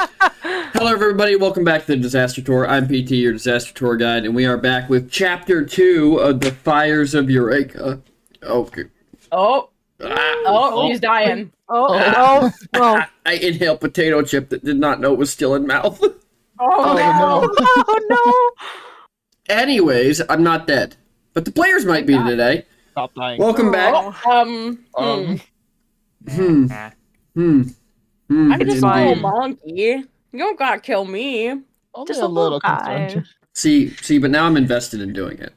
Hello, everybody. Welcome back to the Disaster Tour. I'm PT, your Disaster Tour guide, and we are back with Chapter 2 of the Fires of Yreka. Okay. Oh, Ah, he's dying. I inhaled potato chip that did not know it was still in mouth. Oh, no. Oh Anyways, I'm not dead. But the players might be today. Stop dying. Welcome back. I'm just a little Indeed. monkey. You don't gotta kill me. Only Just a a little little guy. concerned. See, but now I'm invested in doing it.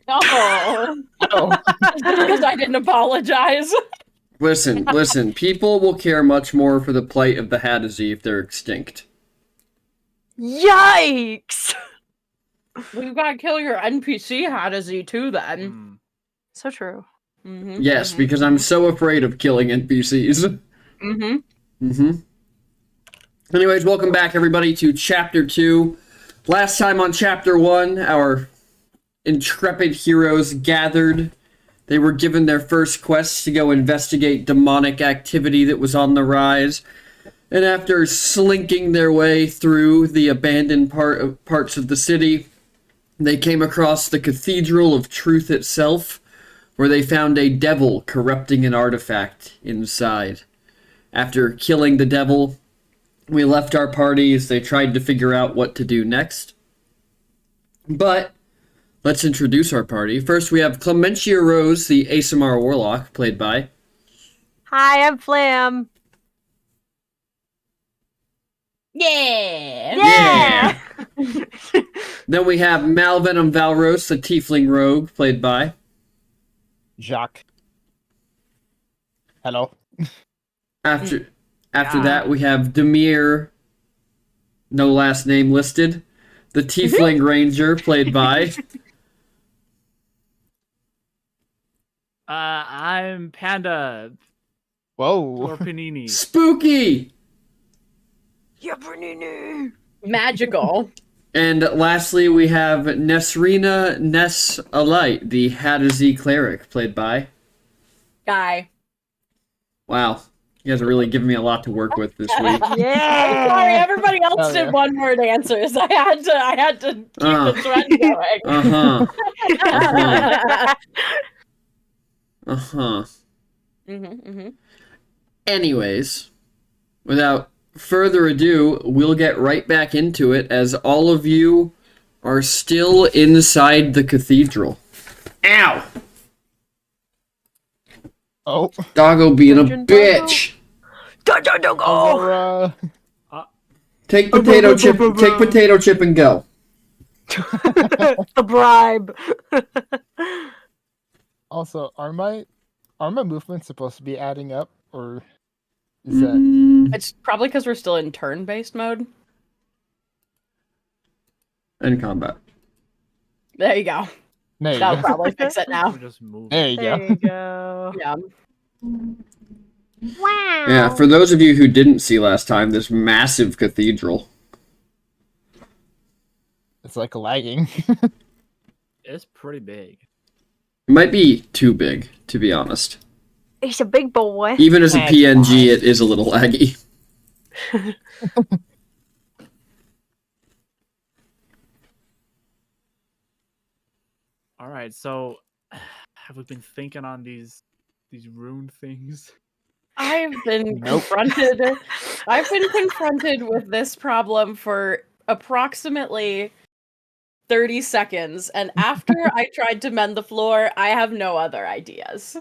Oh, Oh, because I didn't apologize. Listen, people will care much more for the plight of the Hadazee if they're extinct. Yikes! We've gotta kill your NPC Hadazee too then. So true. Mm-hmm, Yes, because I'm so afraid of killing NPCs. Mm-hmm. Anyways, welcome back, everybody, to Chapter 2. Last time on Chapter 1, our intrepid heroes gathered. They were given their first quest to go investigate demonic activity that was on the rise. And after slinking their way through the abandoned parts of the city, they came across the Cathedral of Truth itself, where they found a devil corrupting an artifact inside. After killing the devil, we left our party as they tried to figure out what to do next. But let's introduce our party. First, we have Clementia Rose, the ASMR Warlock, played by... Hi, I'm Flam. Yeah. Then we have Malvenom Valros, the Tiefling Rogue, played by... Jacques. Hello. After that, we have Demir, no last name listed, the Tiefling Ranger, played by... I'm Panda Whoa. or Panini. Spooky! Yeah, Bernini. Magical. And lastly, we have Nesrina Ness Alight, the Hadazee Cleric, played by... Guy. Wow, you guys are really giving me a lot to work with this week. I'm sorry, Yeah. everybody else Oh, yeah. did one-word answers. I had to keep Ah. the trend going. Uh-huh. Mm-hmm. Anyways, without further ado, we'll get right back into it as all of you are still inside the cathedral. Ow! Oh. Doggo being a Dungeon Doggo. bitch! Doggo. Aurora. Take potato chip and go. The bribe. Also, are my movements supposed to be adding up, or is that? It's probably because we're still in turn-based mode. In combat. There you go. There you That'll go. probably fix it now. We're just moving. There you There go. you go. Yeah. Wow. Yeah, for those of you who didn't see last time, this massive cathedral. It's like lagging. It's pretty big. It might be too big, to be honest. He's a big boy. Even as a That's PNG, fine. it is a little laggy. All right, so have we been thinking on these rune things? I've been Nope. confronted with this problem for approximately 30 seconds, and after I tried to mend the floor, I have no other ideas.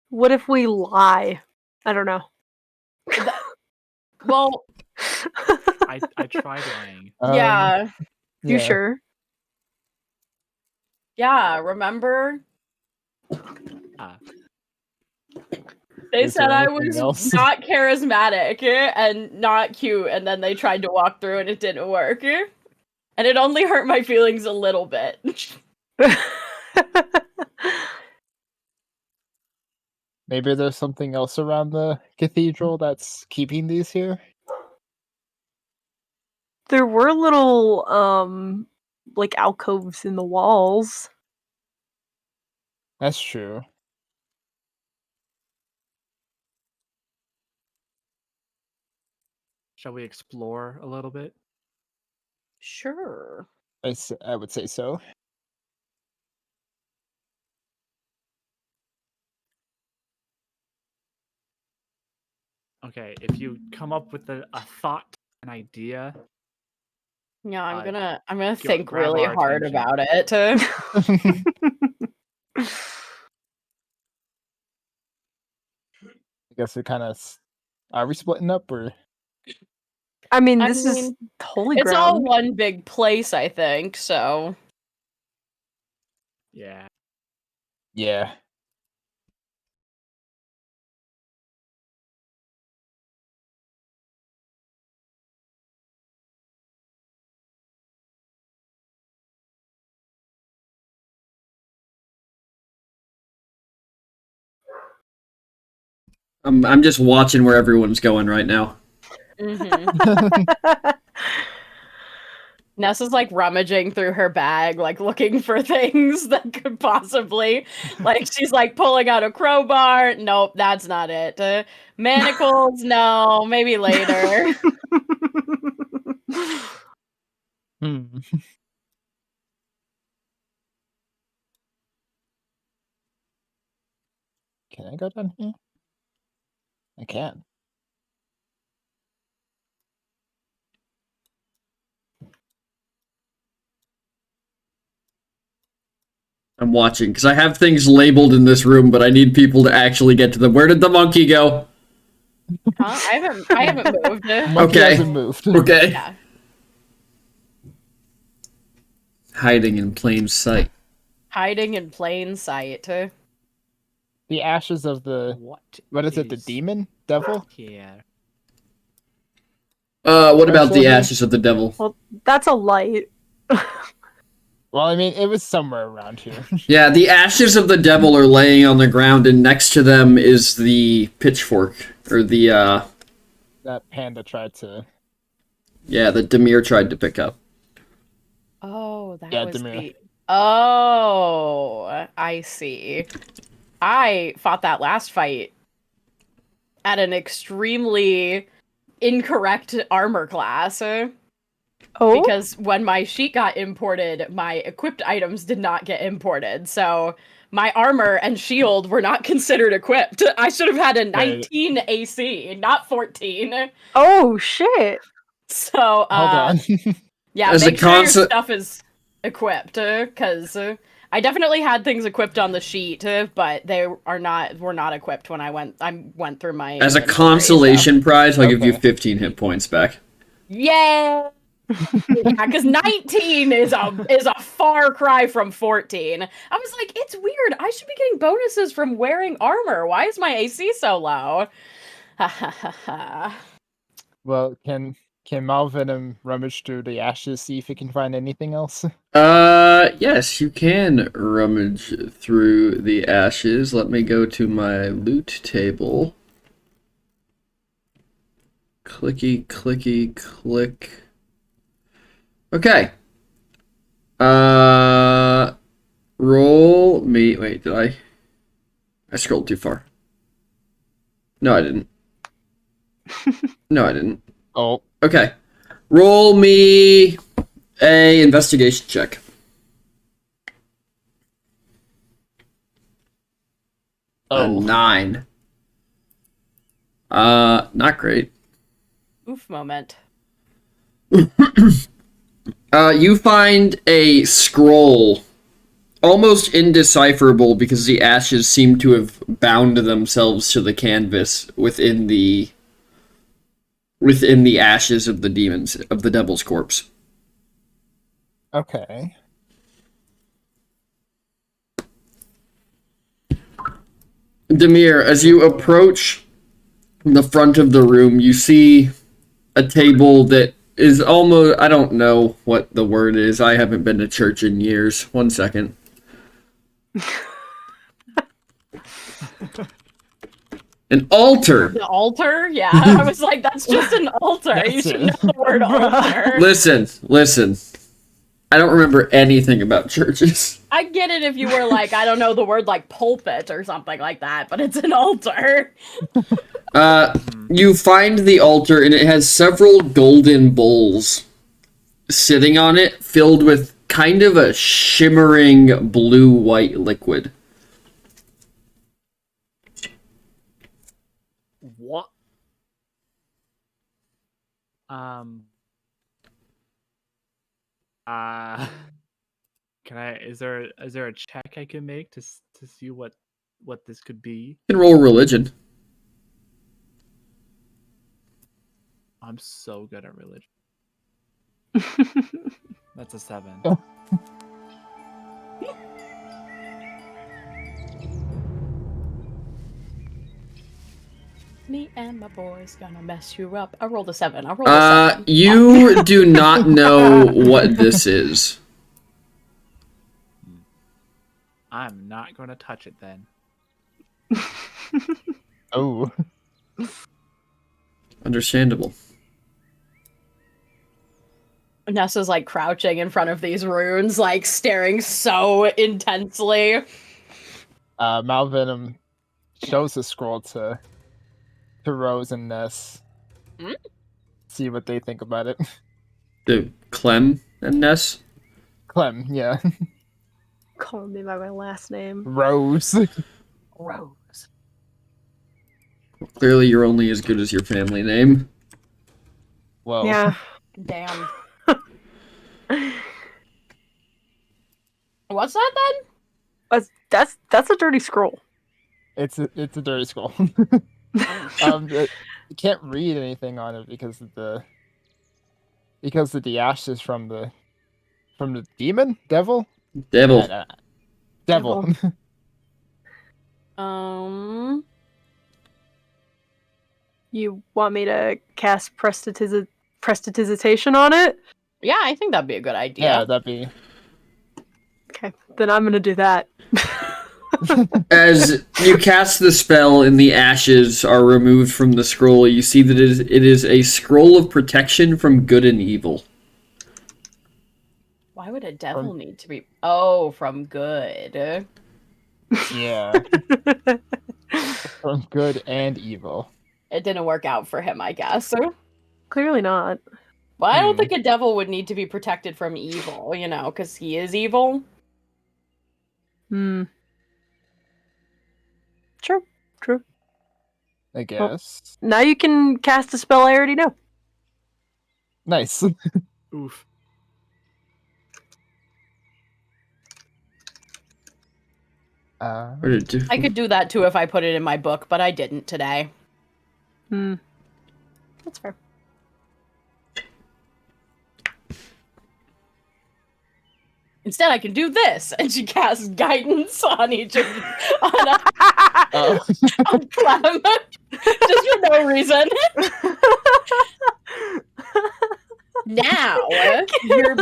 What if we lie? I don't know. Well, I tried lying. yeah. You sure? Yeah, remember? Ah. They Is said there I anything was else? not charismatic and not cute, and then they tried to walk through and it didn't work. And it only hurt my feelings a little bit. Maybe there's something else around the cathedral that's keeping these here. There were little like alcoves in the walls. That's true. Shall we explore a little bit? Sure. I would say so. Okay, if you come up with a thought, an idea, Yeah, I'm Uh, gonna think grab really our hard attention. about it. I guess we kind of. Are we splitting up or? I mean, I this is mean, holy It's all ground. one big place, I think, so yeah. Yeah. I'm just watching where everyone's going right now. Nessa's like rummaging through her bag, like looking for things that could possibly, like she's like pulling out a crowbar. Nope, that's not it. Manacles, no, maybe later. Hmm. Can I go down here? I can. I'm watching because I have things labeled in this room, but I need people to actually get to them. Where did the monkey go? Huh? I haven't moved. Monkey Okay. hasn't moved. Okay. Yeah. Hiding in plain sight. Hiding in plain sight. The ashes of the what is it? The demon, devil. Here. What about the Actually- ashes of the devil? Well, that's a light. Well, I mean, it was somewhere around here. Yeah, the ashes of the devil are laying on the ground, and next to them is the pitchfork, or the That panda tried to. that Demir tried to pick up. Oh, that Yeah, was Demir. the. Oh, I see. I fought that last fight at an extremely incorrect armor class. Oh, Because when my sheet got imported, my equipped items did not get imported. So my armor and shield were not considered equipped. I should have had a 19 AC, not 14. oh shit! So, Hold on. yeah, As a make sure your concept- stuff is equipped, because I definitely had things equipped on the sheet, but they were not equipped when I went through my As a inventory, so- consolation prize, I'll give you Okay. 15 hit points back. Yeah. Yeah, because 19 is a far cry from 14. I was like, it's weird. I should be getting bonuses from wearing armor. Why is my AC so low? Ha ha ha ha. Well, can Malvenom rummage through the ashes, see if he can find anything else? Yes, you can rummage through the ashes. Let me go to my loot table. Clicky, clicky, click. Okay. Roll me. Wait, did I? I scrolled too far. No, I didn't. No, I didn't. Oh, Okay. Roll me a investigation check. A 9. Not great. Oof moment. You find a scroll, almost indecipherable because the ashes seem to have bound themselves to the canvas within the ashes of the devil's corpse. okay. Demir, as you approach the front of the room, you see a table that is almost, I don't know what the word is. I haven't been to church in years. 1 second. An altar. The altar? Yeah, I was like, that's just an altar. You That's should it. know the word altar. Listen. I don't remember anything about churches. I get it if you were like, I don't know the word like pulpit or something like that, but it's an altar. You find the altar, and it has several golden bowls sitting on it, filled with kind of a shimmering blue-white liquid. What? Can I? Is there a check I can make to see what this could be? You can roll religion. I'm so good at religion. That's a 7. Oh. Me and my boys gonna mess you up. I rolled a 7. I rolled a 7. You do not know what this is. I'm not gonna touch it then. Oh. Understandable. Nessa's like crouching in front of these runes, like staring so intensely. Malvenom shows the scroll to Rose and Ness. Hmm? See what they think about it. The Clem and Ness? Clem, yeah. Call me by my last name. Rose. Rose. Clearly, you're only as good as your family name. Whoa. Yeah. Damn. What's that then? That's a dirty scroll. It's a dirty scroll. You can't read anything on it because of the ashes from the demon devil. Devil. Devil. You want me to cast prestidigitation on it? Yeah, I think that'd be a good idea. Yeah, that'd be. Okay, then I'm gonna do that. As you cast the spell and the ashes are removed from the scroll, you see that it is a scroll of protection from good and evil. Why would a devil need to be? Oh, from good. Yeah. From good and evil. It didn't work out for him, I guess. Clearly not. Well, I don't think a devil would need to be protected from evil, you know, because he is evil. Hmm. True. I guess. Now you can cast a spell I already know. Nice. Oof. What did it do? I could do that too if I put it in my book, but I didn't today. That's fair. Instead, I can do this, and she casts guidance on each of on Clem, just for no reason. Now you're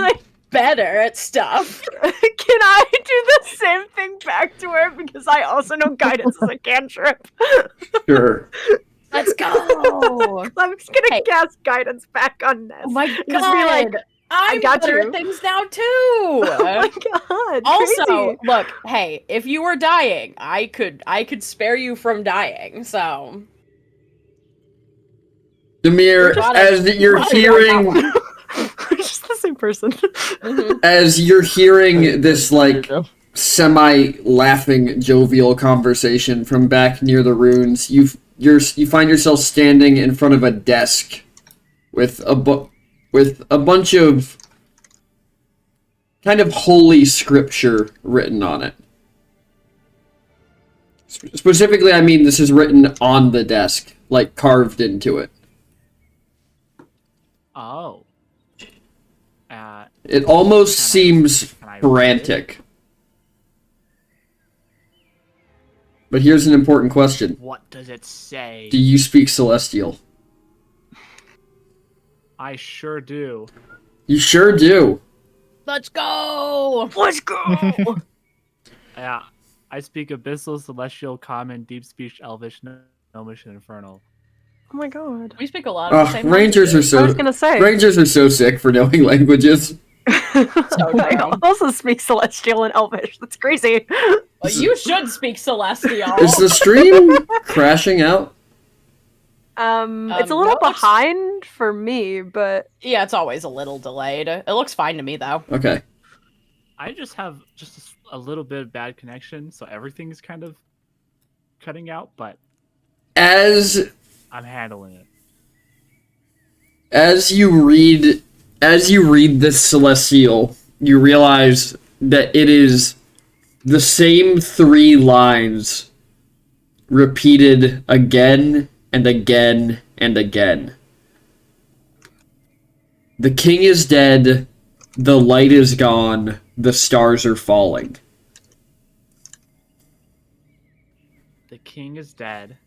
better at stuff. Can I do the same thing back to her? Because I also know guidance is a cantrip. Sure. Let's go. I'm just gonna cast guidance back on Ness. Oh my Just be god! like, I'm got better you. at things now too. oh my god. Also, crazy. look, hey, if you were dying, I could spare you from dying. So, Demir, as you're hearing, We're just the same person. as you're hearing this like semi-laughing, jovial conversation from back near the runes, you find yourself standing in front of a desk with a bunch of kind of holy scripture written on it. Specifically, I mean this is written on the desk, like carved into it. Oh. It almost seems can I read frantic. But here's an important question. What does it say? Do you speak Celestial? I sure do. You sure do. let's go. Let's go. Yeah, I speak Abyssal, Celestial, Common, Deep Speech, Elvish, Gnomish, and Infernal. Oh my god. We speak a lot of the same Rangers are languages. so I was gonna say. Rangers are so sick for knowing languages. I true. also speak Celestial and Elvish. That's crazy. Well, you should speak Celestial. Is the stream crashing out? It's a little no, it looks- behind for me, but Yeah, it's always a little delayed. It looks fine to me, though. Okay. I just have just a little bit of bad connection, so everything's kind of cutting out, but As I'm handling it. as you read this celestial, you realize that it is the same 3 lines repeated again and again and again. The king is dead, the light is gone, the stars are falling. The king is dead.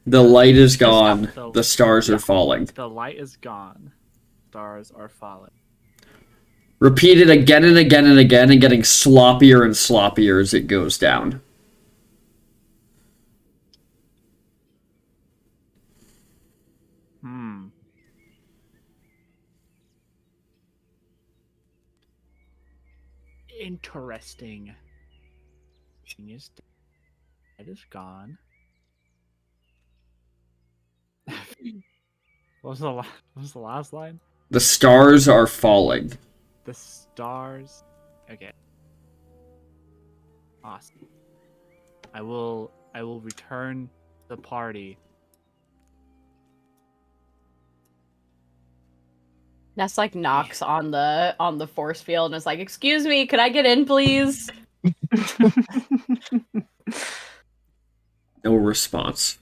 The light is gone, the stars are falling. The light is gone. Stars are falling. Repeated again and again and again and getting sloppier and sloppier as it goes down. Interesting. King is dead. Light is gone. What was the last line? The stars are falling. The stars. Okay. Awesome. I will return the party. Ness like knocks on the force field and is like, "Excuse me, could I get in, please?" No response.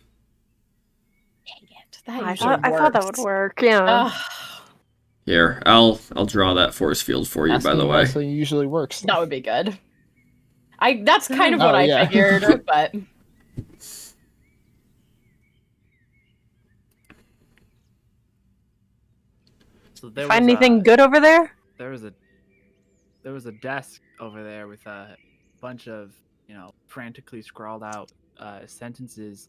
Dang it! That I usually thought that works. would work. Yeah. Ugh, Here, I'll draw that force field for you, by the way. Also usually works. that would be good. That's kind of what Oh, I yeah. figured, but So there Find was anything good over there? there was a desk over there with a bunch of frantically scrawled out sentences.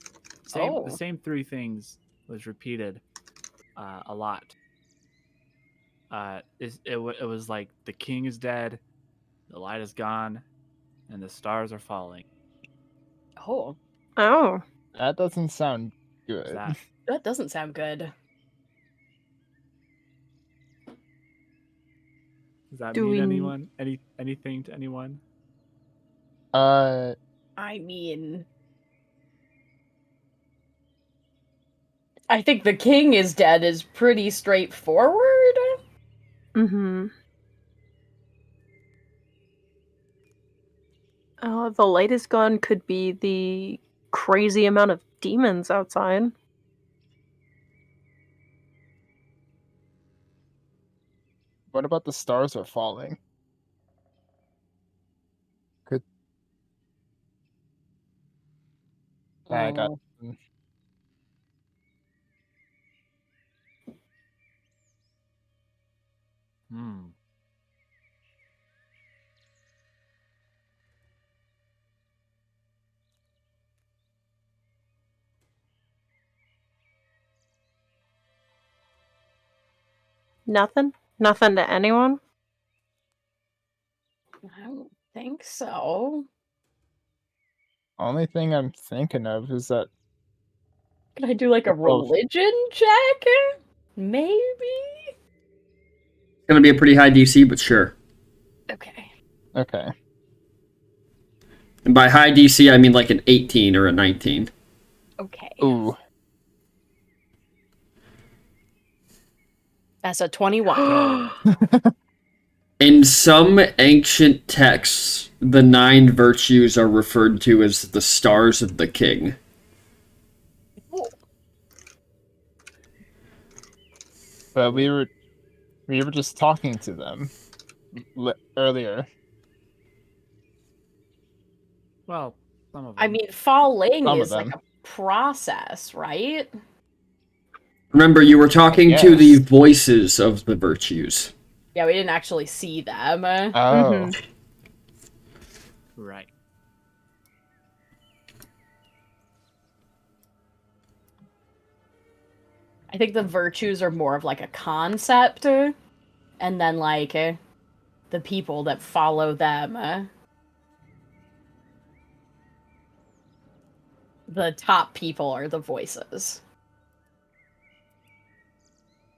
Oh. The same 3 things was repeated a lot. It was like the king is dead, the light is gone, and the stars are falling. oh, Oh. That doesn't sound Is good. that that doesn't sound good. does that Do mean we- anyone anything to anyone? Uh, I mean, I think the king is dead is pretty straightforward. Mm-hmm. The latest gun could be the crazy amount of demons outside. what about the stars are falling? Could I got Hmm. Nothing? Nothing to anyone? I don't think so. only thing I'm thinking of is that Can I do like a Well, religion check? Maybe? It's gonna be a pretty high DC, but sure. Okay. okay. And by high DC, I mean like an 18 or a 19. Okay. Ooh, That's a 21. In some ancient texts, the 9 virtues are referred to as the stars of the king. but we were just talking to them earlier. Well, some of them. I mean, falling Some of is like them. a process, right? Remember, you were talking to the Yes. voices of the virtues. Yeah, we didn't actually see them. Oh, Mhm. right. I think the virtues are more of like a concept. and then like the people that follow them. The top people are the voices.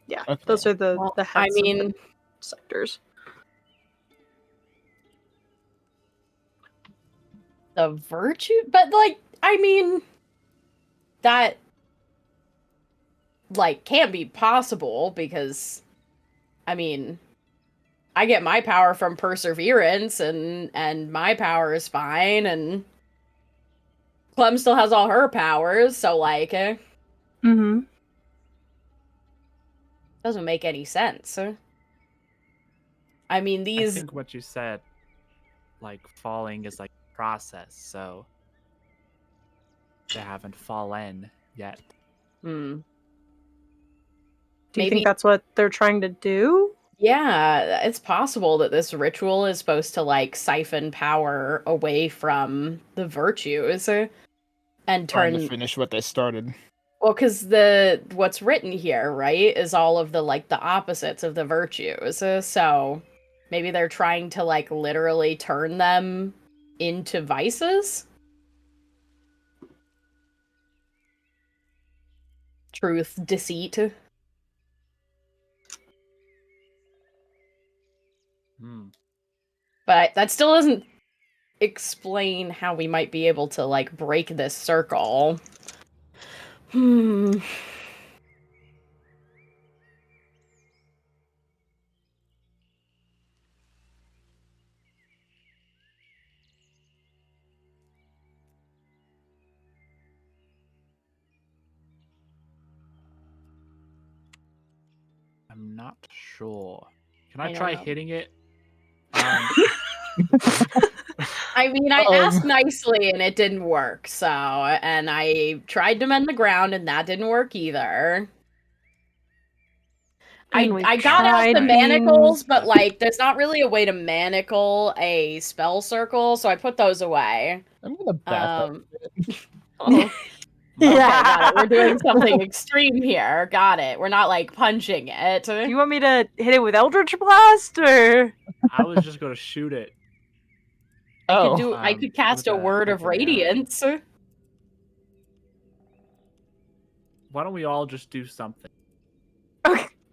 Yeah, Okay. those are the Well, heads I of the mean, sectors. the virtue, but like, I mean, that like can't be possible because, I mean, I get my power from perseverance, and my power is fine, and Clem still has all her powers, so like, Mm-hmm. doesn't make any sense. I mean, I these. think what you said, like falling is like a process, so they haven't fallen yet. Hmm. Do you Maybe. think that's what they're trying to do? Yeah, it's possible that this ritual is supposed to like siphon power away from the virtues and Trying to turn. finish what they started. Well, because what's written here, right, is all of the like the opposites of the virtues. So maybe they're trying to like literally turn them into vices. Truth, deceit. Hmm. But that still doesn't explain how we might be able to like break this circle. Hmm. I'm not sure. Can I I don't try know. hitting it? I mean, I Um. asked nicely and it didn't work. So, and I tried to mend the ground and that didn't work either. And we've I got out the tried manacles, being- but like, there's not really a way to manacle a spell circle, so I put those away. I'm gonna back up. Okay, Yeah. got it. We're doing something extreme here. Got it. We're not like punching it. Do you want me to hit it with Eldritch Blast, or? I was just gonna shoot it. Oh, I could cast a word with of an arrow. radiance. Why don't we all just do something?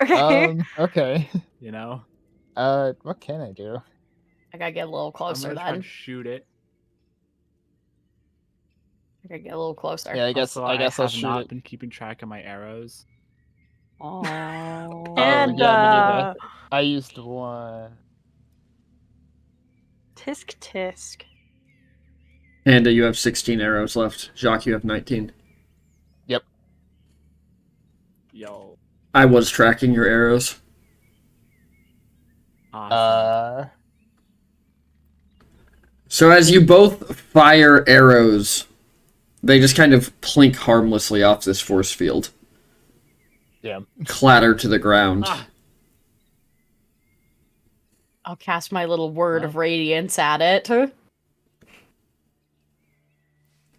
Okay. okay. You know, What can I do? I gotta get a little I'm closer gonna try then. to shoot it. I gotta get a little closer. Yeah, I guess Also, I guess I'll have shoot not it. been keeping track of my arrows. Oh. And yeah, me neither. I used one. Tisk tisk. Panda, you have 16 arrows left. Jacques, you have 19. Yep. Yo. I was tracking your arrows. Awesome. So as you both fire arrows, they just kind of plink harmlessly off this force field. Yeah. Clatter to the ground. Ah. I'll cast my little word Well. of radiance at it.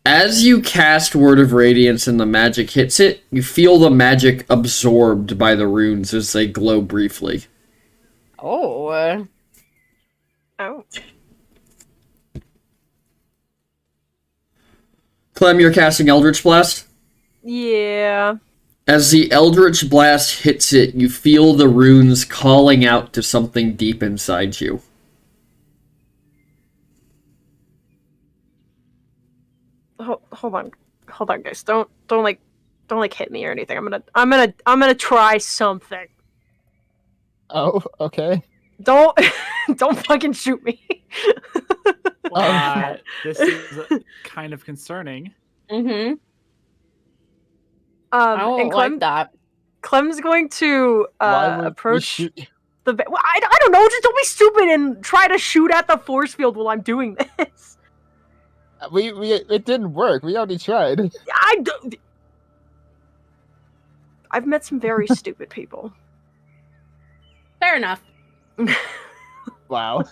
As you cast Word of Radiance and the magic hits it, you feel the magic absorbed by the runes as they glow briefly. Oh. Oh. Clem, you're casting Eldritch Blast? Yeah. As the Eldritch Blast hits it, you feel the runes calling out to something deep inside you. Hold on, guys. Don't hit me or anything. I'm gonna try something. Oh, okay. Don't don't fucking shoot me. This is kind of concerning. Mm-hmm. I don't And like that. Clem's going to Why would we approach shoot? the. Well, I don't know. Just don't be stupid and try to shoot at the force field while I'm doing this. It didn't work. We already tried. I've met some very stupid people. Fair enough. Wow.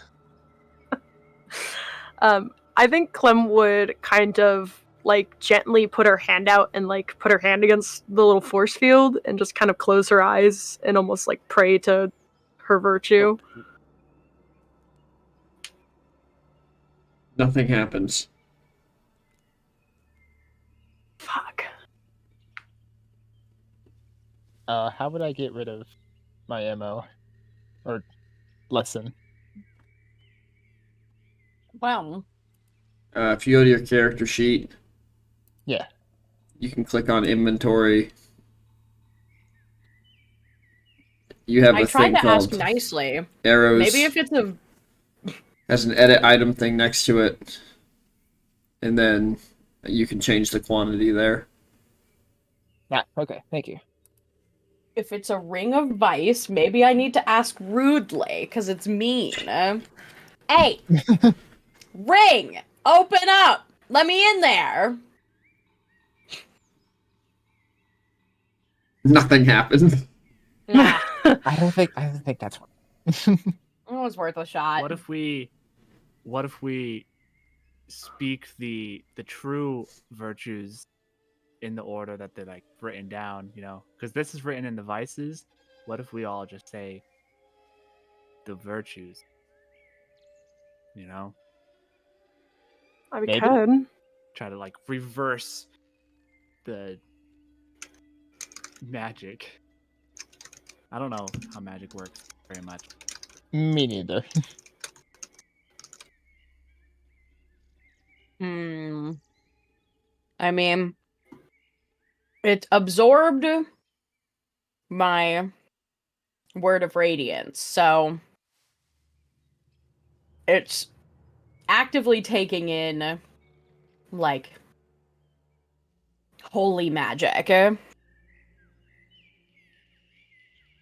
I think Clem would kind of like gently put her hand out and like put her hand against the little force field and just kind of close her eyes and almost like pray to her virtue. Nothing happens. Fuck. How would I get rid of my MO or lesson? Well, If you go to your character sheet, Yeah. you can click on inventory. You have I a tried thing to ask called nicely. arrows. Maybe if it's a has an edit item thing next to it, and then you can change the quantity there. Ah, okay, thank you. ring of vice, maybe I need to ask rudely because it's mean. Hey, ring, open up. Let me in there. Nothing happens. Nah, I don't think that's one. it was worth a shot. What if we speak the true virtues in the order that they're like written down, you know? Because this is written in the vices. What if we all just say the virtues? You know? We Maybe. could. Try to like reverse the magic. I don't know how magic works very much. Me neither. I mean, it absorbed my word of radiance, so it's actively taking in, like, holy magic.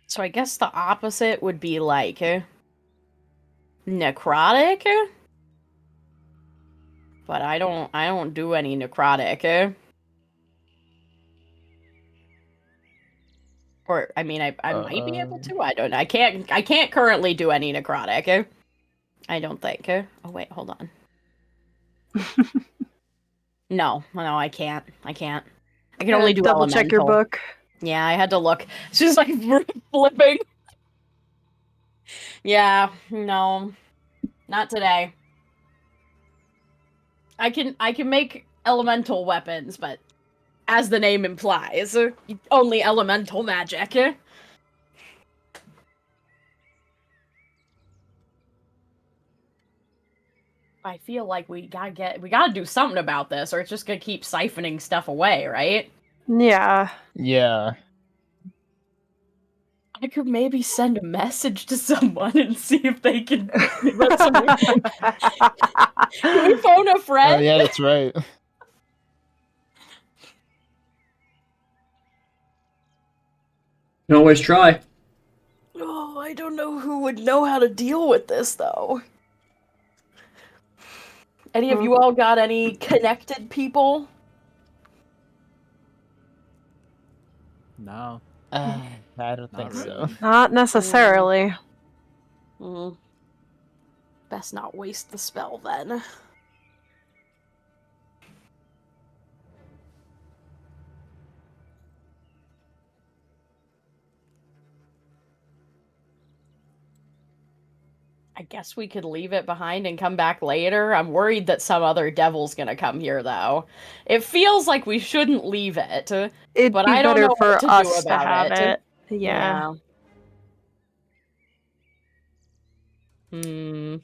So I guess the opposite would be, like, necrotic? But I don't do any necrotic. Or I mean, I might be able to. I don't know. I can't currently do any necrotic. I don't think. Oh wait, hold on. No, I can't. I can only do double check your elemental. book. Yeah, I had to look. It's just like flipping. Yeah, no, not today. I can make elemental weapons, but as the name implies, only elemental magic. I feel like we gotta do something about this, or it's just gonna keep siphoning stuff away, right? Yeah. Yeah. I could maybe send a message to someone and see if they can give us some. Can we phone a friend? Oh yeah, that's right. You can always try. Oh, I don't know who would know how to deal with this, though. Any of you all got any connected people? No. I don't think Not so. really. Not necessarily. Best not waste the spell, then. I guess we could leave it behind and come back later. I'm worried that some other devil's gonna come here, though. It feels like we shouldn't leave it, It'd but be I don't better know for what to us do to about have it. it. Yeah. Hmm.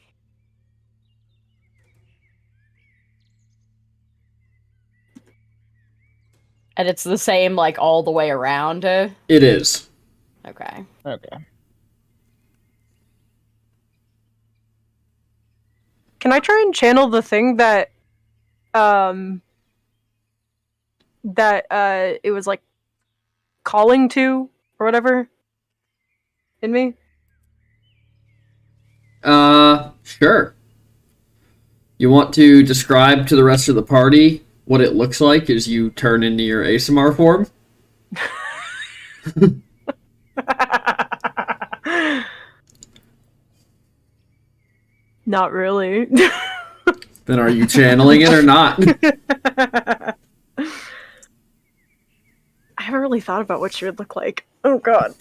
And it's the same, like, all the way around? It is. Okay. Okay. Can I try and channel the thing that it was like calling to or whatever in me? Sure. You want to describe to the rest of the party what it looks like as you turn into your ASMR form? Not really. Then are you channeling it or not? I haven't really thought about what she would look like. Oh god.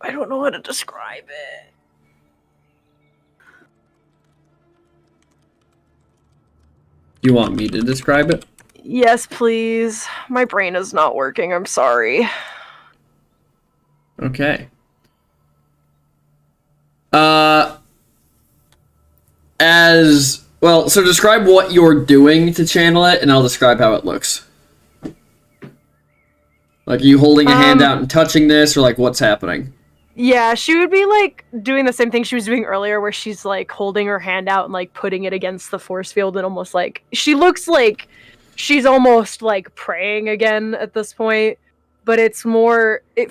I don't know how to describe it. You want me to describe it? Yes, please. My brain is not working. I'm sorry. Okay. So describe what you're doing to channel it, and I'll describe how it looks. Like, are you holding a hand out and touching this, or like, what's happening? Yeah, she would be like doing the same thing she was doing earlier, where she's like holding her hand out and like putting it against the force field, and almost like she looks like she's almost like praying again at this point. But it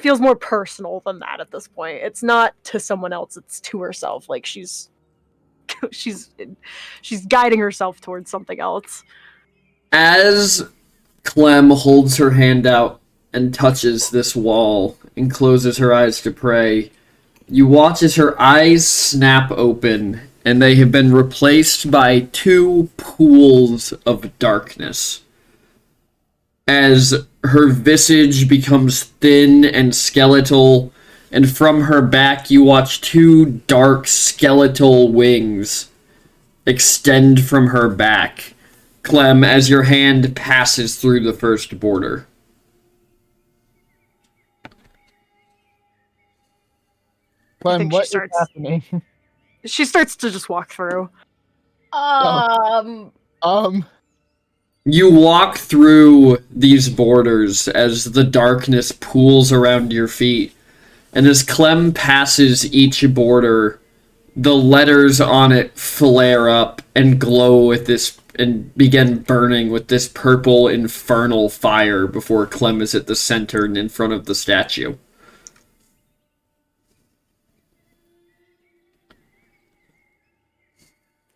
feels more personal than that at this point. It's not to someone else, it's to herself. Like she's she's guiding herself towards something else. As Clem holds her hand out and touches this wall and closes her eyes to pray, you watch as her eyes snap open, and they have been replaced by two pools of darkness. As her visage becomes thin and skeletal, and from her back you watch two dark skeletal wings extend from her back. Clem, as your hand passes through the first border. I Clem, think what is happening? She starts to just walk through. You walk through these borders as the darkness pools around your feet, and as Clem passes each border, the letters on it flare up and glow with this and begin burning with this purple infernal fire before Clem is at the center and in front of the statue.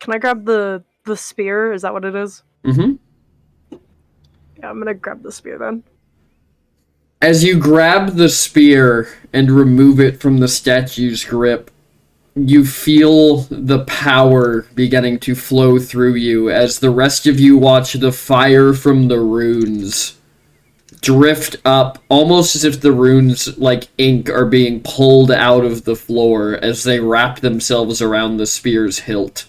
Can I grab the spear? Is that what it is? Mm-hmm. Yeah, I'm gonna grab the spear then. As you grab the spear and remove it from the statue's grip, you feel the power beginning to flow through you as the rest of you watch the fire from the runes drift up, almost as if the runes, like ink, are being pulled out of the floor as they wrap themselves around the spear's hilt,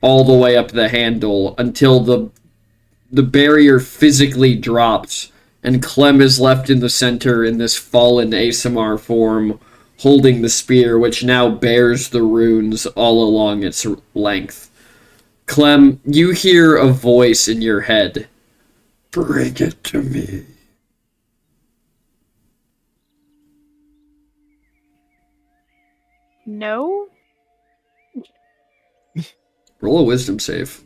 all the way up the handle until the barrier physically drops, and Clem is left in the center in this fallen ASMR form, holding the spear, which now bears the runes all along its length. Clem, you hear a voice in your head. Bring it to me. No? Roll a wisdom save.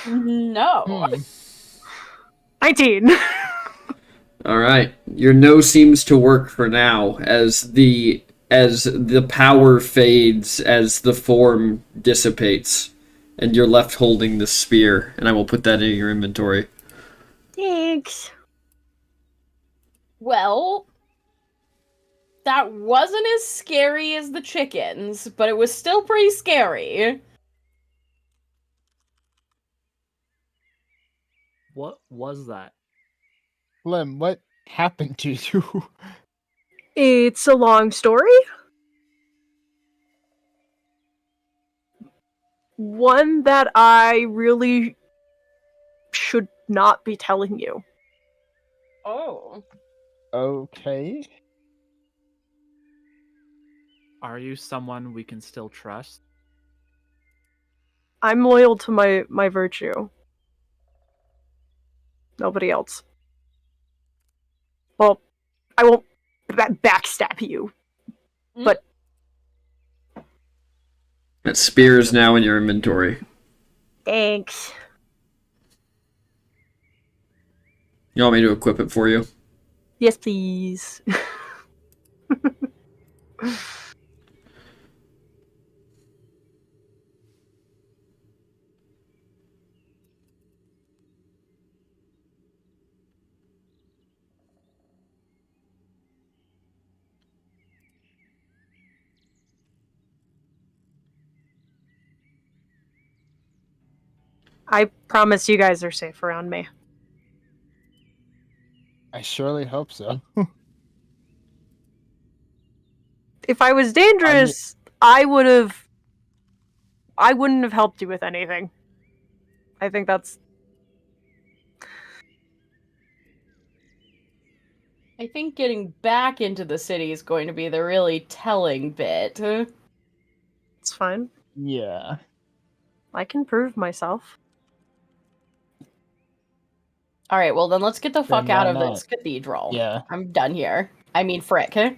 No. 19. Alright. Your no seems to work for now, as the power fades, as the form dissipates, and you're left holding the spear, and I will put that in your inventory. Thanks. Well, that wasn't as scary as the chickens, but it was still pretty scary. What was that? Clem, what happened to you? It's a long story. One that I really should not be telling you. Oh. Okay. Are you someone we can still trust? I'm loyal to my virtue. Nobody else. Well, I won't backstab you. But That spear is now in your inventory. thanks. You want me to equip it for you? Yes, please. I promise you guys are safe around me. I surely hope so. If I was dangerous, I wouldn't have helped you with anything. I think that's I think getting back into the city is going to be the really telling bit. it's fine. Yeah. I can prove myself. All right, well then let's get the fuck out why of not? this cathedral. Yeah. I'm done here. I mean, frick. I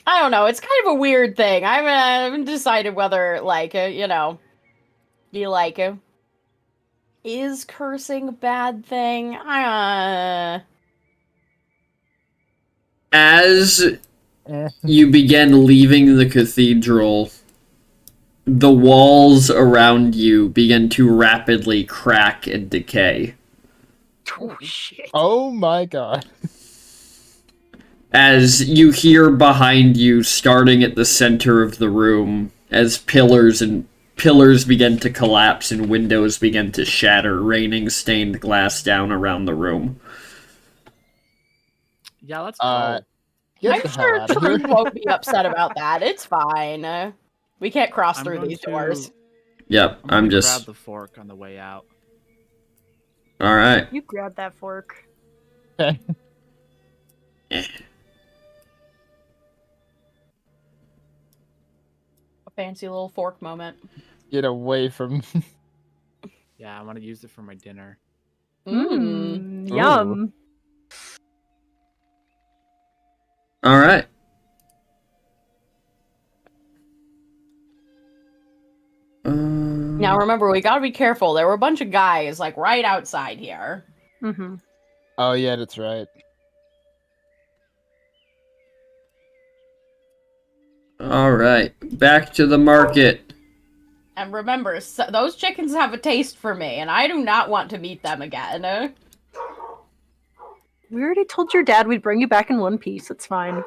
don't know. It's kind of a weird thing. I haven't decided whether, like, be like, is cursing a bad thing? As Eh. you begin leaving the cathedral, the walls around you begin to rapidly crack and decay. Oh shit. Oh my god. As you hear behind you, starting at the center of the room, as pillars begin to collapse and windows begin to shatter, raining stained glass down around the room. Yeah, let's go. Get I'm the hell sure out of here. Truth won't be upset about that. It's fine. We can't cross I'm through going these to- doors. Yep, I'm gonna I'm grab just... the fork on the way out. Alright. You grab that fork. Okay. A fancy little fork moment. Get away from. Yeah, I want to use it for my dinner. Mmm. Yum. Alright. Now remember, we gotta be careful. There were a bunch of guys, like, right outside here. Mm-hmm. Oh yeah, that's right. Alright, back to the market. And remember, those chickens have a taste for me, and I do not want to meet them again. We already told your dad we'd bring you back in one piece. It's fine.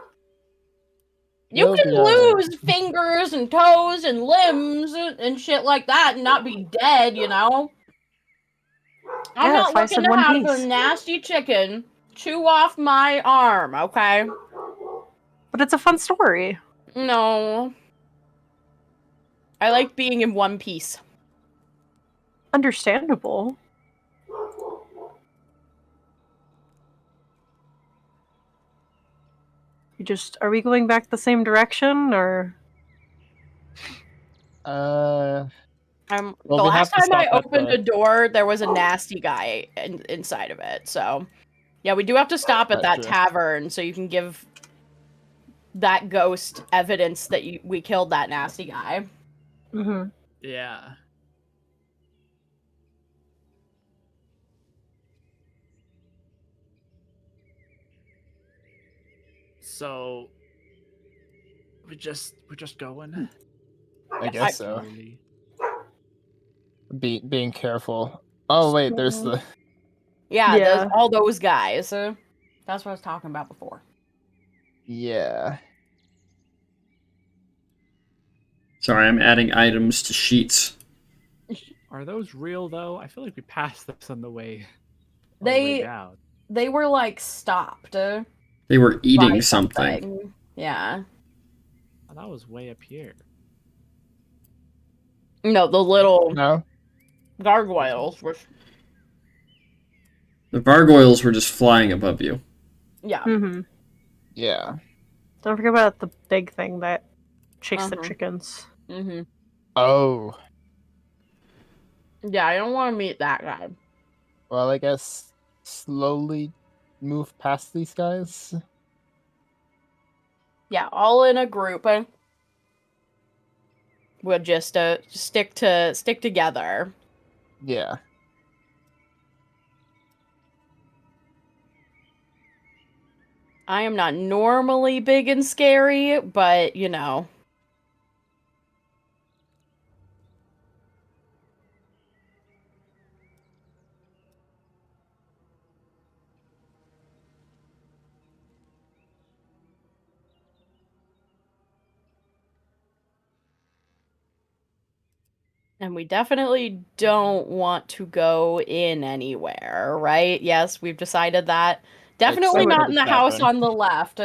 You You'll can be alright. lose fingers and toes and limbs and shit like that and not be dead, you know? I'm Yeah, that's not why I looking said to one have piece. a nasty chicken chew off my arm, okay? But it's a fun story. No. I like being in one piece. Understandable. Are we going back the same direction, or? Well, The we last have to time I stop at opened the- a door, there was a nasty guy inside of it. So, yeah, we do have to stop at that True. tavern so you can give that ghost evidence that we killed that nasty guy. Mm-hmm. Yeah. So we're just going. I guess so. Slowly. Being careful. Oh wait, there's the. Yeah, Yeah. all those guys. That's what I was talking about before. Yeah. Sorry, I'm adding items to sheets. Are those real though? I feel like we passed this on the way. They Down. they were like stopped. They were eating by something. Yeah. Oh, that was way up here. No, the little No. gargoyles were. The gargoyles were just flying above you. Yeah. Mm-hmm. Yeah. Don't forget about the big thing that chased the Uh-huh. chickens. Mm-hmm. Oh. Yeah, I don't want to meet that guy. Well, I guess slowly move past these guys. Yeah, all in a group. We'll just stick together. Yeah. I am not normally big and scary, but you know. And we definitely don't want to go in anywhere, right? Yes, we've decided that. Definitely It's not in the like a house tavern. on the left.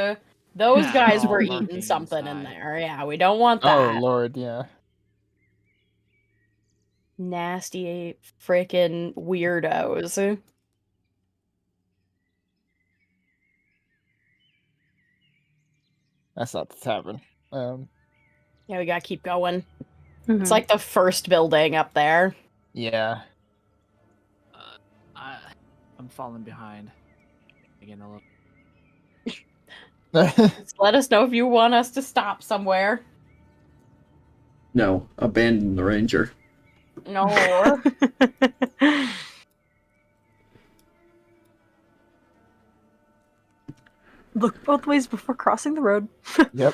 Those guys all were lurking eating something in inside. there. Yeah, we don't want Oh that. lord, yeah. Nasty freaking weirdos. That's not the tavern. Yeah, we gotta keep going. Mhm. It's like the first building up there. Yeah. I'm falling behind. Again, a little. Just let us know if you want us to stop somewhere. No, abandon the ranger. No. Look both ways before crossing the road. Yep.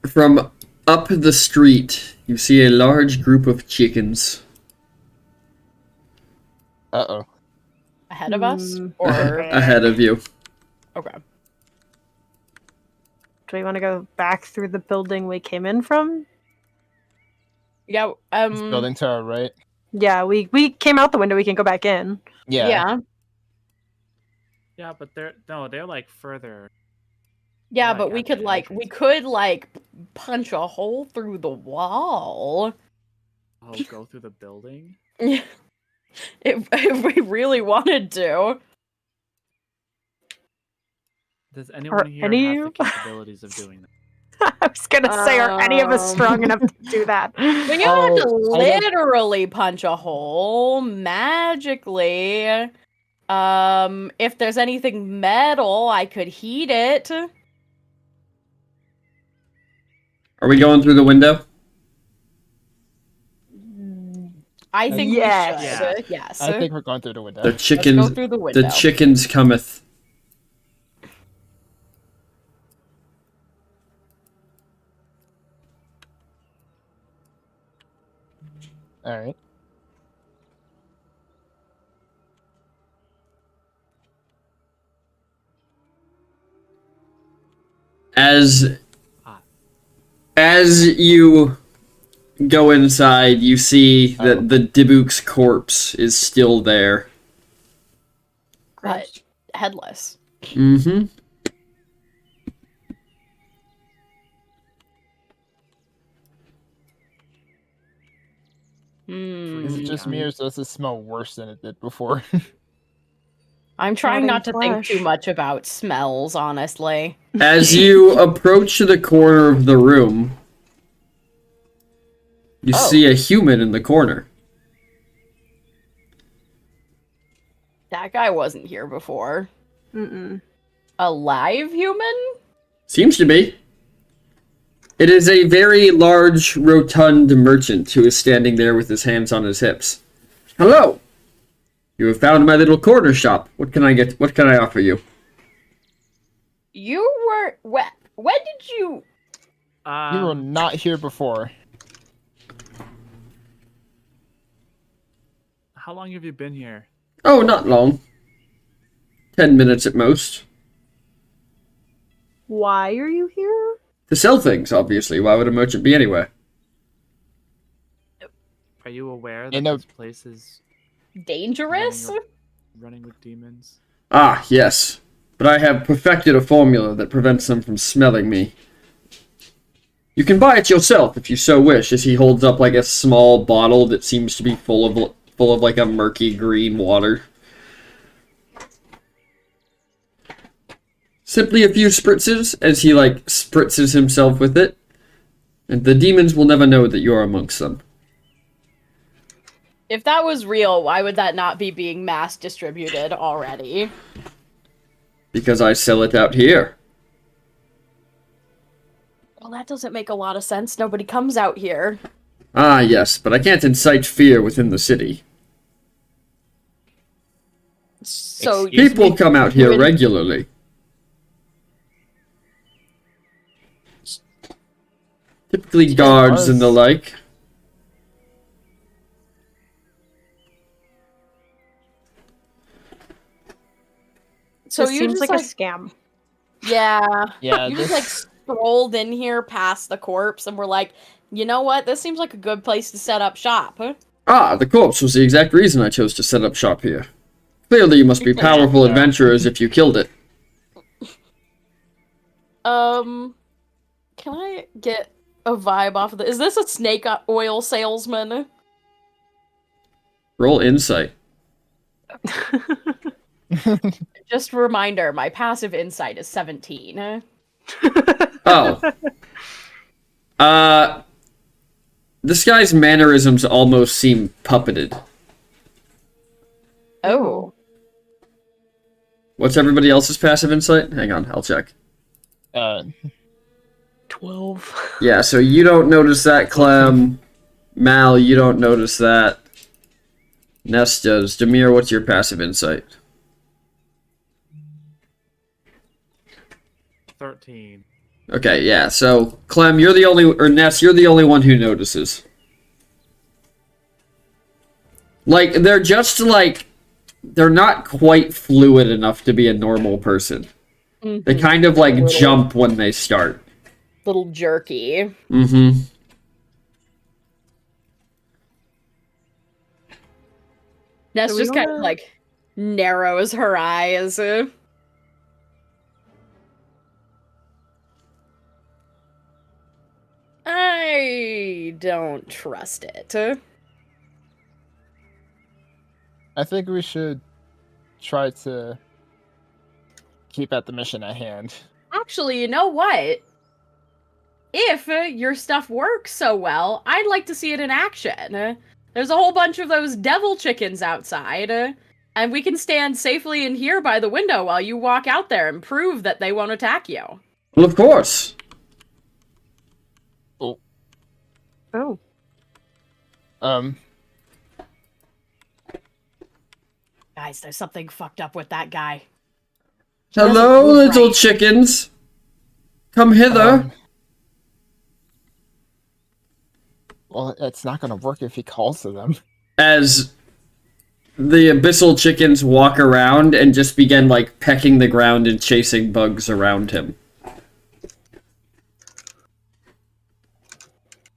From up the street, you see a large group of chickens. Uh-oh. Ahead of us? Mm. Or Ahead of you. okay. Do we want to go back through the building we came in from? Yeah, This building to our right. Yeah, we came out the window. We can go back in. yeah. Yeah, but they're like further. Yeah, Like, but we at the could like punch a hole through the wall. Oh, go through the building. If we really wanted to. Does anyone here have the capabilities of doing that? I was gonna say, are any of us strong enough to do that? We don't have to I don't- literally punch a hole magically. If there's anything metal, I could heat it. Are we going through the window? I think Yes. we should. Yeah. Yes. I think we're going through the window. The Let's go chickens. through the window. The chickens cometh. Alright. As Ah. as you go inside, you see that the Dibuk's corpse is still there. But headless. Mm-hmm. Is it just me or does it smell worse than it did before? I'm trying not to think flesh. too much about smells, honestly. As you approach the corner of the room, you Oh. see a human in the corner. That guy wasn't here before. Mm-mm. A live human? Seems to be. It is a very large, rotund merchant who is standing there with his hands on his hips. Hello! You have found my little corner shop. What can I offer you? You were when did you You were not here before. How long have you been here? Oh, not long. 10 minutes at most. Why are you here? To sell things, obviously. Why would a merchant be anywhere? Are you aware that You know- this place is dangerous? running with demons? Ah, yes. But I have perfected a formula that prevents them from smelling me. You can buy it yourself if you so wish, as he holds up like a small bottle that seems to be full of like a murky green water. Simply a few spritzes, as he like spritzes himself with it. And the demons will never know that you are amongst them. If that was real, why would that not be being mass distributed already? Because I sell it out here. Well, that doesn't make a lot of sense. Nobody comes out here. Ah, yes, but I can't incite fear within the city. So Excuse People me? come out here would- regularly. Typically guards and the like. So This you seems just like like a scam. yeah. Yeah, You just like strolled in here past the corpse and were like, you know what? This seems like a good place to set up shop. Huh? Ah, the corpse was the exact reason I chose to set up shop here. Clearly you must be powerful adventurers if you killed it. Can I get a vibe off of this? Is this a snake oil salesman? Roll insight. Just a reminder, my passive insight is 17. Oh. This guy's mannerisms almost seem puppeted. Oh. What's everybody else's passive insight? Hang on, I'll check. 12. Yeah, so you don't notice that, Clem. Mal, you don't notice that. Ness does. Demir, what's your passive insight? 13. Okay, yeah, so Clem, you're the only, or Ness, you're the only one who notices. Like, they're just like, they're not quite fluid enough to be a normal person. They kind of like jump when they start. Little jerky. Mm-hmm. Ness So we just kind of wanna- like narrows her eyes. I don't trust it. I think we should try to keep at the mission at hand. Actually, you know what? If your stuff works so well, I'd like to see it in action. There's a whole bunch of those devil chickens outside, and we can stand safely in here by the window while you walk out there and prove that they won't attack you. Well, of course. Oh. Guys, there's something fucked up with that guy. Hello, move little right. chickens. Come hither. Well, it's not gonna work if he calls to them. As the abyssal chickens walk around and just begin, like, pecking the ground and chasing bugs around him.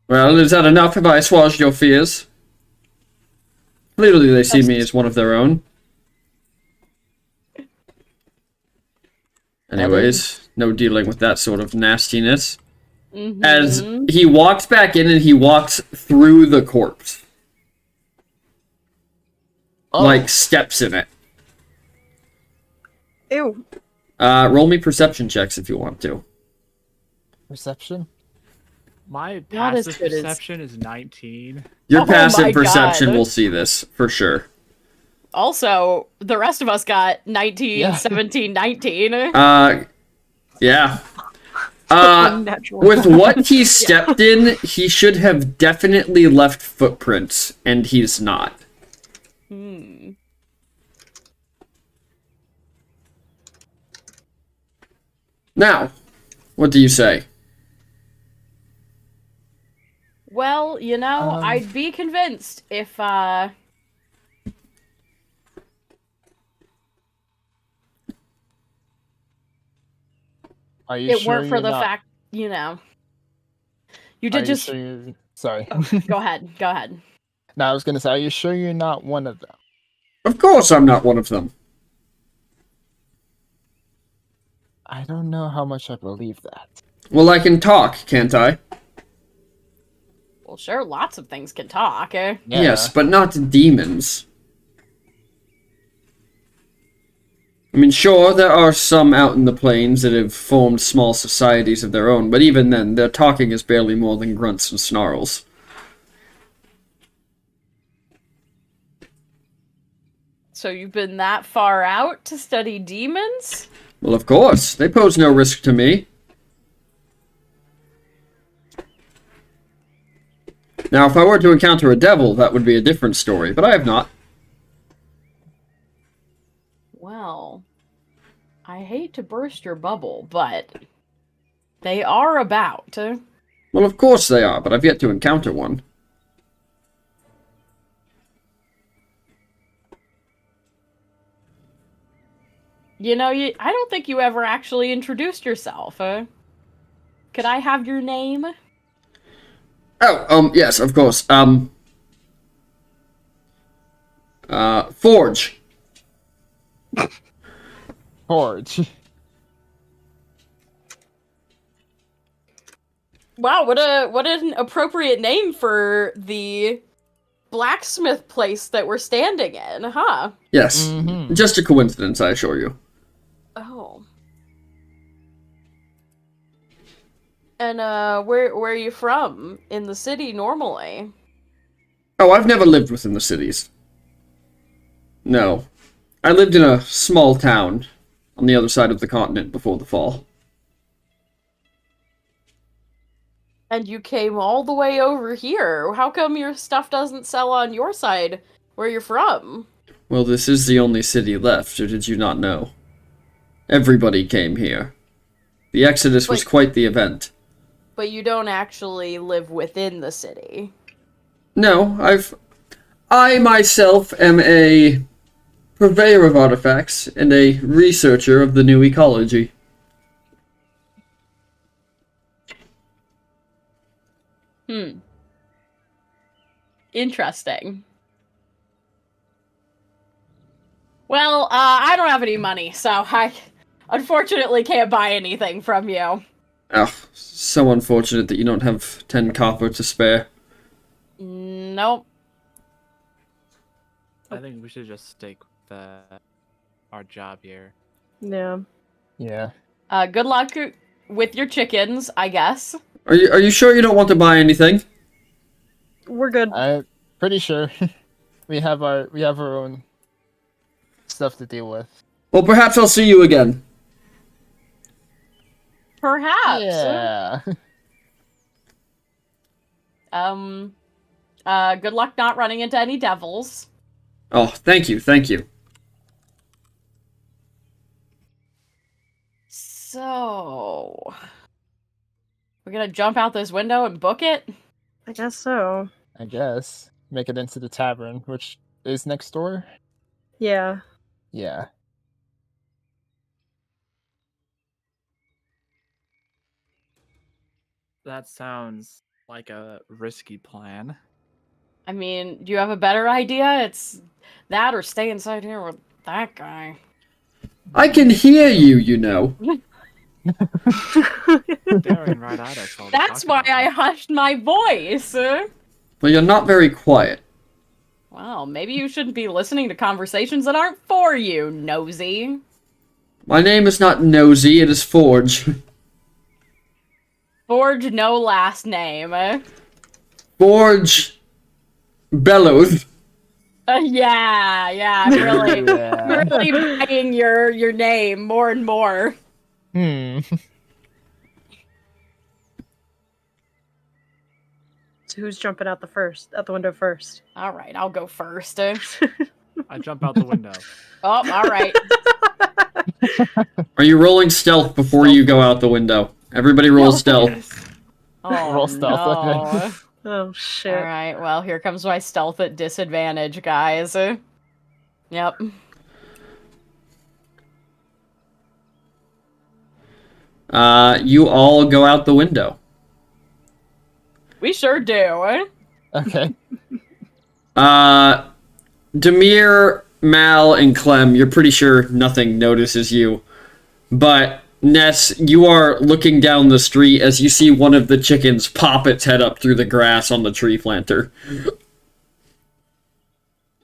Well, is that enough? Have I assuaged your fears? Clearly they see me as one of their own. Anyways, no dealing with that sort of nastiness. As he walks back in and he walks through the corpse. Oh, Like, steps in it. Ew. Roll me perception checks if you want to. perception? My Not as passive good as- perception is 19. Your Oh my passive perception God. will see this, for sure. Also, the rest of us got 19, Yeah. 17, 19. Yeah. Unnatural. With what he stepped in, he should have definitely left footprints, and he's not. Now, what do you say? Well, you know, I'd be convinced if, Are you it sure weren't for you're the not- fact, you know. You Are did you just... sure you- Sorry. Go ahead, go ahead. No, I was gonna say, are you sure you're not one of them? Of course I'm not one of them. I don't know how much I believe that. Well, I can talk, can't I? Well, sure, lots of things can talk, eh? Yeah. Yes, but not demons. I mean, sure, there are some out in the plains that have formed small societies of their own, but even then, their talking is barely more than grunts and snarls. So you've been that far out to study demons? Well, of course. They pose no risk to me. Now, if I were to encounter a devil, that would be a different story, but I have not. Well, I hate to burst your bubble, but they are about. Well, of course they are, but I've yet to encounter one. You know, I don't think you ever actually introduced yourself. Could I have your name? Oh, yes, of course. Forge. Forge. Wow, what an appropriate name for the blacksmith place that we're standing in, huh? Yes. Mhm. Just a coincidence, I assure you. Oh. And where are you from? In the city normally? Oh, I've never lived within the cities. No. I lived in a small town on the other side of the continent before the fall. And you came all the way over here. How come your stuff doesn't sell on your side where you're from? Well, this is the only city left, or did you not know? Everybody came here. The Exodus was But- quite the event. But you don't actually live within the city. No, I myself am a purveyor of artifacts and a researcher of the new ecology. Interesting. Well, I don't have any money, so I unfortunately can't buy anything from you. Oh, so unfortunate that you don't have 10 copper to spare. Nope. I think we should just stick with our job here. Yeah. Yeah. Good luck with your chickens, I guess. Are you sure you don't want to buy anything? We're good. I'm pretty sure we have our own stuff to deal with. Well, perhaps I'll see you again. Perhaps. Yeah. Good luck not running into any devils. Oh, thank you, thank you. So, we're gonna jump out this window and book it? I guess so. I guess. Make it into the tavern, which is next door. Yeah. Yeah. That sounds like a risky plan. I mean, do you have a better idea? It's that or stay inside here with that guy. I can hear you, you know. Staring right at us. while we That's talk why about I it. hushed my voice. Well, you're not very quiet. Well, maybe you shouldn't be listening to conversations that aren't for you, nosy. My name is not Nosy, it is Forge. Forge, no last name. Forge Bellows. Yeah, I'm really, Yeah. really buying your name more and more. Hmm. So who's jumping out the window first? All right, I'll go first. I jump out the window. Oh, all right. Are you rolling stealth before you go out the window? Everybody roll stealth. Oh, Roll stealth, no. okay. Oh shit. All right, well, here comes my stealth at disadvantage, guys. Yep. You all go out the window. We sure do. Okay. Demir, Mal, and Clem, you're pretty sure nothing notices you. But, Ness, you are looking down the street as you see one of the chickens pop its head up through the grass on the tree planter.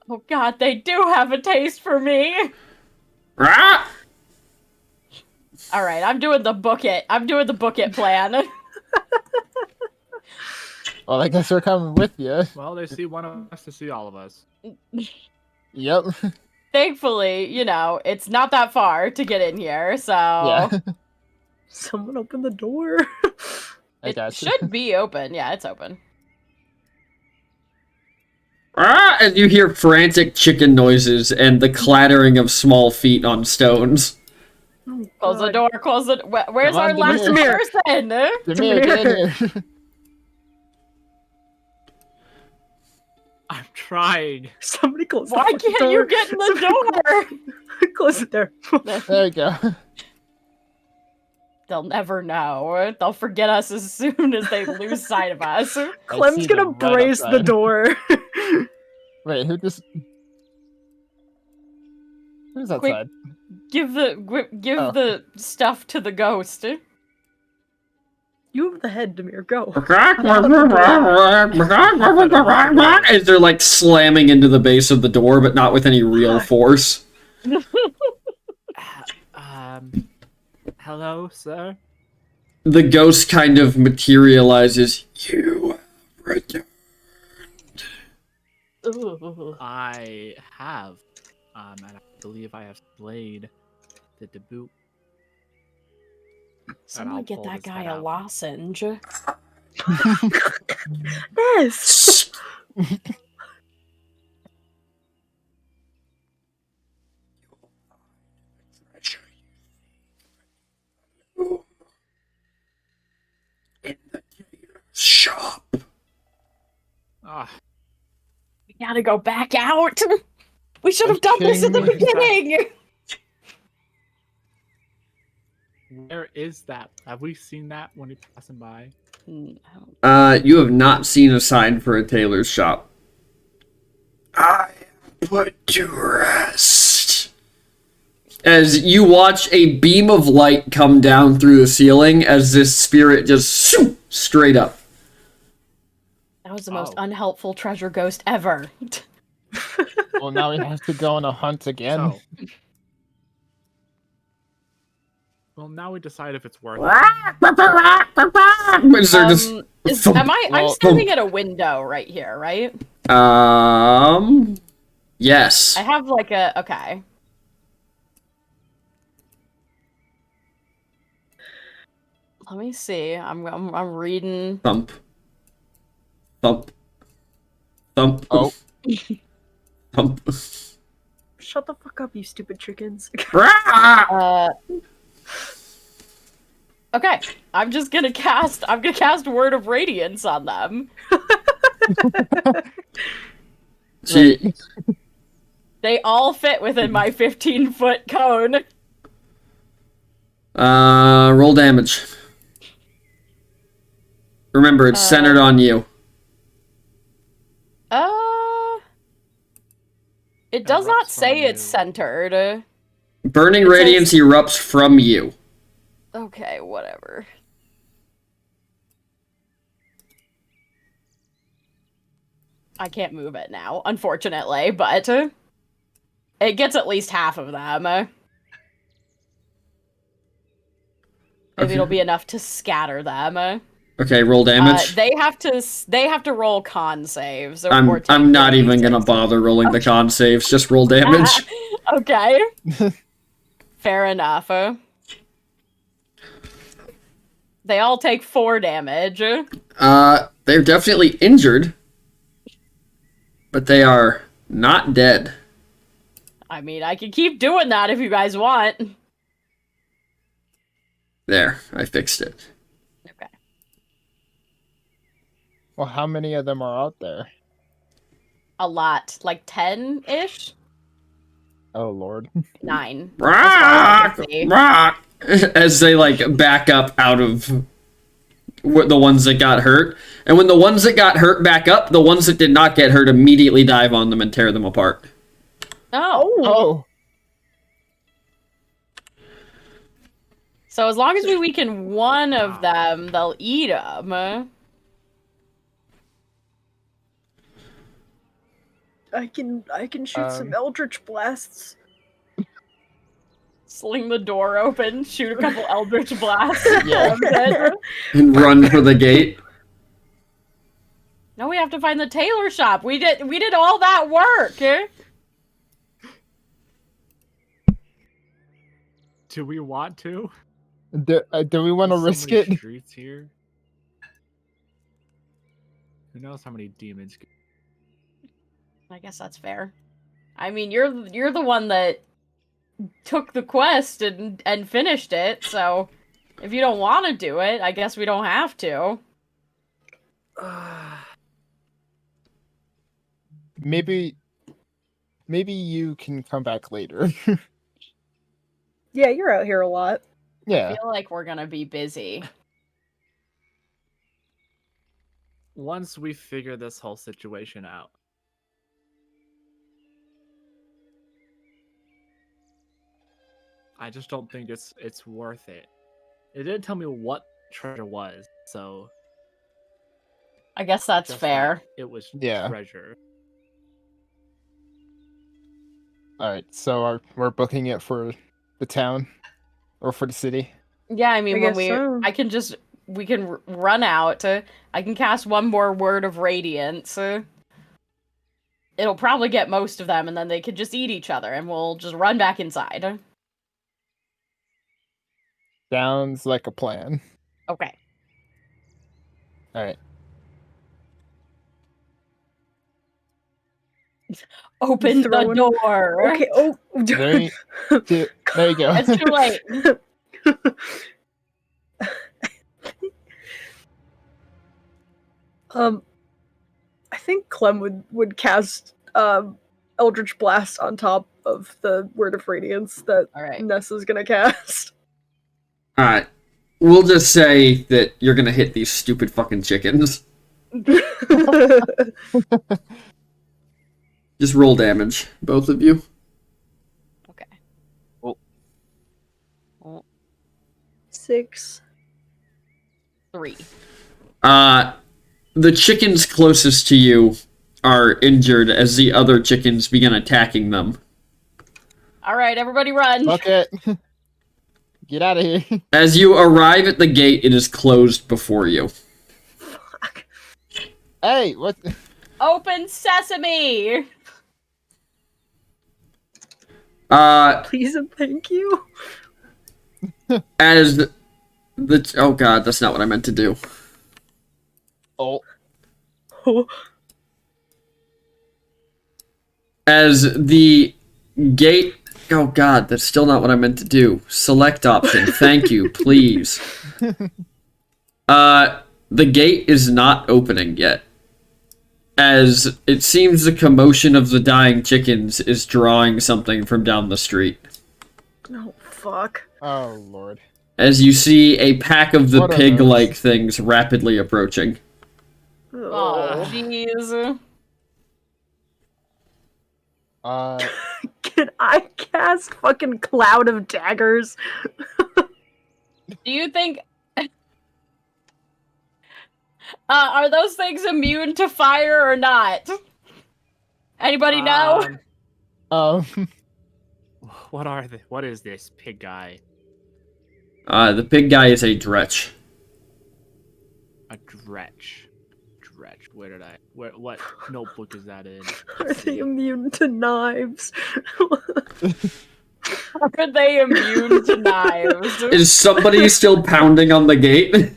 Oh god, they do have a taste for me. Ah! All right, I'm doing the book it plan. Well, I guess we're coming with you. Well, they see one of us to see all of us. Yep. Thankfully, you know, it's not that far to get in here, so Yeah. Someone open the door. I it got you. should be open. Yeah, it's open. Ah! And you hear frantic chicken noises and the clattering of small feet on stones. Oh, Close the God. door. Close the. Where's Come on, our last Demir. person? Demir, get in here. I'm trying. Somebody close the Why fucking can't door. you get in the door? Close the door. There you go. They'll never know. They'll forget us as soon as they lose sight of us. Clem's see gonna them right brace the outside. door. Wait, who just... Who's Quick. outside? Give Oh. the stuff to the ghost. You have the head, Demir. Go. As they're like slamming into the base of the door, but not with any real force. Hello, sir. The ghost kind of materializes. You have returned. I have, and I believe I have slayed the debut. Someone get pull that his guy head a out. lozenge. Yes. In the shop. Ah, We gotta go back out. We should have done this at the King- beginning. where is that? Have we seen that when we're passing by? You have not seen a sign for a tailor's shop. I am put to rest. As you watch a beam of light come down through the ceiling as this spirit just shoo, straight up. That was the most Oh. unhelpful treasure ghost ever. Well, now we have to go on a hunt again. So, well, now we decide if it's worth it. Is there just am I'm well, standing at a window right here, right? yes. I have like a okay. Let me see. I'm reading. Thump. Thump. Thump. Oh. Thump. Shut the fuck up, you stupid chickens. Okay, I'm gonna cast Word of Radiance on them. See, They all fit within my 15-foot cone. roll damage. Remember, it's centered on you. It does not erupts say from it's you. centered. Burning It radiance says- erupts from you. Okay, whatever. I can't move it now, unfortunately, but it gets at least half of them. Maybe Okay. it'll be enough to scatter them. Okay, roll damage. They have to roll con saves. Or I'm take not even gonna 1d6. bother rolling the con saves. Just roll damage. Okay. Fair enough. They all take 4 damage. They're definitely injured, but they are not dead. I mean, I can keep doing that if you guys want. There, I fixed it. Okay. Well, how many of them are out there? A lot. Like 10-ish? Oh, Lord. 9. As far as I Rock, can see. rock. As they like back up out of the ones that got hurt, and when the ones that got hurt back up, the ones that did not get hurt immediately dive on them and tear them apart. Oh. Oh. So as long as we weaken one of them, they'll eat them. I can shoot some eldritch blasts. Sling the door open, shoot a couple eldritch blasts. Yeah. And run for the gate. No, we have to find the tailor shop. We did all that work. Do we want to? Do we want to There's risk so many it? streets here. Who knows how many demons? I guess that's fair. I mean, you're the one that took the quest and finished it, so if you don't want to do it, I guess we don't have to. Maybe you can come back later. Yeah, you're out here a lot. I Yeah. feel like we're gonna be busy. Once we figure this whole situation out. I just don't think it's worth it. It didn't tell me what treasure was, so I guess that's just fair. that it was Yeah. treasure. All right, so we're booking it for the town or for the city. Yeah, I mean, I guess so. we can run out. I can cast one more word of radiance. It'll probably get most of them, and then they could just eat each other, and we'll just run back inside. Sounds like a plan. Okay. All right. Open the Throwing- door. Okay. Oh. 3, 2, there you go. It's too late. I think Clem would cast Eldritch Blast on top of the Word of Radiance that All right. Nessa's gonna cast. Alright. We'll just say that you're gonna hit these stupid fucking chickens. Just roll damage, both of you. Okay. 6. 3. The chickens closest to you are injured as the other chickens begin attacking them. All right, everybody run. Fuck it. Get out of here. As you arrive at the gate, it is closed before you. Fuck. Hey, what? Open sesame. Please and thank you. As the... Oh god, that's not what I meant to do. Oh, Oh. As the gate... Oh god, that's still not what I meant to do. Select option. Thank you, please. The gate is not opening yet. As it seems the commotion of the dying chickens is drawing something from down the street. Oh fuck. oh lord. As you see a pack of the What are pig-like things rapidly approaching. Oh, jeez. Can I cast fucking Cloud of Daggers? Do you think... are those things immune to fire or not? Anybody know? What are they? What is this pig guy? The pig guy is a dretch. A dretch. Dretch. Where did I? What notebook is that in? Are they immune to knives? Are they immune to knives? Is somebody still pounding on the gate?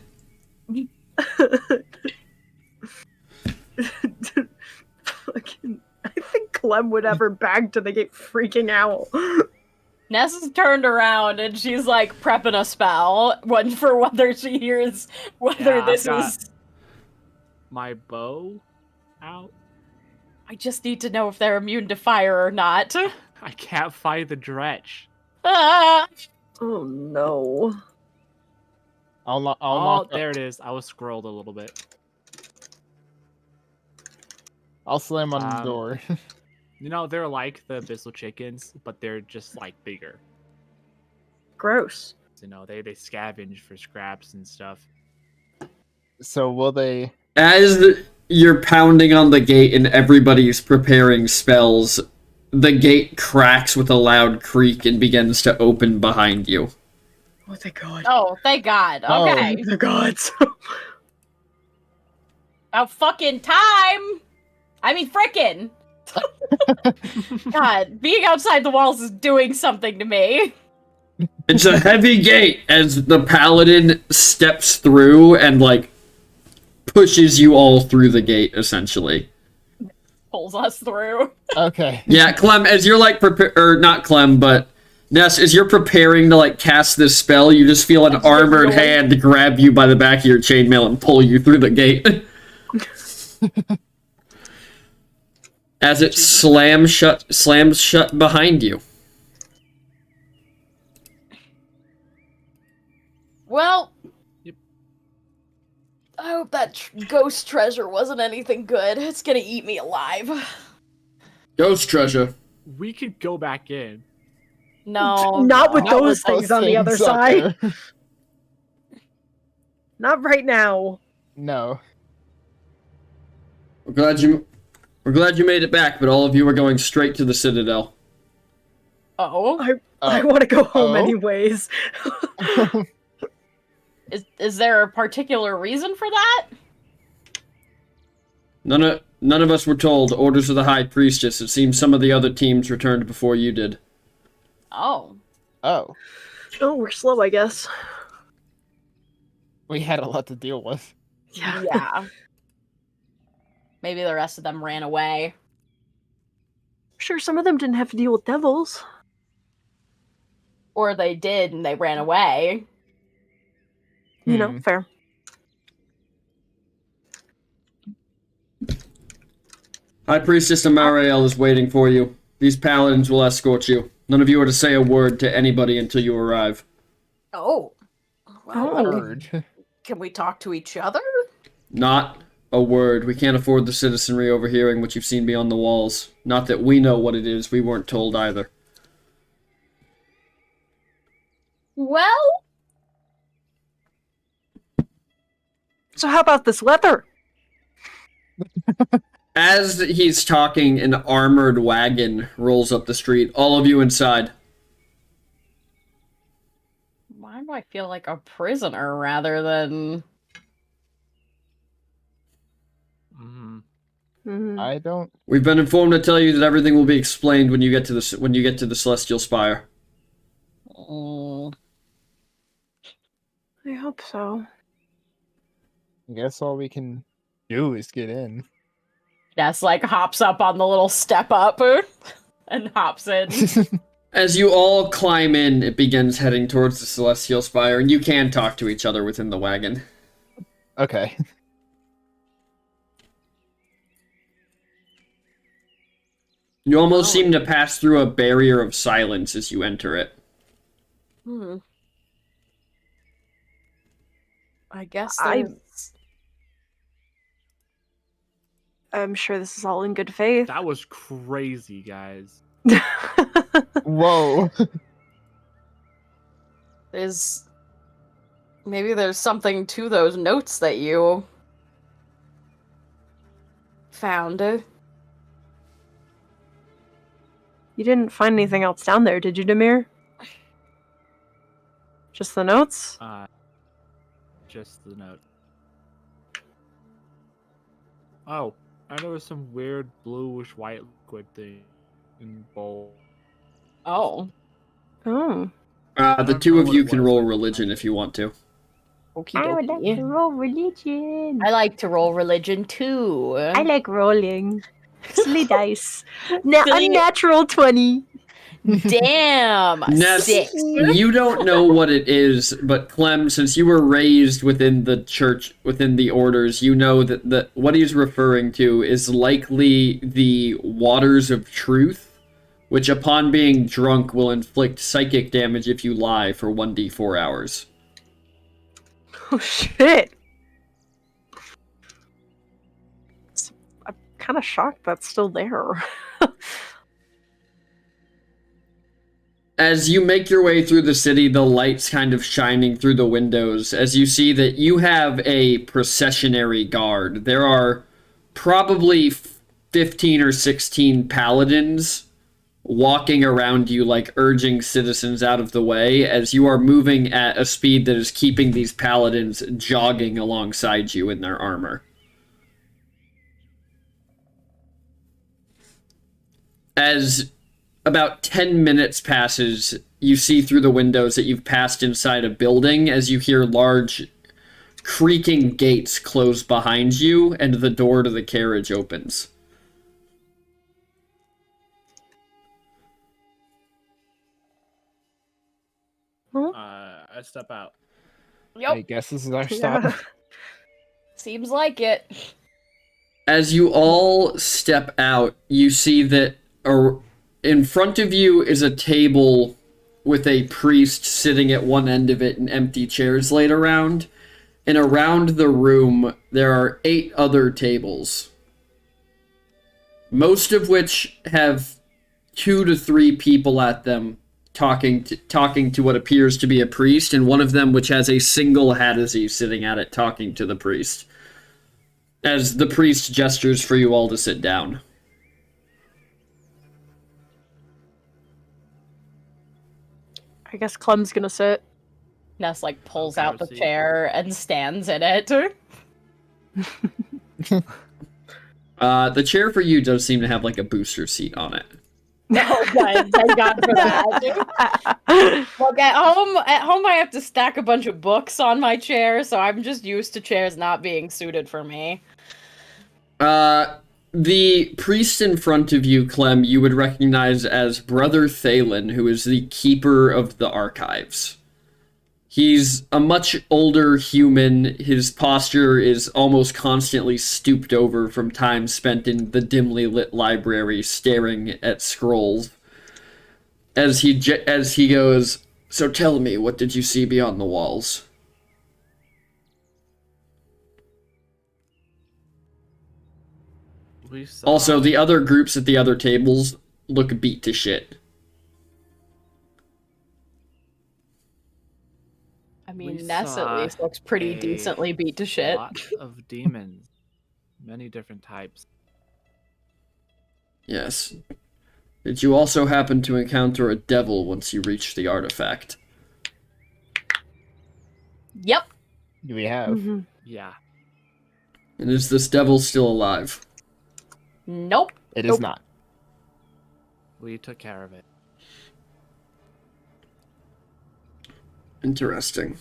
Fucking, I think Clem would have her back to the gate freaking out. Nessa's turned around and she's like prepping a spell for whether she hears whether Yeah, this I've is. My bow out. I just need to know if they're immune to fire or not. I can't fight the dretch. Ah! Oh no. I'll Oh, lock there it is. I was scrolled a little bit. I'll slam on the door. You know, they're like the abyssal chickens, but they're just like bigger. Gross. You know, they scavenge for scraps and stuff. So will they? As you're pounding on the gate and everybody's preparing spells, the gate cracks with a loud creak and begins to open behind you. Oh thank god. Oh, thank God. Oh. Okay. The gods. About fucking time! I mean, frickin'! God, being outside the walls is doing something to me. It's a heavy gate as the paladin steps through and, like, pushes you all through the gate, essentially. Pulls us through. Okay. Yeah, Clem, as you're, like, or not Clem, but Ness, as you're preparing to, like, cast this spell, you just feel an armored hand grab you by the back of your chainmail and pull you through the gate. As it slams shut behind you. Well, Yep. I hope that ghost treasure wasn't anything good. It's gonna eat me alive. Ghost treasure. We could go back in. No, Not with no. those things on the other Things up side. there. Not right now. No. We're glad you made it back, but all of you are going straight to the Citadel. Oh, I want to go home Oh? anyways. is there a particular reason for that? None of us were told. Orders of the High Priestess. It seems some of the other teams returned before you did. Oh, Oh. Oh, we're slow, I guess. We had a lot to deal with. yeah. Maybe the rest of them ran away. Sure, some of them didn't have to deal with devils. Or they did and they ran away. You know, fair. High Priestess Amariel is waiting for you. These paladins will escort you. None of you are to say a word to anybody until you arrive. Oh. Well, Oh. Heard. can we talk to each other? Not a word. We can't afford the citizenry overhearing what you've seen beyond the walls. Not that we know what it is. We weren't told either. Well, So how about this leather? As he's talking, an armored wagon rolls up the street. All of you inside. why do I feel like a prisoner rather than... Mm-hmm. I don't. We've been informed to tell you that everything will be explained when you get to the Celestial Spire. Mm, I hope so. I guess all we can do is get in. Ness, like, hops up on the little step up and hops in. As you all climb in, it begins heading towards the Celestial Spire, and you can talk to each other within the wagon. Okay. You almost seem to pass through a barrier of silence as you enter it. I guess I- there's... I'm sure this is all in good faith. That was crazy, guys. Whoa. Maybe there's something to those notes that you found. You didn't find anything else down there, did you, Demir? Just the notes? Just the note. Oh, and there was some weird bluish white liquid thing in bowl. Oh. Oh. The two of you can roll religion if you want to. Okie dokie. roll religion. I like to roll religion too. I like rolling. Silly dice. Silly- Unnatural 20. Damn. Ness, 6. you don't know what it is, but Clem, since you were raised within the church, within the orders, you know that what he's referring to is likely the waters of truth, which upon being drunk will inflict psychic damage if you lie for 1d4 hours. Oh, shit. I'm kind of shocked that's still there. As you make your way through the city, the lights kind of shining through the windows, as you see that you have a processionary guard. There are probably 15 or 16 paladins walking around you, like urging citizens out of the way, as you are moving at a speed that is keeping these paladins jogging alongside you in their armor. As about 10 minutes passes, you see through the windows that you've passed inside a building as you hear large creaking gates close behind you and the door to the carriage opens. I step out. I Yep. guess this is our stop. Seems like it. As you all step out, you see that in front of you is a table with a priest sitting at one end of it and empty chairs laid around. And around the room, there are 8 other tables, most of which have 2 to 3 people at them, talking to what appears to be a priest, and one of them which has a single Hadizee sitting at it talking to the priest. As the priest gestures for you all to sit down. I guess Clem's gonna sit. Ness like pulls Okay, out the see. chair and stands in it. The chair for you does seem to have like a booster seat on it. No, but thank God for that. Look, at home I have to stack a bunch of books on my chair, so I'm just used to chairs not being suited for me. The priest in front of you, Clem, you would recognize as Brother Thalen, who is the keeper of the archives. He's a much older human. His posture is almost constantly stooped over from time spent in the dimly lit library staring at scrolls. As he goes, "So tell me, what did you see beyond the walls?" We saw Also, the other groups at the other tables look beat to shit. I We mean, Ness at saw least looks pretty a decently beat to shit. lot of demons, many different types. Yes. Did you also happen to encounter a devil once you reached the artifact? Yep. We have. Mhm. Yeah, And is this devil still alive? Nope. It is Nope. not. we took care of it. Interesting.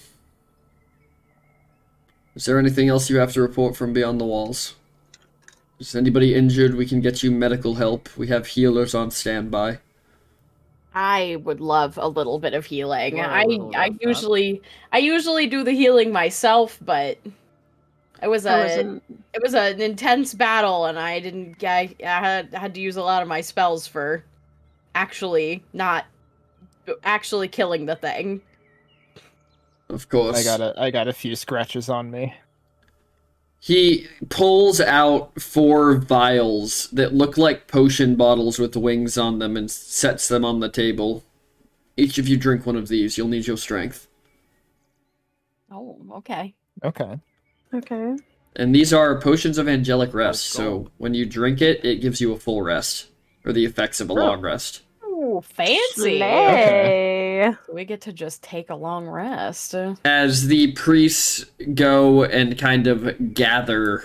Is there anything else you have to report from beyond the walls? Is anybody injured? We can get you medical help. We have healers on standby. I would love a little bit of healing. Well, a I little I rough up. usually do the healing myself, but it was I a wasn't- it was an intense battle, and I didn't. I had to use a lot of my spells for actually killing the thing. Of course. I got a few scratches on me. He pulls out 4 vials that look like potion bottles with wings on them and sets them on the table. Each of you drink one of these. You'll need your strength. Oh, okay. Okay. Okay. And these are potions of angelic rest, Let's go. so when you drink it, it gives you a full rest. Or the effects of a long rest. Ooh, fancy. Slay. We get to just take a long rest. As the priests go and kind of gather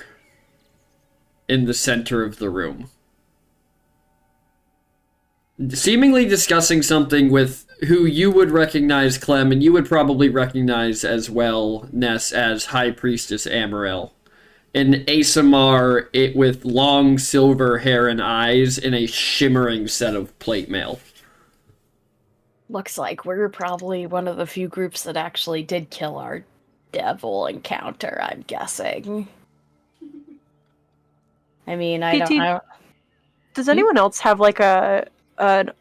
in the center of the room, seemingly discussing something with who you would recognize, Clem, and you would probably recognize as well, Ness, as High Priestess Amarel. An Asamar it with long silver hair and eyes in a shimmering set of plate mail. Looks like we're probably one of the few groups that actually did kill our devil encounter, I'm guessing. I mean, I PT, don't. Does anyone else have like an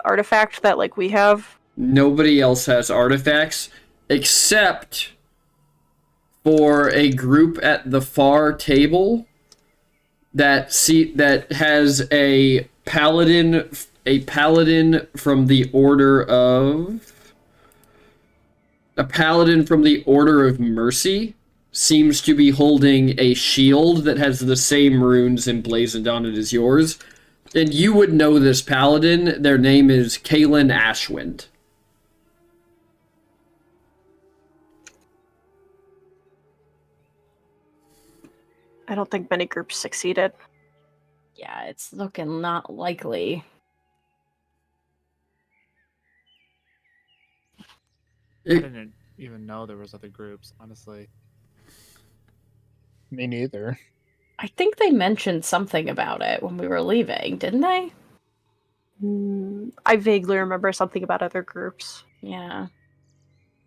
artifact that like we have? Nobody else has artifacts except for a group at the far table that has a paladin from the order of Mercy seems to be holding a shield that has the same runes emblazoned on it as yours. And you would know this paladin. Their name is Kaelin Ashwind. I don't think many groups succeeded. Yeah, it's looking not likely. I didn't even know there was other groups, honestly. Me neither. I think they mentioned something about it when we were leaving, didn't they? I vaguely remember something about other groups. Yeah.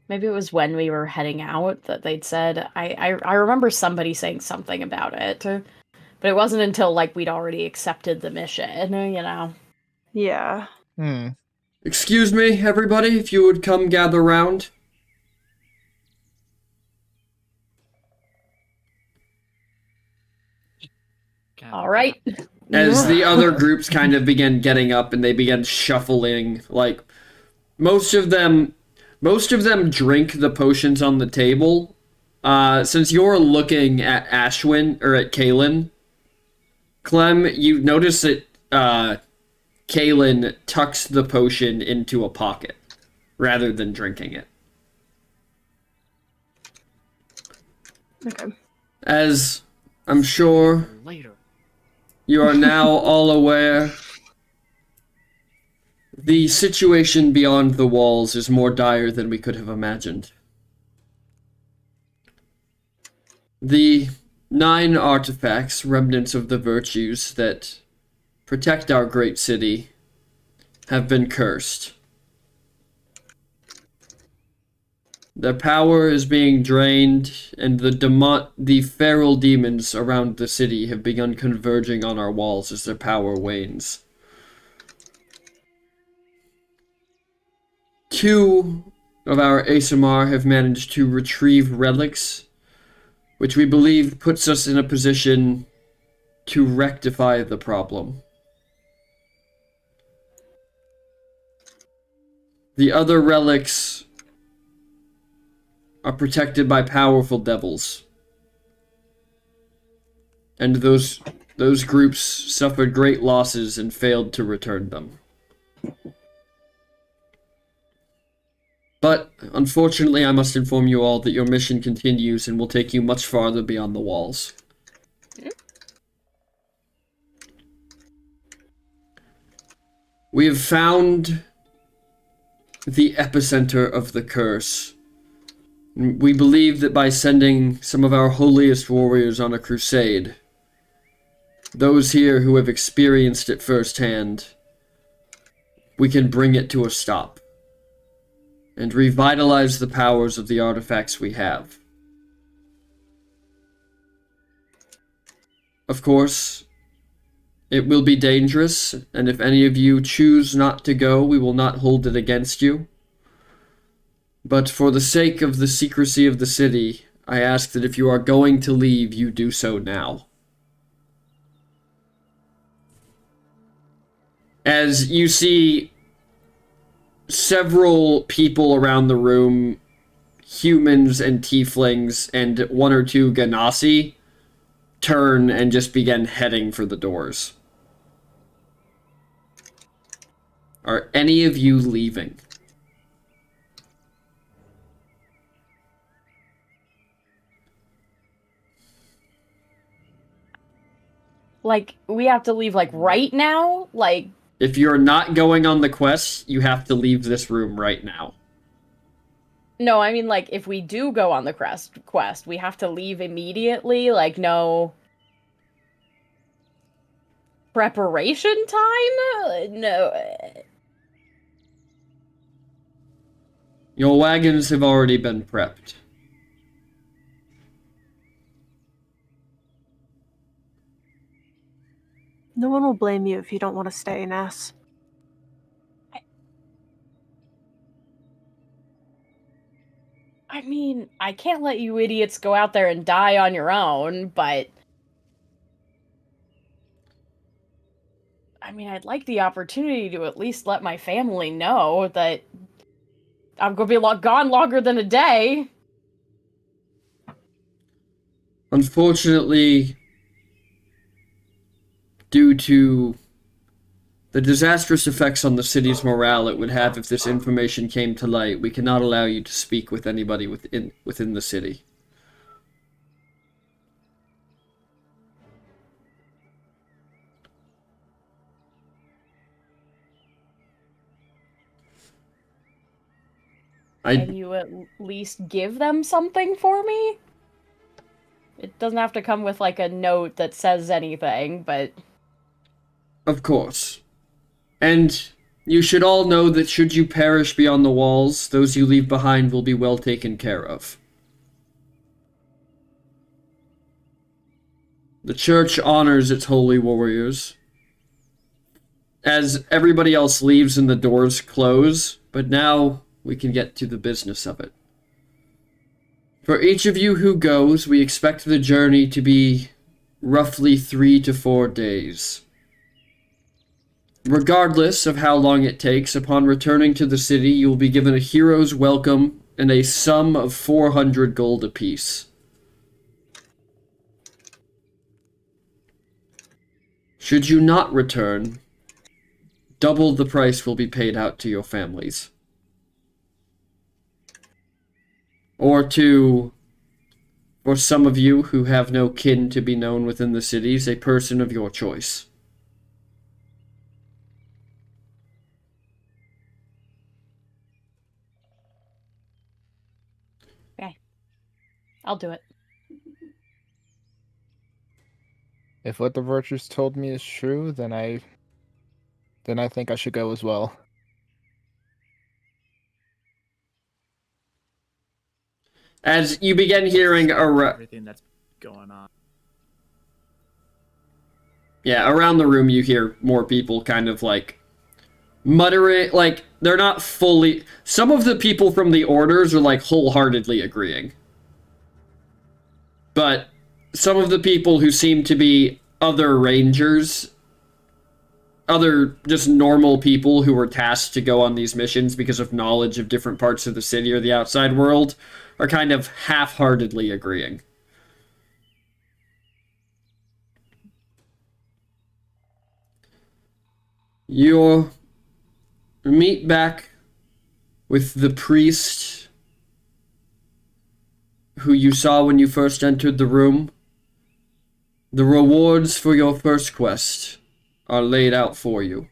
Maybe it was when we were heading out that they'd said. I remember somebody saying something about it. But it wasn't until, like, we'd already accepted the mission, you know? Yeah. Excuse me, everybody, if you would come gather round. All right. As the other groups kind of begin getting up and they begin shuffling, like, most of them drink the potions on the table. Since you're looking at Ashwin or at Kaelin, Clem, you notice that Kaelin tucks the potion into a pocket rather than drinking it. Okay. As I'm sure Later. you are now all aware, the situation beyond the walls is more dire than we could have imagined. The 9 artifacts, remnants of the virtues that protect our great city, have been cursed. Their power is being drained, and the feral demons around the city have begun converging on our walls as their power wanes. 2 of our ASMR have managed to retrieve relics, which we believe puts us in a position to rectify the problem. The other relics are protected by powerful devils. And those groups suffered great losses and failed to return them. But, unfortunately, I must inform you all that your mission continues and will take you much farther beyond the walls. We have found the epicenter of the curse. We believe that by sending some of our holiest warriors on a crusade, those here who have experienced it firsthand, we can bring it to a stop and revitalize the powers of the artifacts we have. Of course, it will be dangerous, and if any of you choose not to go, we will not hold it against you. But for the sake of the secrecy of the city, I ask that if you are going to leave, you do so now. As you see several people around the room, humans and tieflings, and 1 or 2 Ganassi, turn and just begin heading for the doors. Are any of you leaving? Like, we have to leave, like, right now? Like, If you're not going on the quest, you have to leave this room right now. no, I mean, like, if we do go on the quest, we have to leave immediately? Like, no preparation time? No. Your wagons have already been prepped. No one will blame you if you don't want to stay, Ness. I mean, I can't let you idiots go out there and die on your own, but... I mean, I'd like the opportunity to at least let my family know that I'm gonna be gone longer than a day. Unfortunately, due to the disastrous effects on the city's morale it would have if this information came to light, we cannot allow you to speak with anybody within the city. Can you at least give them something for me? It doesn't have to come with, like, a note that says anything, but... Of course. And you should all know that should you perish beyond the walls, those you leave behind will be well taken care of. The church honors its holy warriors. As everybody else leaves and the doors close, but now we can get to the business of it. For each of you who goes, we expect the journey to be roughly 3 to 4 days. Regardless of how long it takes, upon returning to the city, you will be given a hero's welcome and a sum of 400 gold apiece. Should you not return, double the price will be paid out to your families. Or for some of you who have no kin to be known within the cities, a person of your choice. Okay. I'll do it. If what the virtues told me is true, then I think I should go as well. As you begin hearing everything that's going on. around the room, you hear more people kind of like muttering, like they're not fully. Some of the people from the orders are like wholeheartedly agreeing, but some of the people who seem to be other rangers, other just normal people who were tasked to go on these missions because of knowledge of different parts of the city or the outside world, are kind of half-heartedly agreeing. You'll meet back with the priest who you saw when you first entered the room. The rewards for your first quest are laid out for you.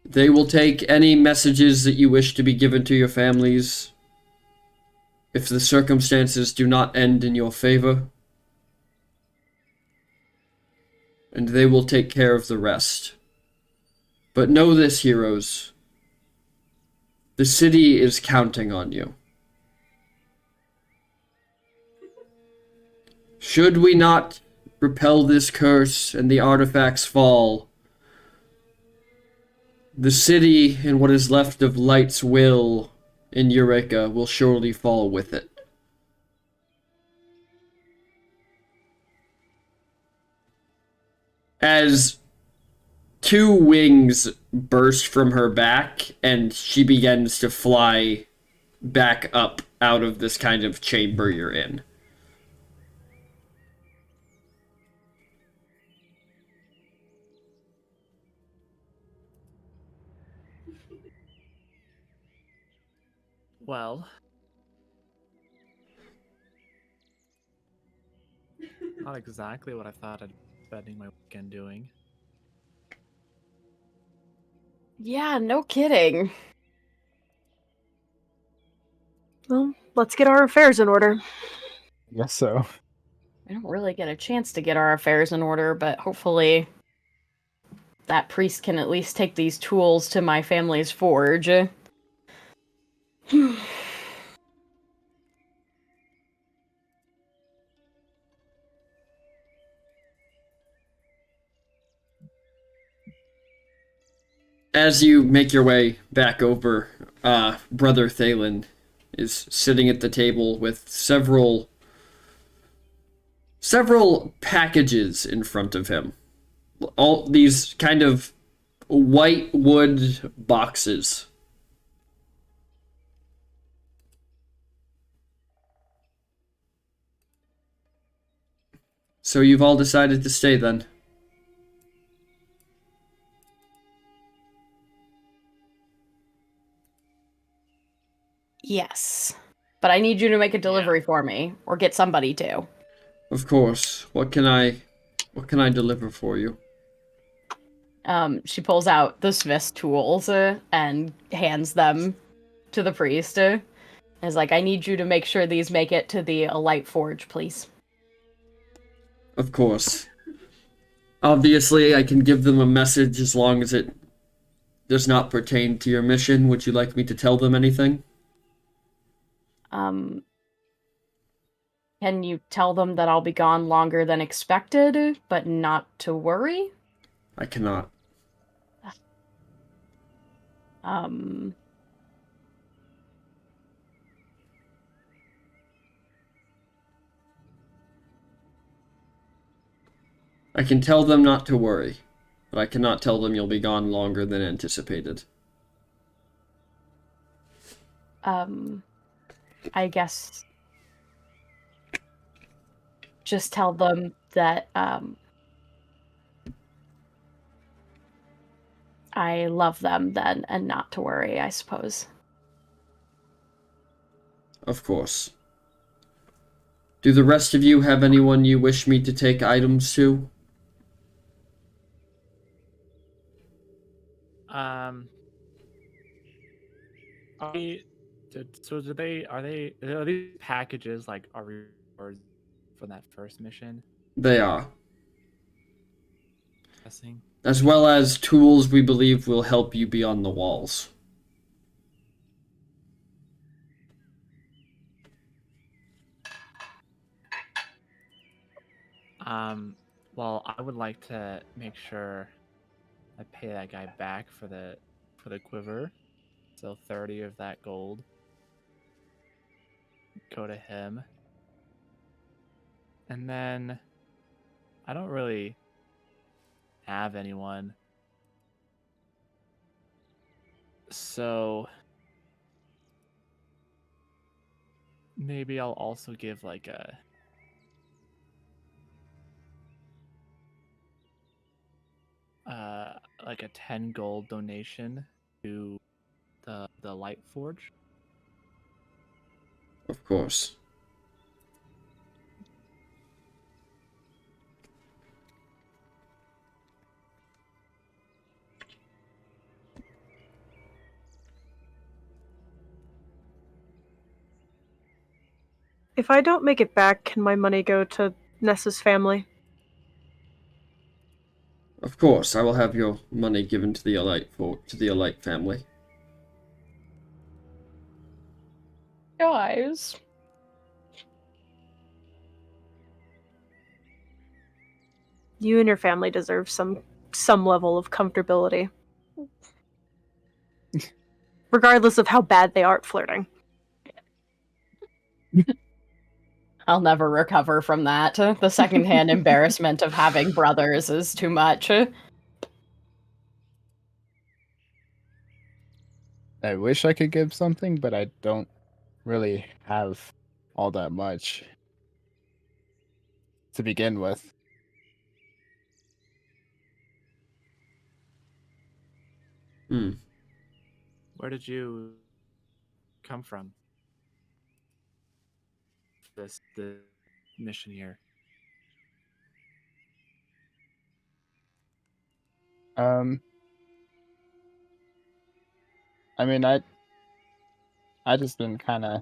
They will take any messages that you wish to be given to your families if the circumstances do not end in your favor, and they will take care of the rest. But know this, heroes. The city is counting on you. Should we not repel this curse and the artifacts fall, the city and what is left of Light's will in Yreka will surely fall with it. As two wings burst from her back and she begins to fly back up out of this kind of chamber you're in. Well, not exactly what I thought I'd be spending my weekend doing. Yeah, no kidding. Well, let's get our affairs in order. Guess so. We don't really get a chance to get our affairs in order, but hopefully that priest can at least take these tools to my family's forge. As you make your way back over, Brother Thalen is sitting at the table with several packages in front of him. All these kind of white wood boxes. So you've all decided to stay then? Yes. But I need you to make a delivery for me, or get somebody to. Of course. What can I deliver for you? She pulls out the smith's tools and hands them to the priest. And is like, I need you to make sure these make it to the Light Forge, please. Of course. Obviously, I can give them a message as long as it does not pertain to your mission. Would you like me to tell them anything? Can you tell them that I'll be gone longer than expected, but not to worry? I cannot. I can tell them not to worry. but I cannot tell them you'll be gone longer than anticipated. I guess just tell them that I love them then, and not to worry, I suppose. Of course. Do the rest of you have anyone you wish me to take items to? Are these packages like are rewards from that first mission? They are. Guessing. As well as tools we believe will help you beyond the walls. Well, I would like to make sure I pay that guy back for the quiver. So 30 of that gold go to him. And then I don't really have anyone. So maybe I'll also give like a like a 10 gold donation to the Light Forge. Of course. If I don't make it back, can my money go to Nessa's family? Of course, I will have your money given to the Elite family. Guys. You and your family deserve some level of comfortability. Regardless of how bad they are at flirting. I'll never recover from that. The secondhand embarrassment of having brothers is too much. I wish I could give something, but I don't really have all that much to begin with. Where did you come from? The mission here. I mean, I just been kind of.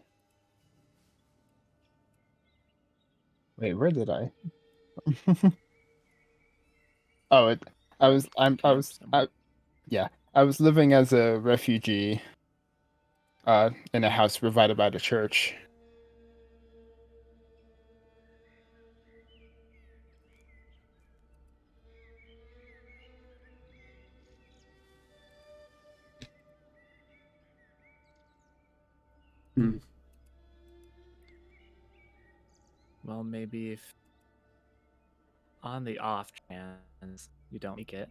Wait, where did I? Oh, yeah, I was living as a refugee, in a house provided by the church. Well, maybe if on the off chance you don't make it,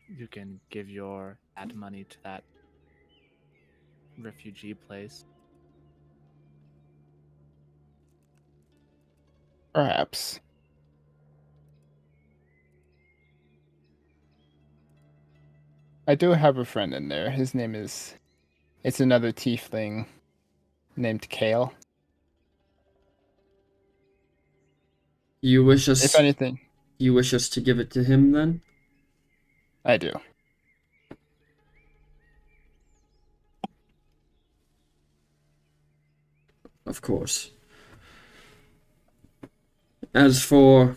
you can give your ad money to that refugee place. Perhaps. I do have a friend in there. His name is. It's another tiefling named Kale. You wish us If anything, you wish us to give it to him then? I do. Of course. As for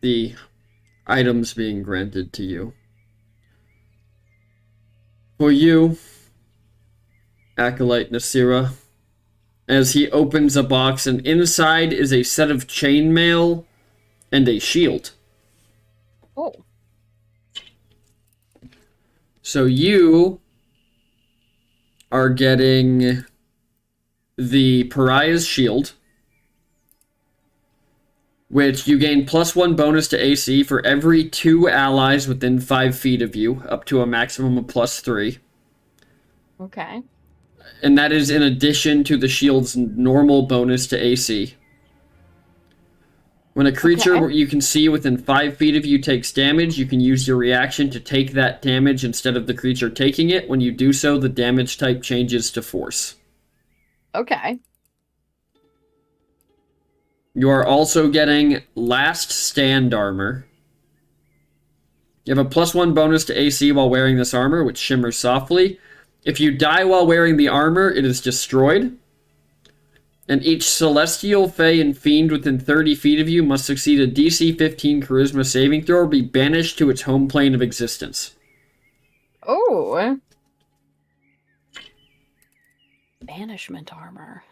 the items being granted to you, for you, Acolyte Nasira, as he opens a box and inside is a set of chainmail and a shield. Oh. So you are getting the Pariah's shield, which you gain +1 bonus to AC for every 2 allies within 5 feet of you, up to a maximum of +3. Okay. And that is in addition to the shield's normal bonus to AC. When a creature you can see within 5 feet of you takes damage, you can use your reaction to take that damage instead of the creature taking it. When you do so, the damage type changes to force. Okay. You are also getting Last Stand armor. You have a +1 bonus to AC while wearing this armor, which shimmers softly. If you die while wearing the armor, it is destroyed. And each Celestial, Fey, and Fiend within 30 feet of you must succeed a DC 15 Charisma saving throw or be banished to its home plane of existence. Oh. Banishment armor.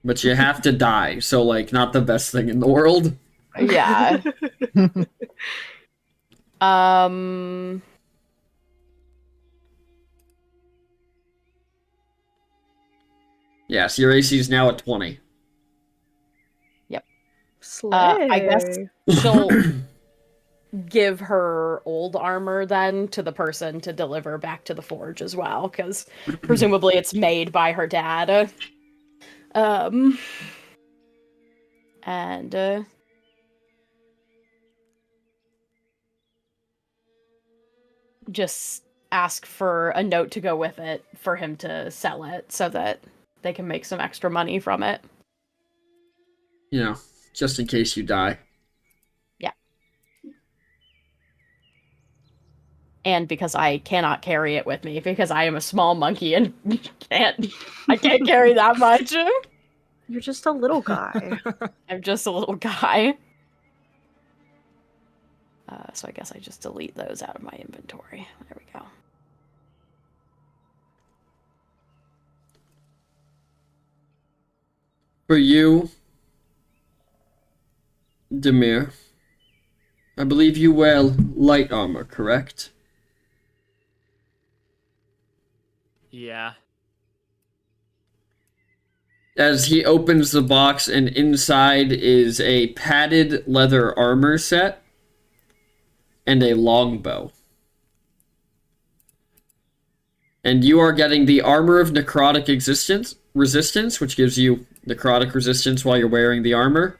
But you have to die, so, like, not the best thing in the world. Yeah. Yes, your AC is now at 20. I guess she'll give her old armor then to the person to deliver back to the forge as well, because presumably it's made by her dad. And just ask for a note to go with it for him to sell it so that they can make some extra money from it. You know, just in case you die. Yeah. And because I cannot carry it with me, because I am a small monkey and I can't carry that much. You're just a little guy. I'm just a little guy. So I guess I just delete those out of my inventory. There we go. For you, Demir, I believe you wear light armor, correct? Yeah. As he opens the box, and inside is a padded leather armor set and a longbow. And you are getting the Armor of Necrotic Resistance, which gives you necrotic resistance while you're wearing the armor,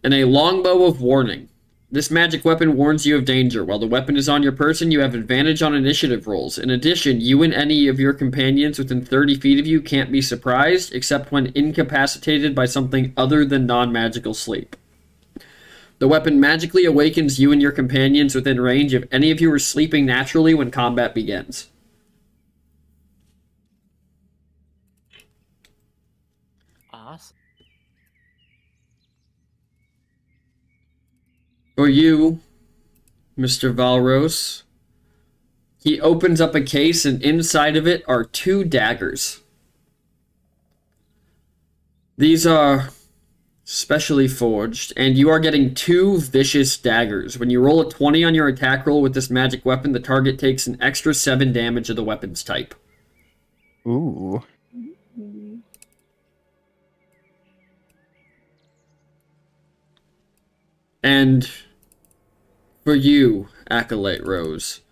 and a Longbow of Warning. This magic weapon warns you of danger. While the weapon is on your person, you have advantage on initiative rolls. In addition, you and any of your companions within 30 feet of you can't be surprised, except when incapacitated by something other than non-magical sleep. The weapon magically awakens you and your companions within range if any of you are sleeping naturally when combat begins. Awesome. For you, Mr. Valros, he opens up a case, and inside of it are 2 daggers. These are specially forged, and you are getting 2 vicious daggers. When you roll a 20 on your attack roll with this magic weapon, the target takes an extra 7 damage of the weapon's type. Ooh. And for you, Acolyte Rose.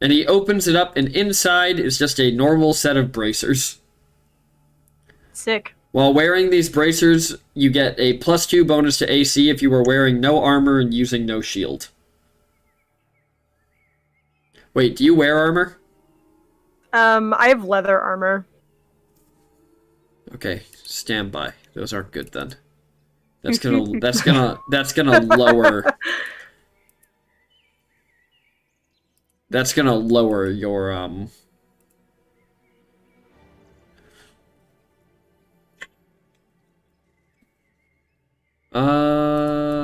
And he opens it up, and inside is just a normal set of bracers. Sick. While wearing these bracers, you get a +2 bonus to AC if you are wearing no armor and using no shield. Wait, do you wear armor? I have leather armor. Okay, stand by. Those aren't good then. That's gonna lower. That's gonna lower your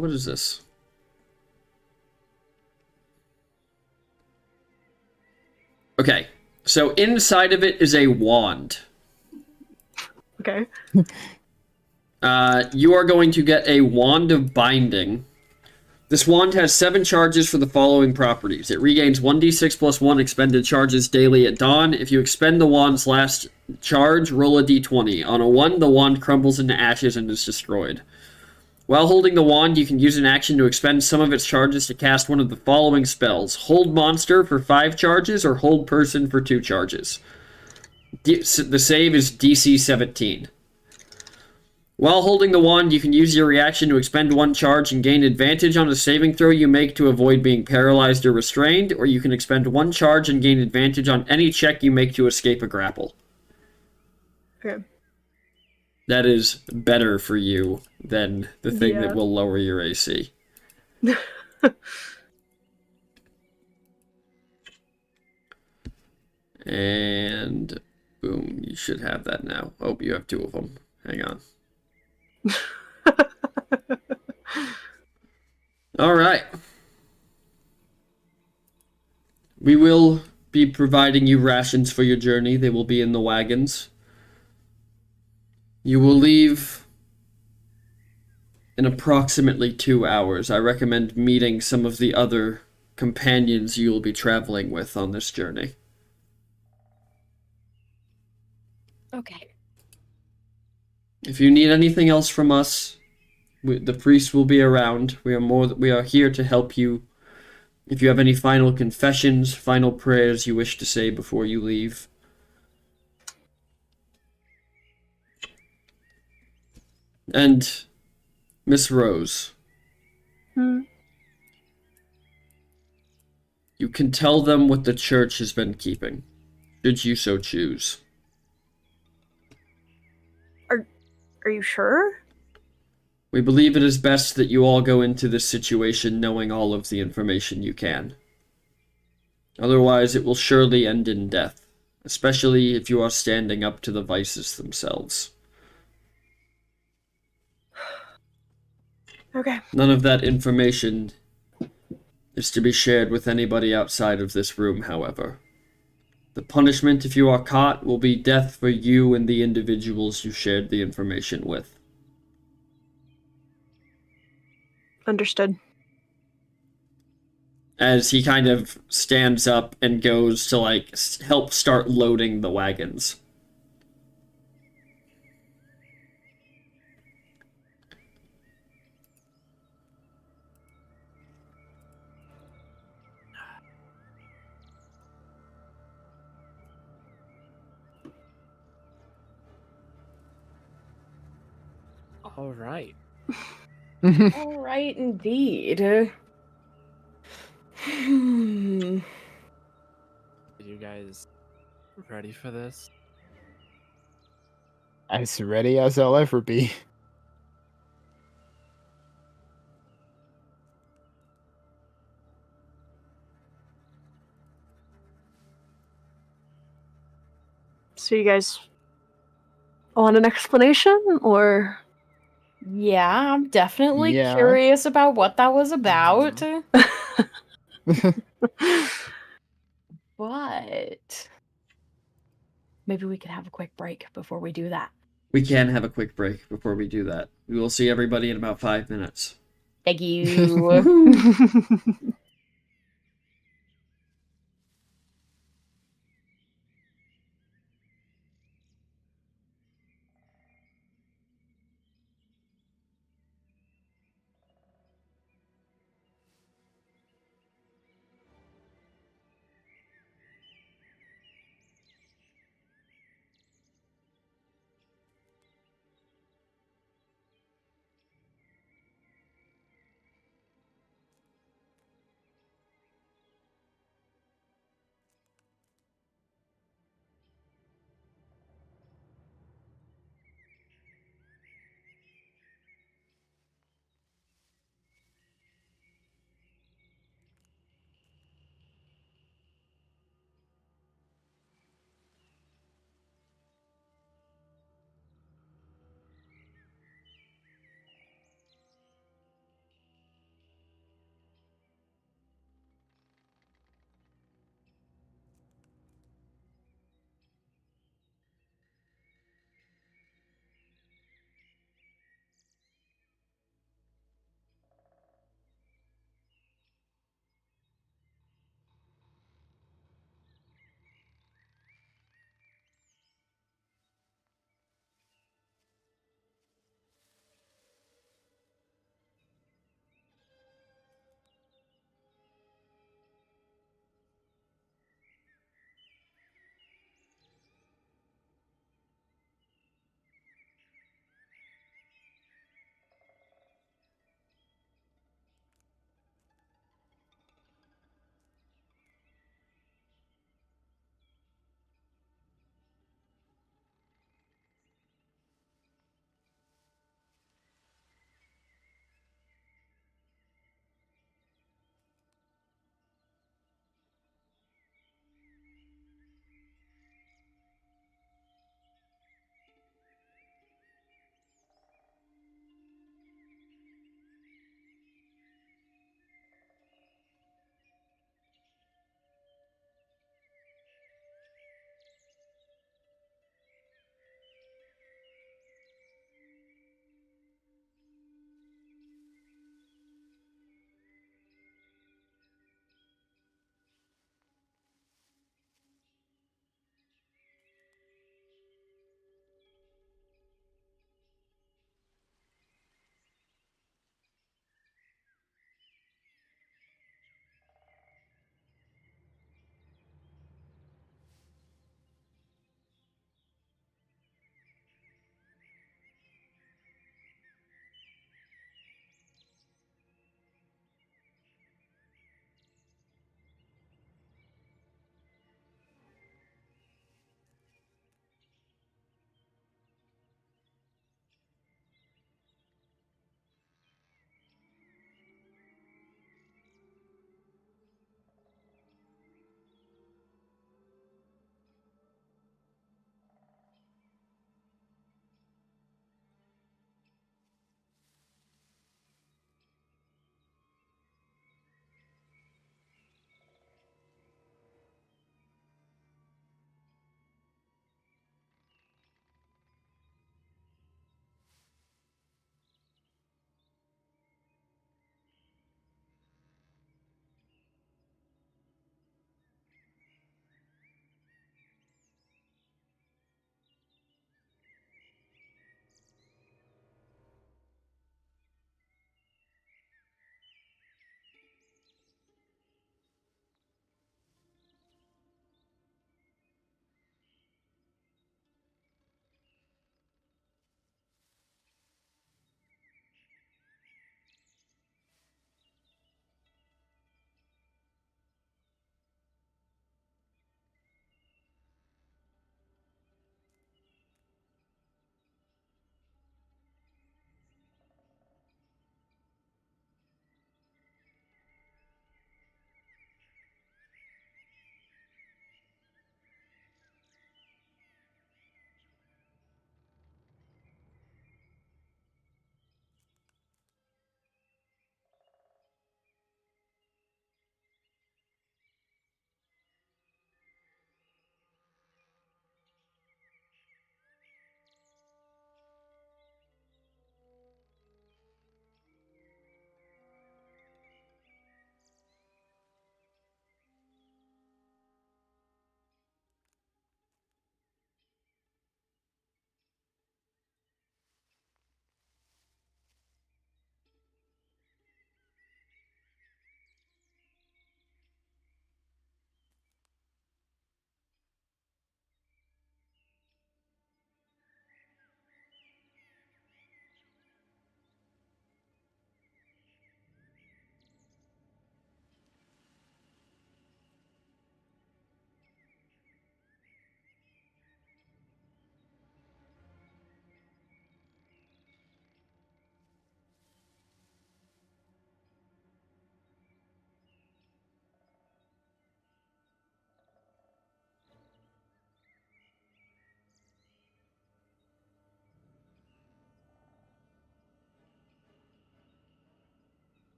what is this? Okay, so inside of it is a wand. Okay. You are going to get a Wand of Binding. This wand has 7 charges for the following properties. It regains 1d6 plus 1 expended charges daily at dawn. If you expend the wand's last charge, roll a d20. On a 1, the wand crumbles into ashes and is destroyed. While holding the wand, you can use an action to expend some of its charges to cast one of the following spells. Hold Monster for 5 charges, or Hold Person for 2 charges. The save is DC 17. While holding the wand, you can use your reaction to expend 1 charge and gain advantage on a saving throw you make to avoid being paralyzed or restrained, or you can expend 1 charge and gain advantage on any check you make to escape a grapple. Okay. That is better for you than the thing Yeah. that will lower your AC. And boom, you should have that now. Oh, you have 2 of them. Hang on. All right. We will be providing you rations for your journey. They will be in the wagons. You will leave in approximately 2 hours. I recommend meeting some of the other companions you will be traveling with on this journey. Okay. If you need anything else from us, the priest will be around. We are here to help you. If you have any final confessions, final prayers you wish to say before you leave. And Miss Rose, you can tell them what the church has been keeping, should you so choose. Are you sure? We believe it is best that you all go into this situation knowing all of the information you can. Otherwise, it will surely end in death, especially if you are standing up to the vices themselves. Okay. None of that information is to be shared with anybody outside of this room, however. The punishment, if you are caught, will be death for you and the individuals you shared the information with. Understood. As he kind of stands up and goes to, help start loading the wagons. All right. All right, indeed. Hmm. Are you guys ready for this? As ready as I'll ever be. So you guys want an explanation, or? Yeah, I'm definitely Yeah. curious about what that was about. But maybe we could have a quick break before we do that. We can have a quick break before we do that. We will see everybody in about 5 minutes. Thank you. Woohoo!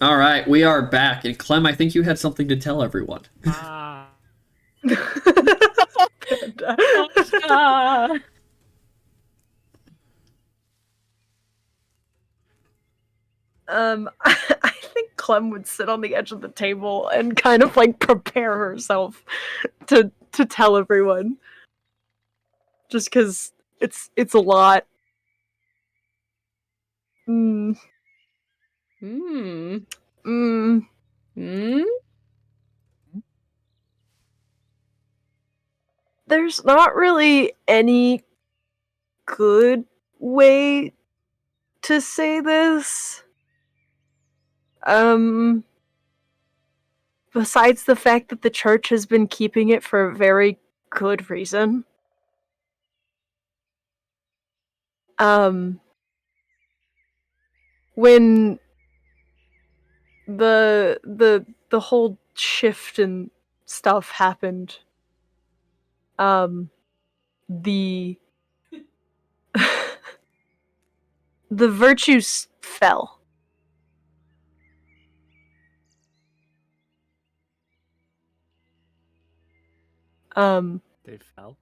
All right, we are back, and Clem, I think you had something to tell everyone. Ah. Ah. I think Clem would sit on the edge of the table and kind of like prepare herself to tell everyone. Just because it's a lot. Mm, Hmm. mm. Hmm. There's not really any good way to say this. Besides the fact that the church has been keeping it for a very good reason. When the whole shift and stuff happened, the the virtues fell. They fell.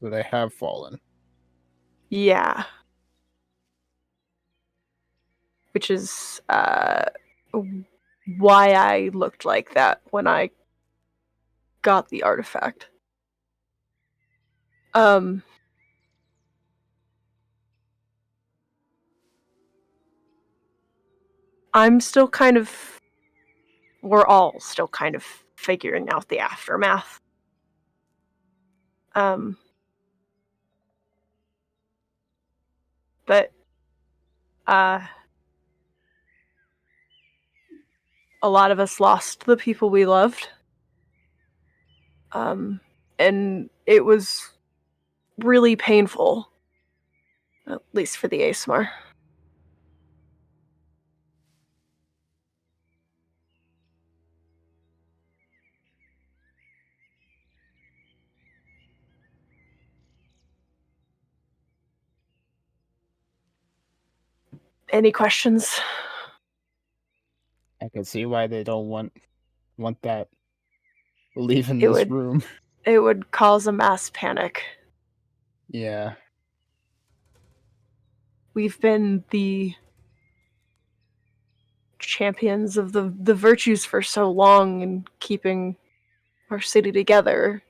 So they have fallen. Yeah. Which is why I looked like that when I got the artifact. I'm still kind of we're all still kind of figuring out the aftermath. But a lot of us lost the people we loved. And it was really painful, at least for the ASMR. Any questions? I can see why they don't want that leaving It this would room. it would cause a mass panic. Yeah. We've been the champions of the virtues for so long and keeping our city together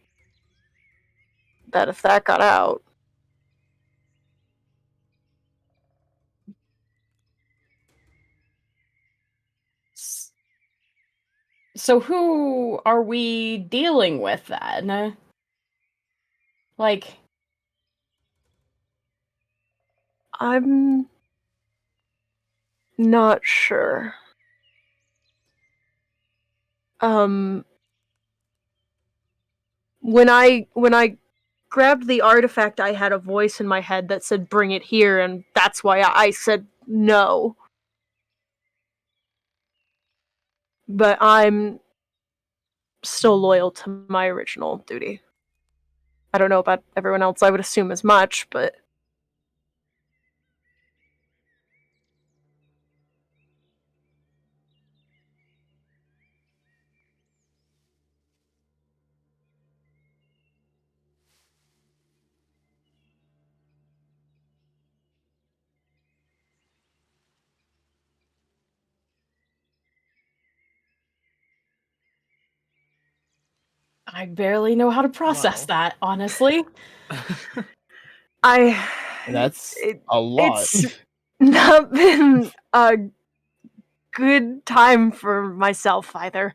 that if that got out, So who are we dealing with then? Like, I'm not sure. When I grabbed the artifact, I had a voice in my head that said bring it here, and that's why I said no. But I'm still loyal to my original duty. I don't know about everyone else, I would assume as much, but I barely know how to process Well. that, honestly. I That's it, a lot. it's not been a good time for myself either.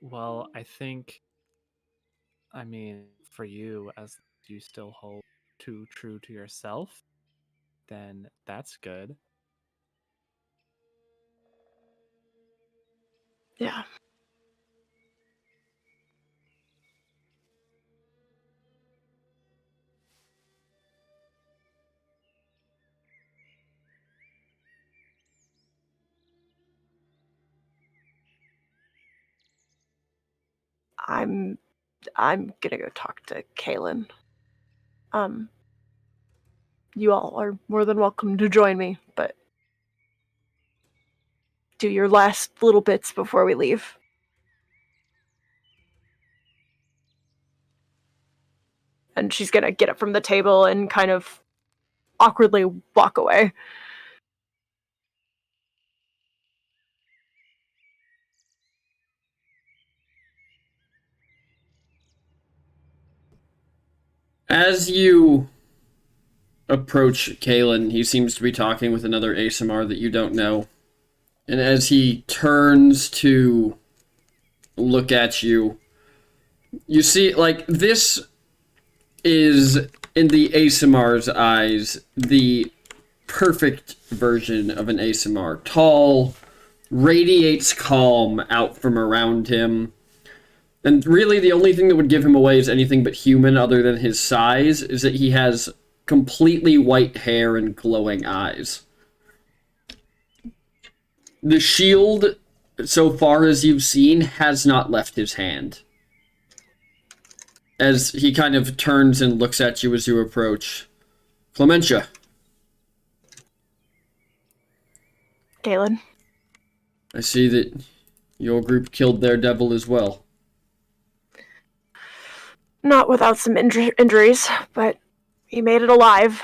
Well, I think, I mean, for you, as you still hold too true to yourself, then that's good. Yeah. I'm gonna go talk to Kaylin. You all are more than welcome to join me, but do your last little bits before we leave. And she's gonna get up from the table and kind of awkwardly walk away. As you approach Kalen, he seems to be talking with another ASMR that you don't know. And as he turns to look at you, you see, like, this is, in the ASMR's eyes, the perfect version of an ASMR. Tall, radiates calm out from around him. And really, the only thing that would give him away as anything but human, other than his size, is that he has completely white hair and glowing eyes. The shield, so far as you've seen, has not left his hand. As he kind of turns and looks at you as you approach. Clementia. Galen. I see that your group killed their devil as well. Not without some injuries, but he made it alive.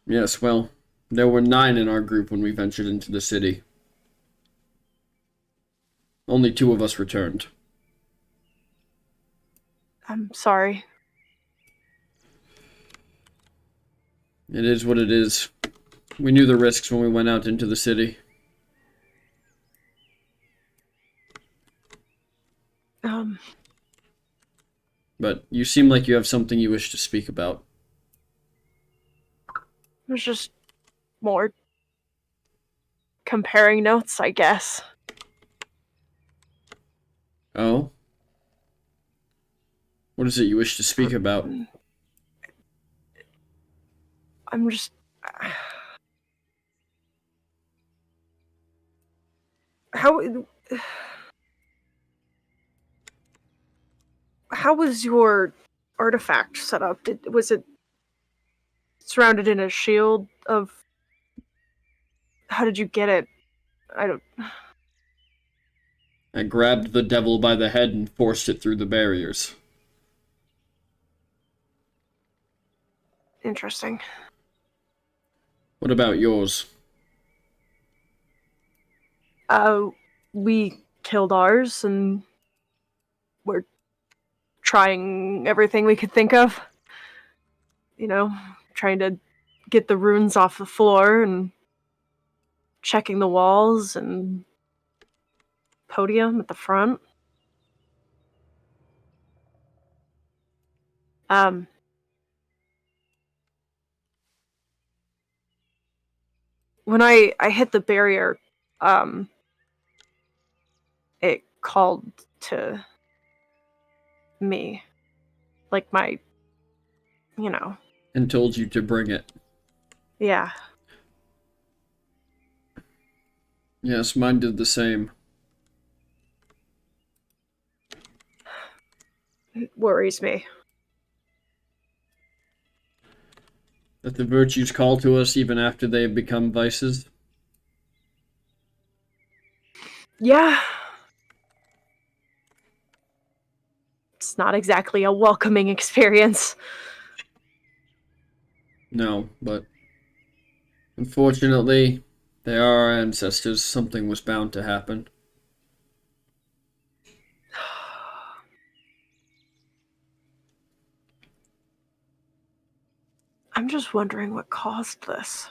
Yes, well, there were 9 in our group when we ventured into the city. Only 2 of us returned. I'm sorry. It is what it is. We knew the risks when we went out into the city. But you seem like you have something you wish to speak about. It was just more comparing notes, I guess. Oh? What is it you wish to speak about? I'm just... How was your artifact set up? Was it surrounded in a shield of... How did you get it? I grabbed the devil by the head and forced it through the barriers. Interesting. What about yours? We killed ours, and we're trying everything we could think of. You know, trying to get the runes off the floor, and checking the walls, and podium at the front. When I hit the barrier, it called to me. Like my, And told you to bring it. Yeah. Yes, mine did the same. It worries me. That the virtues call to us even after they have become vices. Yeah. It's not exactly a welcoming experience. No, but unfortunately, they are our ancestors. Something was bound to happen. I'm just wondering what caused this.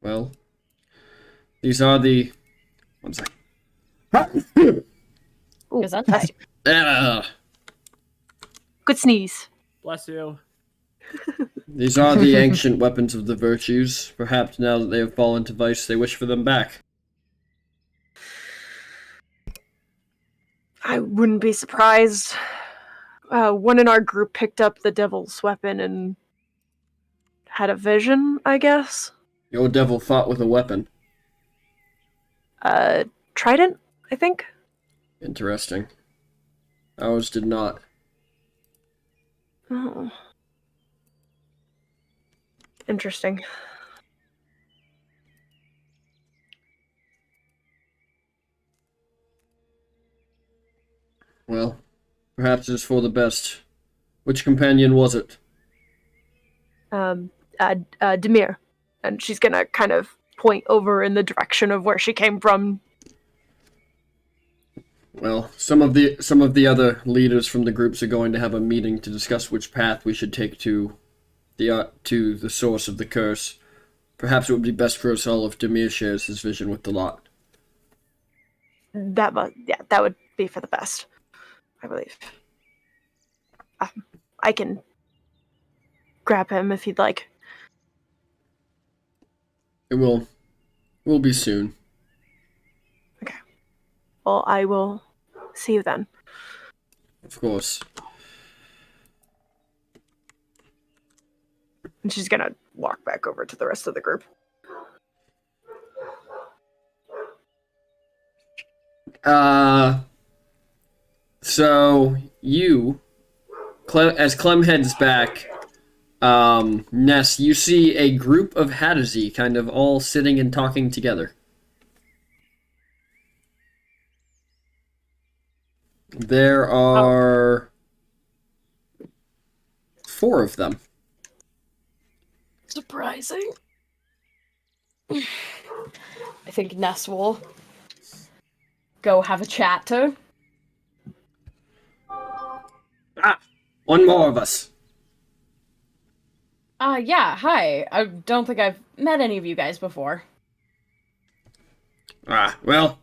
Well, these are the... One sec. Ooh, Gesundheit. bless you. Good sneeze. Bless you. These are the ancient weapons of the virtues. Perhaps now that they have fallen to vice, they wish for them back. I wouldn't be surprised. One in our group picked up the devil's weapon and had a vision, I guess. Your devil fought with a weapon. trident, I think. Interesting. Ours did not. Oh. Interesting. Well, perhaps it's for the best. Which companion was it? Demir. And she's gonna kind of point over in the direction of where she came from. Well, some of the other leaders from the groups are going to have a meeting to discuss which path we should take to the source of the curse. Perhaps it would be best for us all if Demir shares his vision with the lot. That would be for the best, I believe. I can grab him if you'd like. It will be soon. Okay. Well, I will see you then. Of course. And she's gonna walk back over to the rest of the group. So you, as Clem heads back, Ness, you see a group of Hadesi kind of all sitting and talking together. There are 4 of them. Surprising. I think Ness will go have a chat to. One more of us. Yeah, hi. I don't think I've met any of you guys before. Well,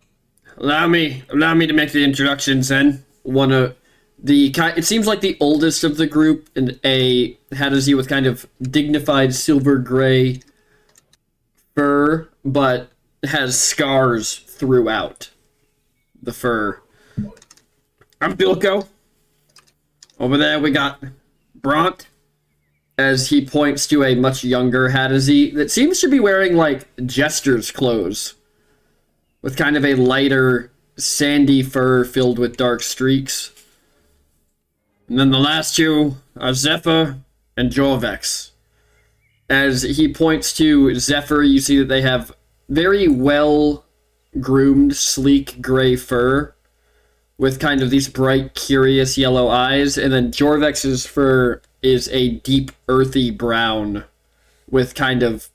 allow me to make the introductions then. It seems like the oldest of the group, and a Hadesi with kind of dignified silver gray fur, but has scars throughout the fur. I'm Bilko. Over there we got Bront, as he points to a much younger Hadesi that seems to be wearing, like, jester's clothes, with kind of a lighter, sandy fur filled with dark streaks. And then the last 2 are Zephyr and Jorvex. As he points to Zephyr, you see that they have very well-groomed, sleek gray fur, with kind of these bright, curious yellow eyes, and then Jorvex's fur is a deep, earthy brown, with kind of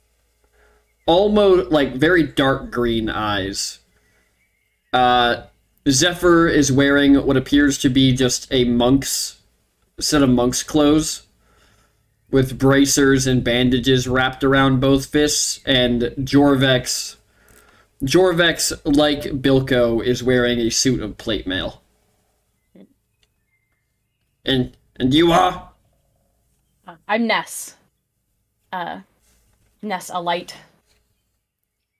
almost, like, very dark green eyes. Zephyr is wearing what appears to be just a set of monk's clothes, with bracers and bandages wrapped around both fists, and Jorvex, like Bilko, is wearing a suit of plate mail. And you are? I'm Ness. Ness a light.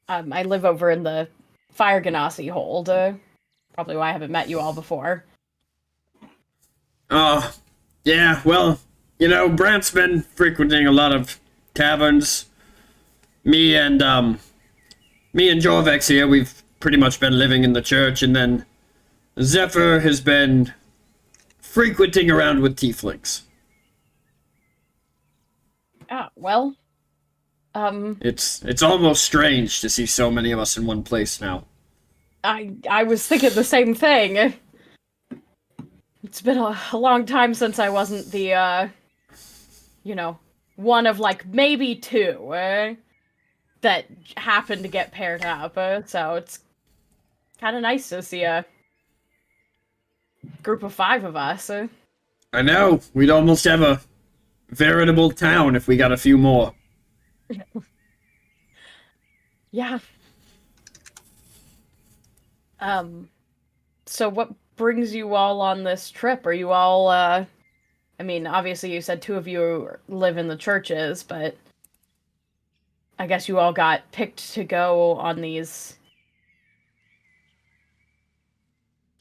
I live over in the Fire Ganassi hold. Probably why I haven't met you all before. Oh, yeah, well, Brant's been frequenting a lot of taverns. Me and Jorvex here, we've pretty much been living in the church, and then Zephyr has been frequenting around with tieflings. Well, It's almost strange to see so many of us in one place now. I was thinking the same thing. It's been a long time since I wasn't the, one of, like, maybe 2, that happened to get paired up, so it's kind of nice to see a group of 5 of us. I know, we'd almost have a veritable town if we got a few more. Yeah. So what brings you all on this trip? Are you all, I mean, obviously you said 2 of you live in the churches, but I guess you all got picked to go on these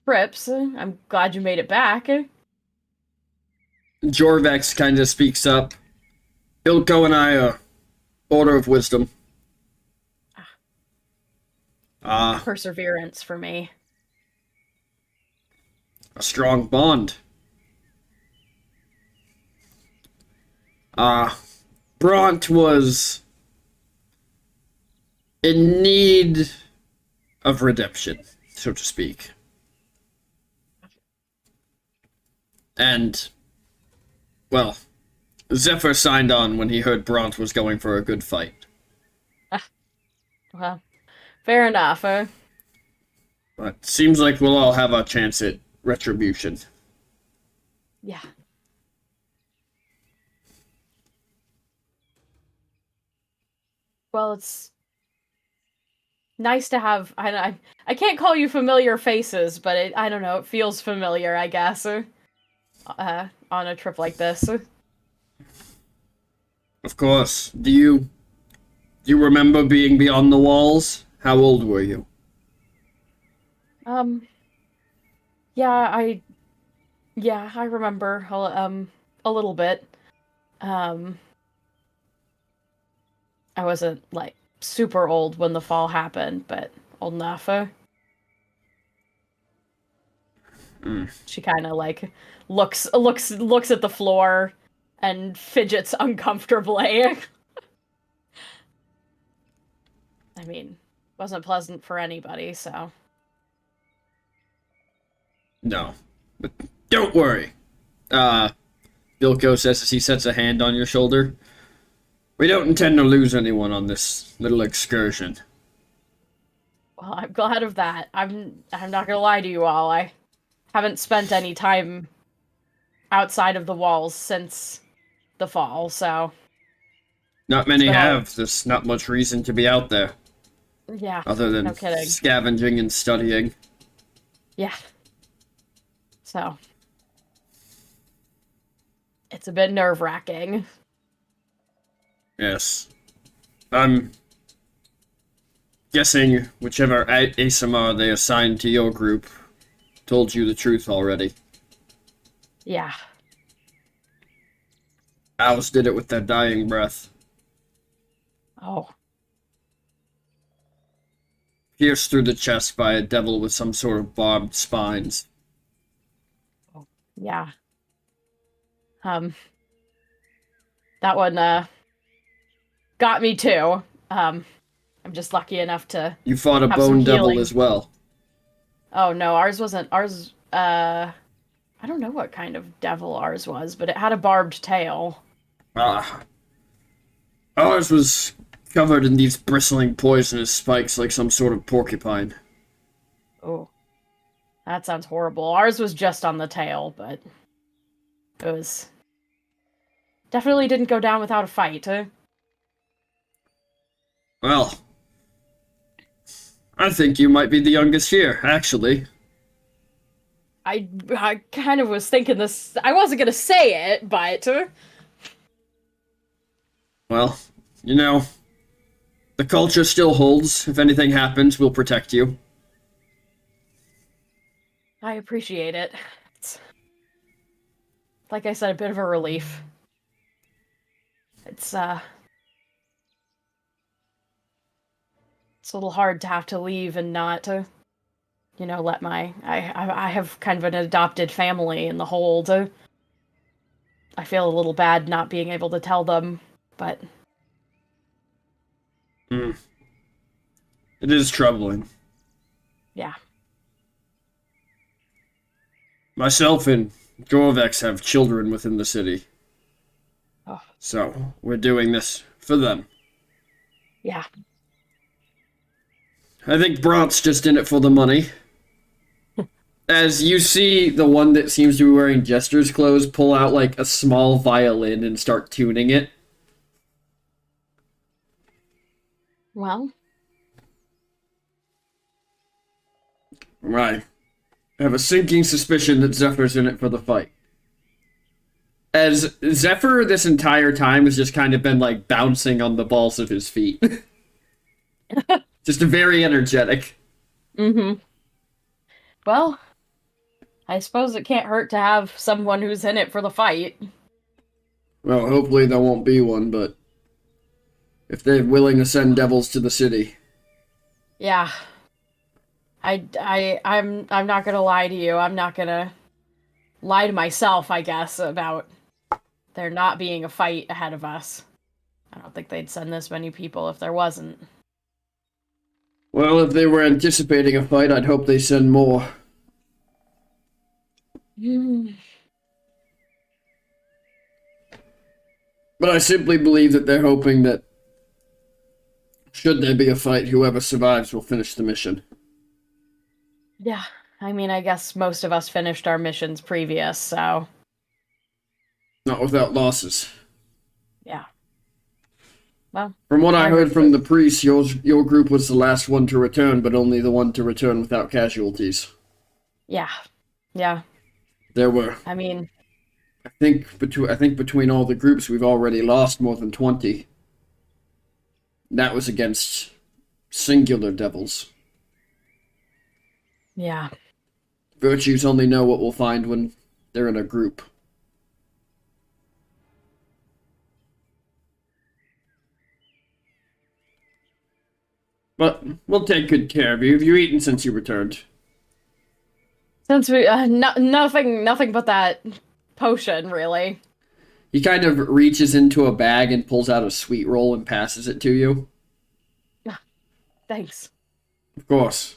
trips. I'm glad you made it back. Jorvex kind of speaks up. Ilko and I are Order of Wisdom. Ah, perseverance for me. a strong bond. Ah, Bront was in need of redemption, so to speak. And, well, Zephyr signed on when he heard Bront was going for a good fight. Well, fair enough. But seems like we'll all have our chance at retribution. Yeah. Well, it's nice to have. I can't call you familiar faces, but I don't know. It feels familiar, I guess. On a trip like this. Of course. Do you remember being beyond the walls? How old were you? Yeah, I remember a little bit. Um, I wasn't like super old when the fall happened, but old enough. She kind of like looks at the floor and fidgets uncomfortably. I mean, wasn't pleasant for anybody, so. No. But don't worry. Bilko says as he sets a hand on your shoulder. We don't intend to lose anyone on this little excursion. Well, I'm glad of that. I'm not gonna lie to you all. I haven't spent any time outside of the walls since the fall, so Not many So- have. There's not much reason to be out there, yeah, other than no kidding. scavenging and studying. Yeah. So it's a bit nerve-wracking. Yes. I'm guessing whichever ASMR they assigned to your group told you the truth already. Yeah. Owls did it with their dying breath. Oh. Pierced through the chest by a devil with some sort of barbed spines. Yeah. That one got me too. I'm just lucky enough to You fought a Have some bone devil healing. as well. Oh no, ours wasn't ours I don't know what kind of devil ours was, but it had a barbed tail. Ah. Ours was covered in these bristling poisonous spikes like some sort of porcupine. Oh. That sounds horrible. Ours was just on the tail, but it was definitely didn't go down without a fight. Well, I think you might be the youngest here, actually. I kind of was thinking this. I wasn't gonna say it, but Well, you know, the culture still holds. If anything happens, we'll protect you. I appreciate it. It's, like I said, a bit of a relief. It's a little hard to have to leave and not to, let I have kind of an adopted family in the hold. I feel a little bad not being able to tell them, but It is troubling. yeah. Myself and Gorvex have children within the city. Oh. So, we're doing this for them. Yeah. I think Bront's just in it for the money. As you see the one that seems to be wearing Jester's clothes pull out like a small violin and start tuning it. Well, Right. I have a sinking suspicion that Zephyr's in it for the fight. As Zephyr this entire time has just kind of been like bouncing on the balls of his feet. Just very energetic. mm-hmm. Well, I suppose it can't hurt to have someone who's in it for the fight. Well, hopefully there won't be one, but if they're willing to send devils to the city. Yeah. I'm not gonna lie to you. I'm not gonna lie to myself, I guess, about there not being a fight ahead of us. I don't think they'd send this many people if there wasn't. Well, if they were anticipating a fight, I'd hope they send more. But I simply believe that they're hoping that, should there be a fight, whoever survives will finish the mission. Yeah, I mean, I guess most of us finished our missions previous, so Not without losses. yeah. Well, From what I I heard heard from the priest, your group was the last one to return, but only the one to return without casualties. yeah, yeah. There were, I mean, I think between all the groups, we've already lost more than 20. That was against singular devils. yeah. Virtues only know what we'll find when they're in a group. But we'll take good care of you. Have you eaten since you returned? Since we nothing but that potion, really. He kind of reaches into a bag and pulls out a sweet roll and passes it to you. Thanks. Of course.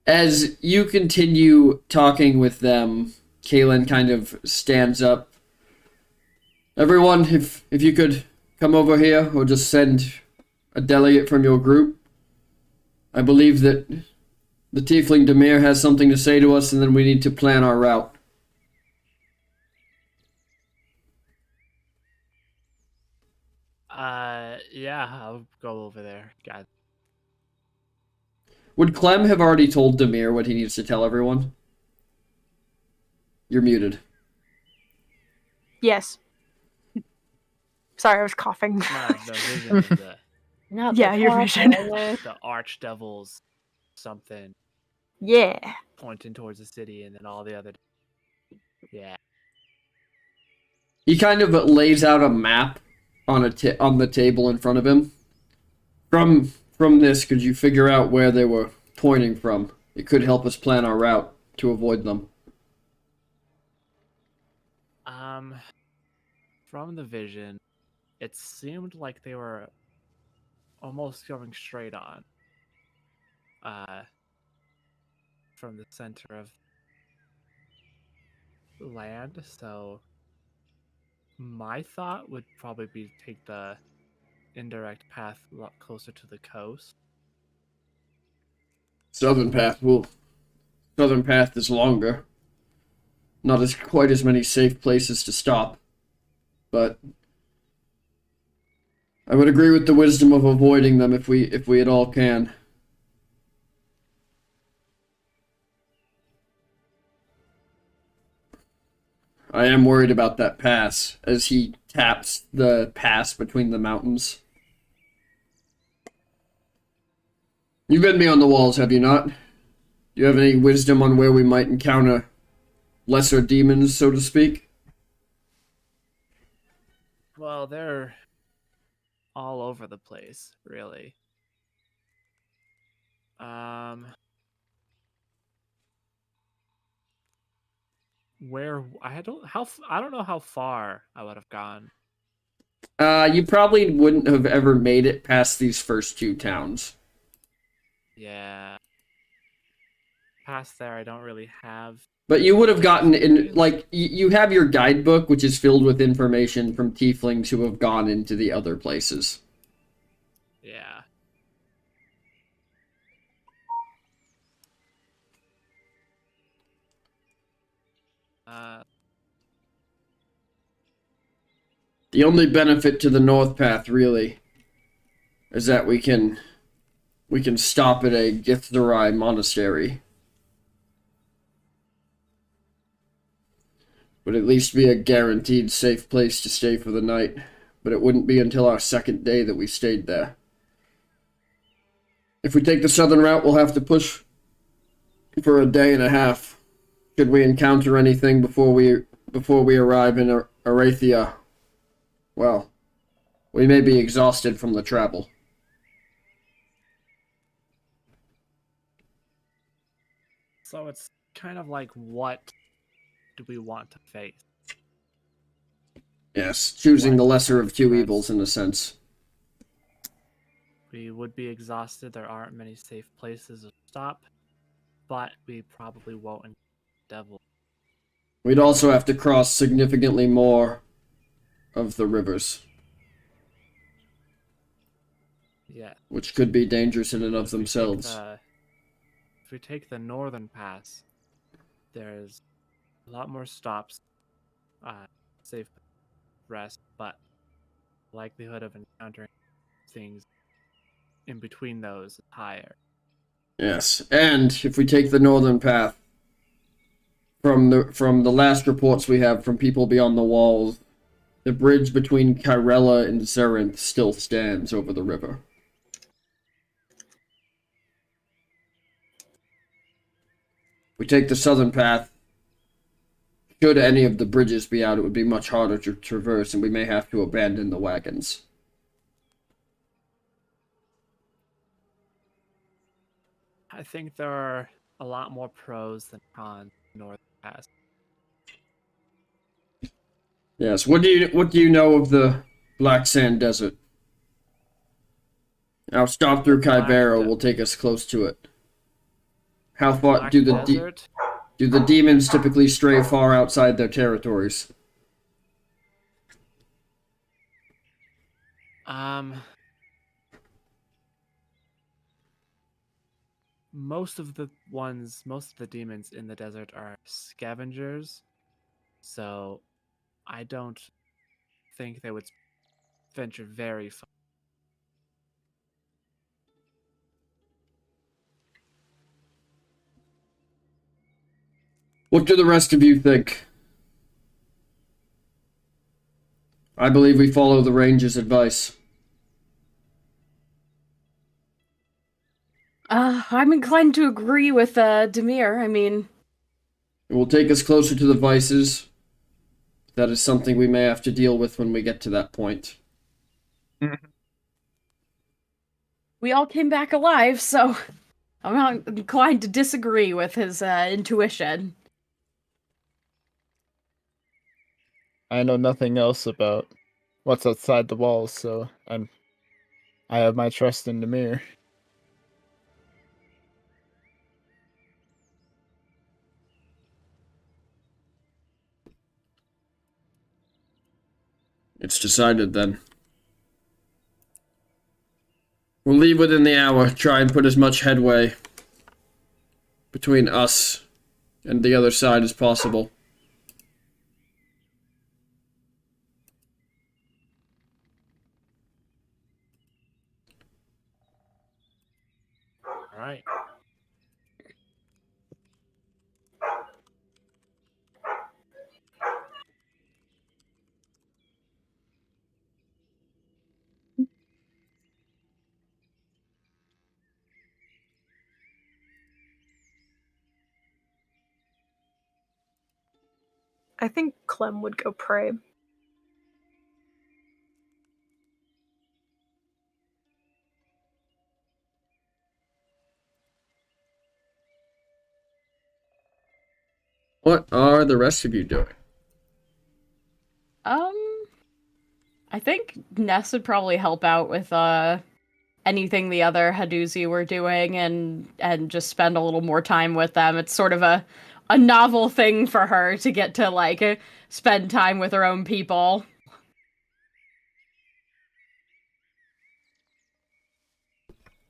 As you continue talking with them, Kaylin kind of stands up. Everyone, if you could come over here, or just send a delegate from your group. I believe that the Tiefling Demir has something to say to us, and then we need to plan our route. Yeah, I'll go over there. God. Would Clem have already told Demir what he needs to tell everyone? You're muted. Yes. Sorry, I was coughing. No, the vision of the Not Yeah, your vision. the archdevils, something Yeah. pointing towards the city, and then all the other. Yeah. He kind of lays out a map on on the table in front of him. From this, could you figure out where they were pointing from? It could help us plan our route to avoid them. From the vision, it seemed like they were almost going straight on. From the center of land, so my thought would probably be take the indirect path a lot closer to the coast. Southern path is longer. Not as quite as many safe places to stop. But I would agree with the wisdom of avoiding them if we at all can. I am worried about that pass as he taps the pass between the mountains. You've been beyond the walls, have you not? Do you have any wisdom on where we might encounter lesser demons, so to speak? Well, they're all over the place, really. Where I don't know how far I would have gone. You probably wouldn't have ever made it past these first two towns. Yeah. Past there, I don't really have. But you would have gotten in, like, you have your guidebook, which is filled with information from tieflings who have gone into the other places. Yeah. The only benefit to the North Path, really, is that we can stop at a Githzerai monastery. Would at least be a guaranteed safe place to stay for the night, but it wouldn't be until our second day that we stayed there. If we take the southern route, we'll have to push for a day and a half. Should we encounter anything before we arrive in Arathia, well, we may be exhausted from the travel. So it's kind of like, what do we want to face? Yes, choosing the What lesser kind of two threats? evils in a sense. We would be exhausted. There aren't many safe places to stop, but we probably won't encounter devil. We'd also have to cross significantly more of the rivers, Yeah. which could be dangerous in and of If we take themselves. if we take the northern pass, there's a lot more stops, safe rest, but likelihood of encountering things in between those is higher. Yes, and if we take the northern path, from the last reports we have from people beyond the walls, the bridge between Kyrella and Zerinth still stands over the river. If we take the southern path, should any of the bridges be out, it would be much harder to traverse, and we may have to abandon the wagons. I think there are a lot more pros than cons in Northern Pass. Yes. What do you know of the Black Sand Desert? Our stop through Kyvera will take us close to it. How far Black do Desert? the demons typically stray far outside their territories? Most of the demons in the desert are scavengers, so I don't think they would venture very far. What do the rest of you think? I believe we follow the ranger's advice. I'm inclined to agree with Demir. I mean, It will take us closer to the vices. That is something we may have to deal with when we get to that point. we all came back alive, so I'm not inclined to disagree with his intuition. I know nothing else about what's outside the walls, so I have my trust in the mirror. It's decided then. We'll leave within the hour, try and put as much headway between us and the other side as possible. All right. I think Clem would go pray. What are the rest of you doing? I think Ness would probably help out with anything the other Haduzi were doing and just spend a little more time with them. It's sort of a novel thing for her to get to like spend time with her own people.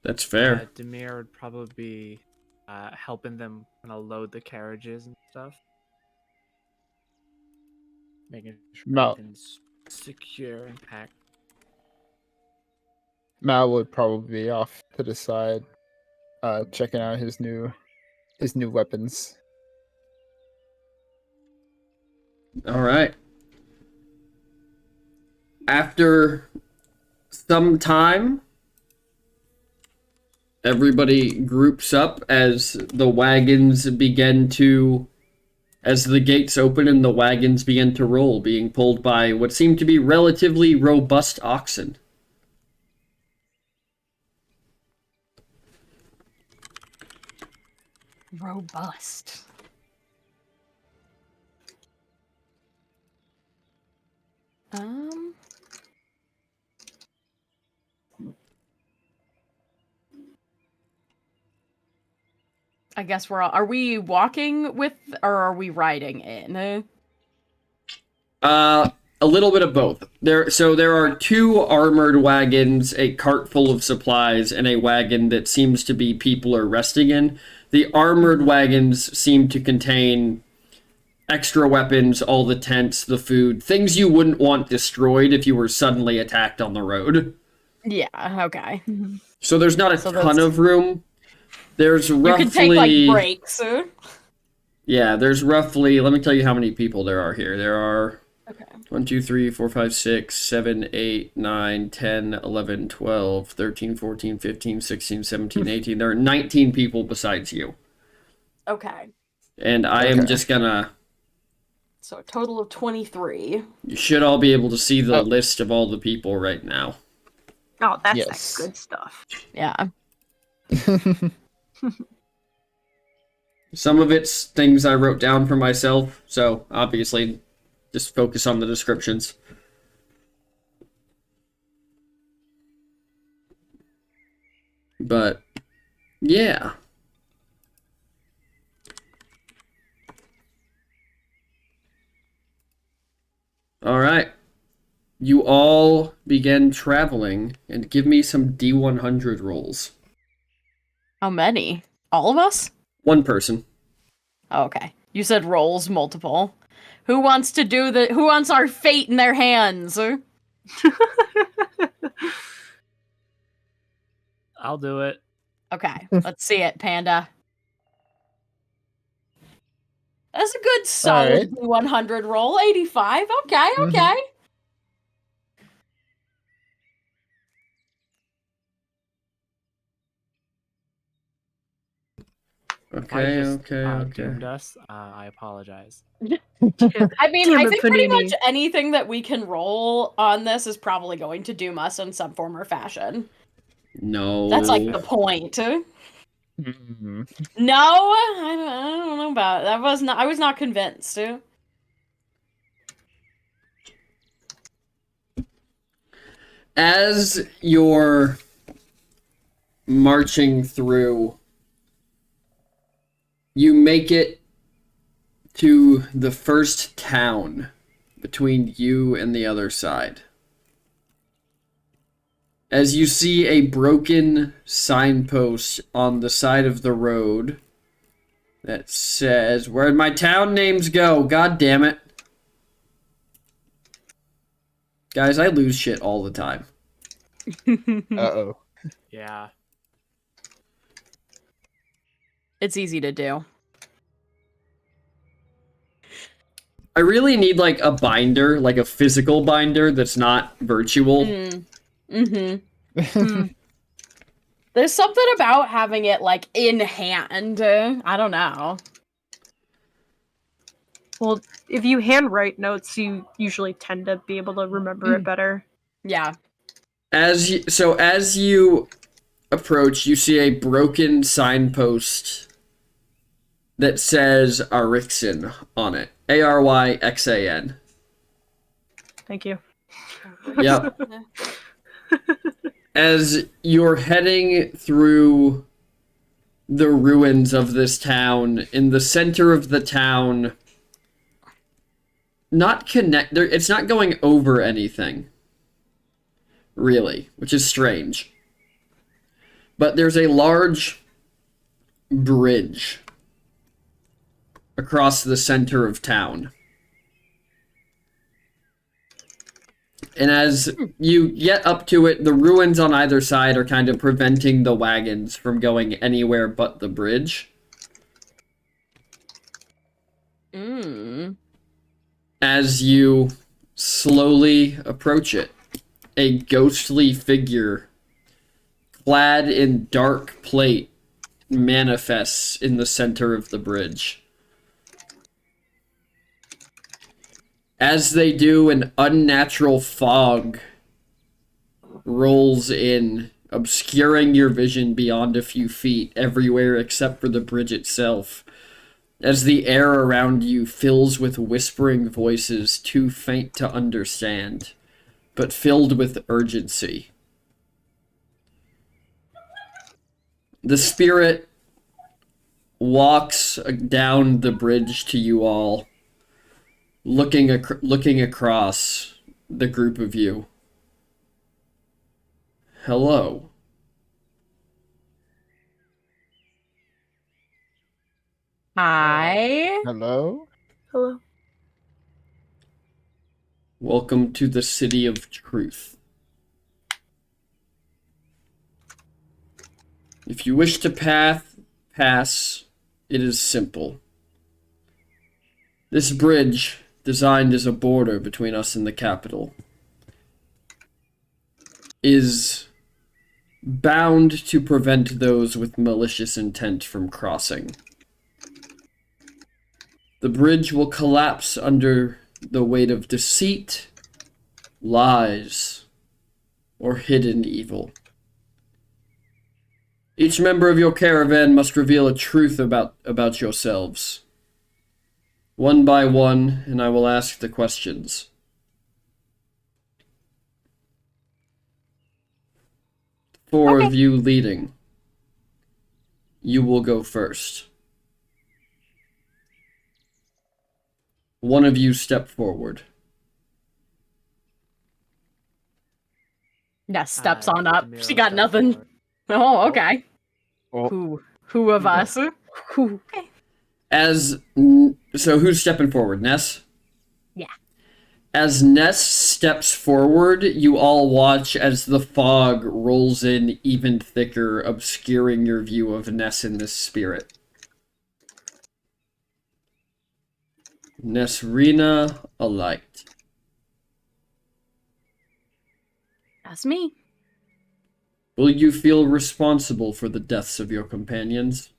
That's fair. Demir would probably be helping them kind of load the carriages and stuff. Making sure Mal- everything's secure and packed. Mal would probably be off to the side, checking out his new weapons. All right. After some time, everybody groups up as the gates open and the wagons begin to roll, being pulled by what seem to be relatively robust oxen. Robust. I guess are we walking with, or are we riding in? A little bit of both. There are two armored wagons, a cart full of supplies, and a wagon that seems to be people are resting in. The armored wagons seem to contain extra weapons, all the tents, the food, things you wouldn't want destroyed if you were suddenly attacked on the road. Yeah, okay. So there's not a ton of room. There's roughly... You can take, like, breaks. Yeah, there's roughly... Let me tell you how many people there are here. There are... Okay. 1, 2, 3, 4, 5, 6, 7, 8, 9, 10, 11, 12, 13, 14, 15, 16, 17, 18. There are 19 people besides you. Okay. And I am just gonna... So a total of 23. You should all be able to see the list of all the people right now. Oh, that's Yes. that good stuff. Yeah. Some of it's things I wrote down for myself, so obviously just focus on the descriptions. But, yeah. Alright. You all begin traveling, and give me some D100 rolls. How many? All of us? One person. Oh, okay. You said rolls multiple. Who wants our fate in their hands? I'll do it. Okay, let's see it, Panda. That's a good solid 100 roll. 85. Okay, okay. Okay. Doomed us. I apologize. I mean, Damn I it, think pretty Panini. much anything that we can roll on this is probably going to doom us in some form or fashion. No. That's like the point. Mhm. No, I don't know about it. I was not convinced. As you're marching through, you make it to the first town between you and the other side. As you see a broken signpost on the side of the road that says, "Where'd my town names go? God damn it." Guys, I lose shit all the time. Uh-oh. Yeah. It's easy to do. I really need, like, a binder, like a physical binder that's not virtual. There's something about having it, like, in hand. I don't know. Well, if you handwrite notes, you usually tend to be able to remember it better. Yeah. As you approach, you see a broken signpost that says Arixan on it. ArYxan. Thank you. Yep. As you're heading through the ruins of this town, in the center of the town, it's not going over anything, really, which is strange. But there's a large bridge across the center of town. And as you get up to it, the ruins on either side are kind of preventing the wagons from going anywhere but the bridge. As you slowly approach it, a ghostly figure clad in dark plate manifests in the center of the bridge. As they do, an unnatural fog rolls in obscuring your vision beyond a few feet everywhere except for the bridge itself, as the air around you fills with whispering voices too faint to understand, but filled with urgency. The spirit walks down the bridge to you all, looking across the group of you. Hello. Hi. Hello? Hello. Welcome to the City of Truth. If you wish to pass, it is simple. This bridge, designed as a border between us and the capital, is bound to prevent those with malicious intent from crossing. The bridge will collapse under the weight of deceit, lies, or hidden evil. Each member of your caravan must reveal a truth about yourselves. One by one, and I will ask the questions. Four of you leading. You will go first. One of you step forward. Ness steps Hi, on up. Demiro She got steps nothing. forward. Oh, okay. Oh, Who of us? Who? So who's stepping forward? Ness? Yeah. As Ness steps forward, you all watch as the fog rolls in even thicker, obscuring your view of Ness in this spirit. Nesrina, a light. That's me. Will you feel responsible for the deaths of your companions?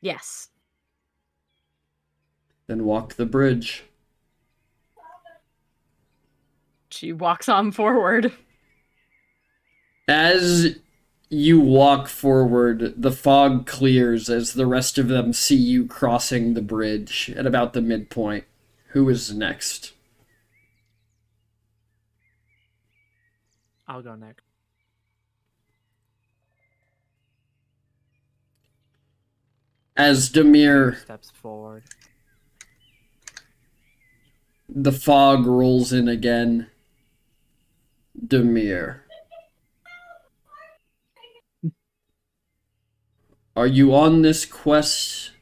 Yes. Then walk the bridge. She walks on forward. As you walk forward, the fog clears as the rest of them see you crossing the bridge at about the midpoint. Who is next? I'll go next. As Demir, Steps forward. the fog rolls in again. Demir. Are you on this quest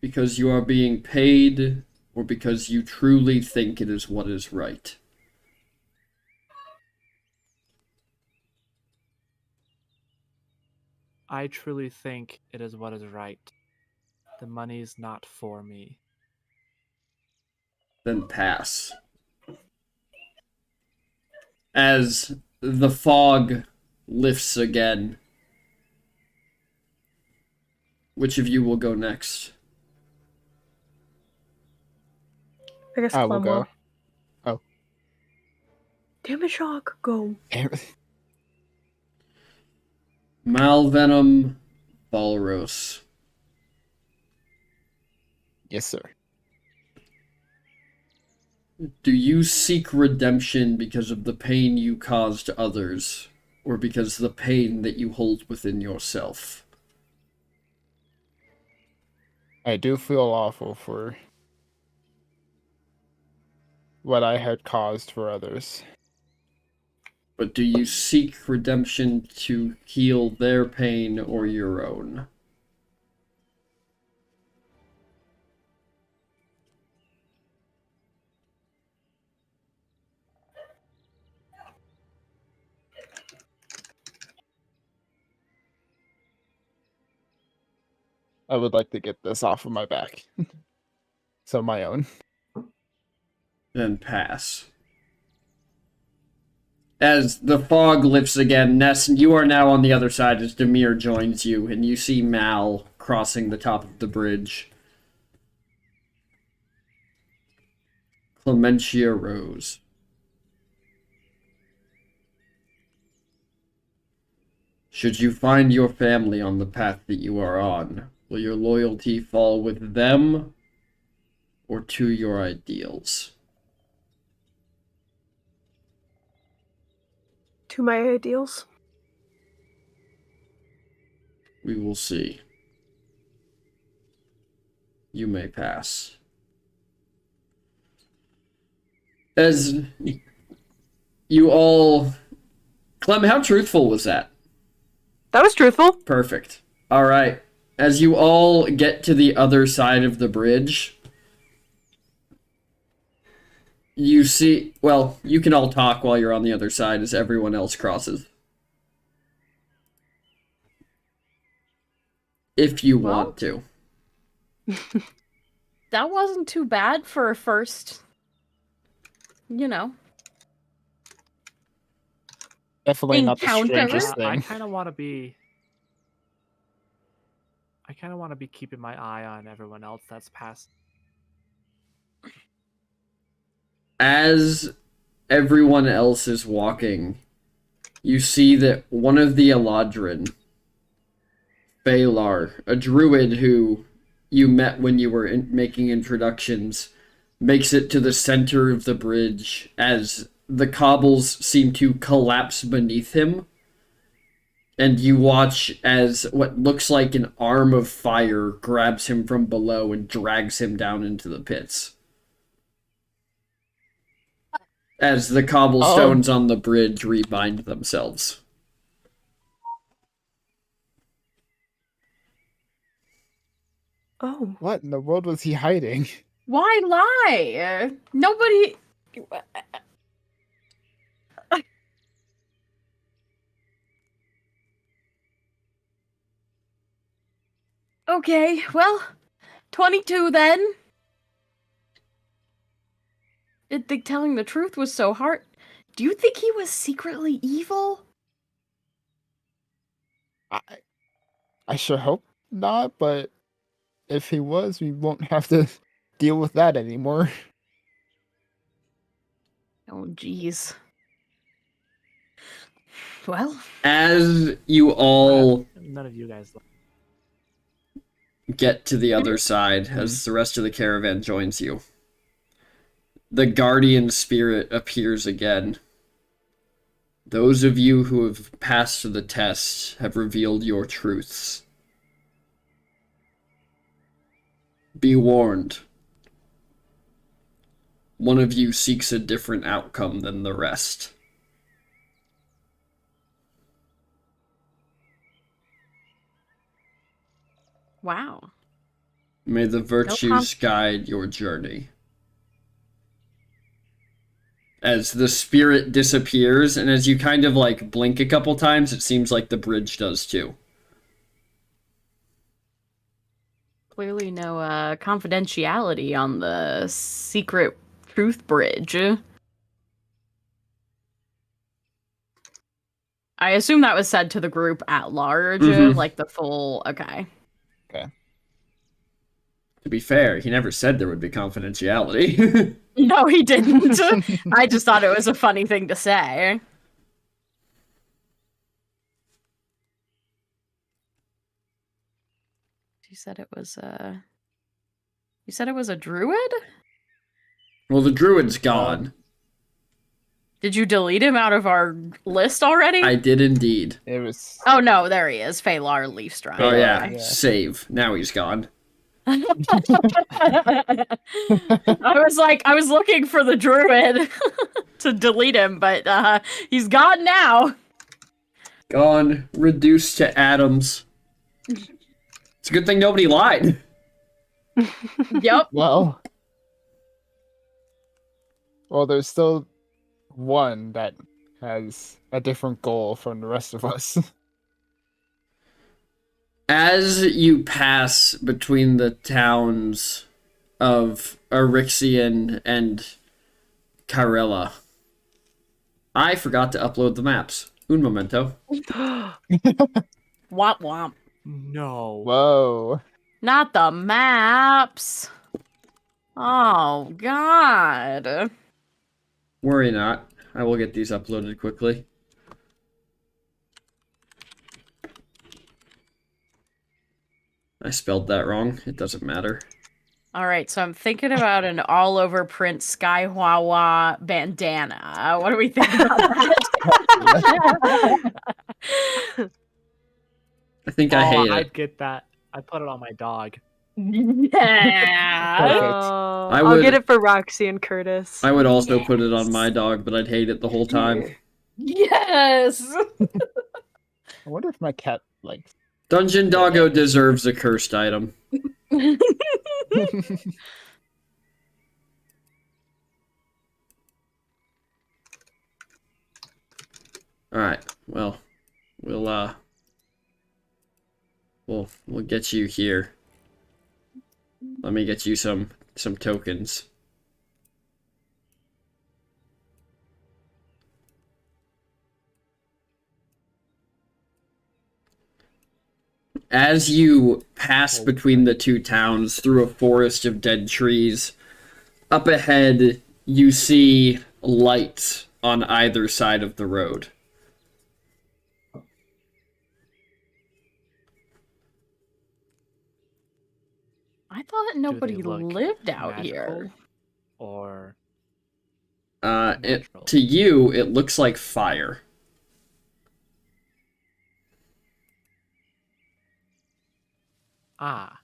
because you are being paid, or because you truly think it is what is right? I truly think it is what is right. The money's not for me. Then pass. As the fog lifts again, which of you will go next? I guess I will Clem go. will. Oh. Damn it, Shock. Go. Malvenom Balros. Yes, sir. Do you seek redemption because of the pain you caused others, or because the pain that you hold within yourself? I do feel awful for what I had caused for others. But do you seek redemption to heal their pain or your own? I would like to get this off of my back. So my own. Then pass. As the fog lifts again, Ness, you are now on the other side as Demir joins you, and you see Mal crossing the top of the bridge. Clementia Rose. Should you find your family on the path that you are on, will your loyalty fall with them or to your ideals? To my ideals. We will see. You may pass. As you all... Clem, how truthful was that? That was truthful. Perfect. All right. As you all get to the other side of the bridge, you see... Well, you can all talk while you're on the other side as everyone else crosses. If you Well, want to. That wasn't too bad for a first, you know. Definitely not the Encounter. strangest I thing. kind of want to be. I kind of want to be keeping my eye on everyone else that's passed. As everyone else is walking, you see that one of the Eladrin, Phalar, a druid who you met when you were making introductions, makes it to the center of the bridge as the cobbles seem to collapse beneath him. And you watch as what looks like an arm of fire grabs him from below and drags him down into the pits. As the cobblestones on the bridge rebind themselves. Oh. What in the world was he hiding? Why lie? Nobody. Okay, well, 22 then. Didn't think telling the truth was so hard. Do you think he was secretly evil? I sure hope not, but if he was, we won't have to deal with that anymore. Oh, jeez. Well, As you all None of you guys. get to the other side, as the rest of the caravan joins you, the guardian spirit appears again. Those of you who have passed the test have revealed your truths. Be warned. One of you seeks a different outcome than the rest. wow. May the virtues guide your journey. As the spirit disappears, and as you kind of like blink a couple times, it seems like the bridge does too. Clearly no confidentiality on the secret truth bridge. I assume that was said to the group at large, Mhm. like the full. Okay. To be fair, he never said there would be confidentiality. No, he didn't. I just thought it was a funny thing to say. You said it was a. You said it was a druid? Well, the druid's gone. Did you delete him out of our list already? I did indeed. It was. Oh no, there he is. Phalar Leafstrike. Oh yeah, Yeah. save. Now he's gone. I was looking for the druid to delete him, but he's gone now. Gone. Reduced to atoms. It's a good thing nobody lied. Yep. Well, there's still one that has a different goal from the rest of us. As you pass between the towns of Eryxian and Karela, I forgot to upload the maps. Un momento. Womp womp. No. Whoa. Not the maps. Oh, God. Worry not. I will get these uploaded quickly. I spelled that wrong. It doesn't matter. All right, so I'm thinking about an all-over print Sky Wawa bandana. What do we think about that? I think I hate it. I'd get that. I'd put it on my dog. Yeah. Perfect. I'll get it for Roxy and Curtis. I would also put it on my dog, but I'd hate it the whole time. Yes. I wonder if my cat likes. Dungeon Doggo deserves a cursed item. Alright, well, we'll get you here. Let me get you some tokens. As you pass between the two towns through a forest of dead trees, up ahead you see lights on either side of the road. I thought nobody look lived out magical here. Or To natural? you, it looks like fire. Ah.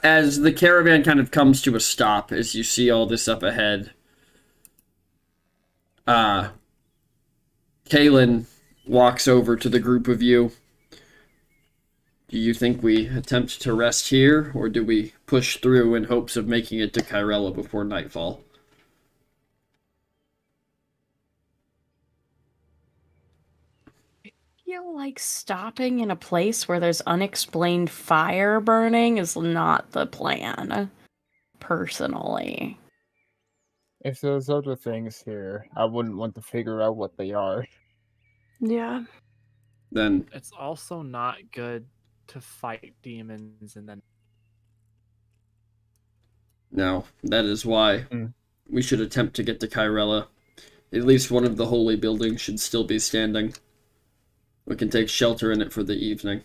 As the caravan kind of comes to a stop, as you see all this up ahead, Kaylin walks over to the group of you. Do you think we attempt to rest here, or do we push through in hopes of making it to Kyrella before nightfall? I feel like stopping in a place where there's unexplained fire burning is not the plan, personally. If there's other things here, I wouldn't want to figure out what they are. Yeah. Then, It's also not good to fight demons and then no, that is why we should attempt to get to Kyrella. At least one of the holy buildings should still be standing. We can take shelter in it for the evening.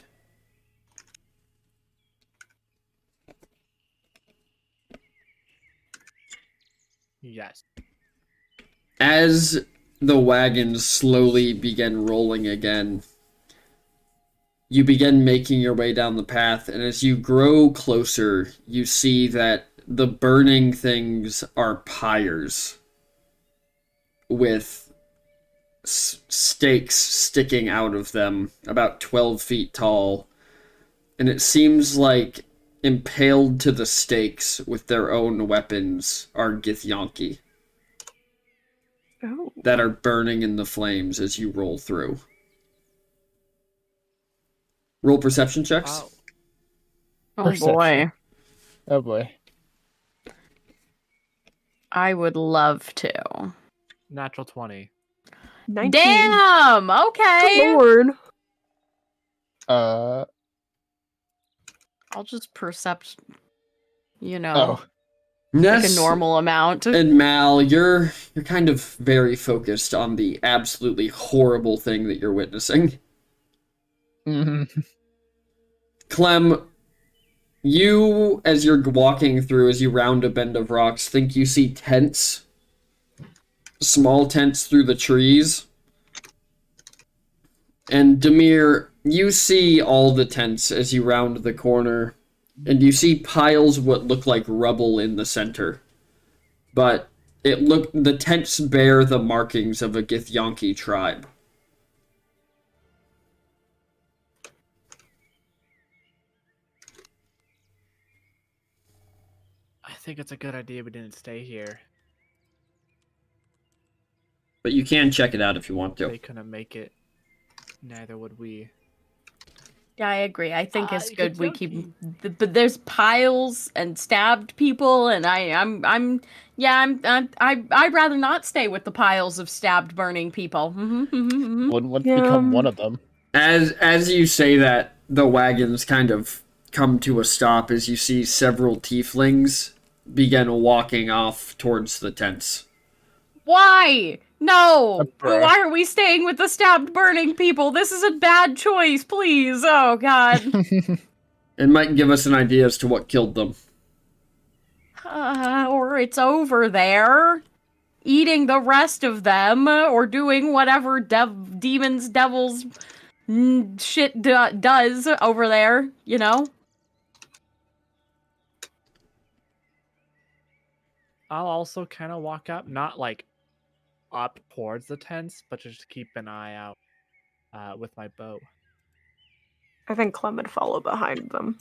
yes. As the wagons slowly begin rolling again, you begin making your way down the path, and as you grow closer, you see that the burning things are pyres with stakes sticking out of them, about 12 feet tall, and it seems like impaled to the stakes with their own weapons are Githyanki Oh. that are burning in the flames as you roll through. Roll perception checks. Oh, Oh Perception. boy. Oh boy. I would love to. natural 20. 19. Damn! Okay. Lord. I'll just percept, Oh. like Ness a normal amount. and Mal, you're kind of very focused on the absolutely horrible thing that you're witnessing. Clem, you, as you're walking through, as you round a bend of rocks, think you see tents. Small tents through the trees. And Demir, you see all the tents as you round the corner, and you see piles of what look like rubble in the center. But the tents bear the markings of a Githyanki tribe. I think it's a good idea we didn't stay here. But you can check it out if you want to. They couldn't make it. Neither would we. Yeah, I agree. I think it's good we keep, Okey-dokey. but there's piles and stabbed people, and I'd rather not stay with the piles of stabbed, burning people. Wouldn't Yeah, become one of them. As you say that, the wagons kind of come to a stop as you see several tieflings begin walking off towards the tents. Why? No! Bruh. Why are we staying with the stabbed, burning people? This is a bad choice, please. Oh, God. It might give us an idea as to what killed them. Or it's over there, eating the rest of them, or doing whatever demons, devils, shit does over there, you know? I'll also kind of walk up, not like up towards the tents, but just keep an eye out with my bow. I think Clem would follow behind them.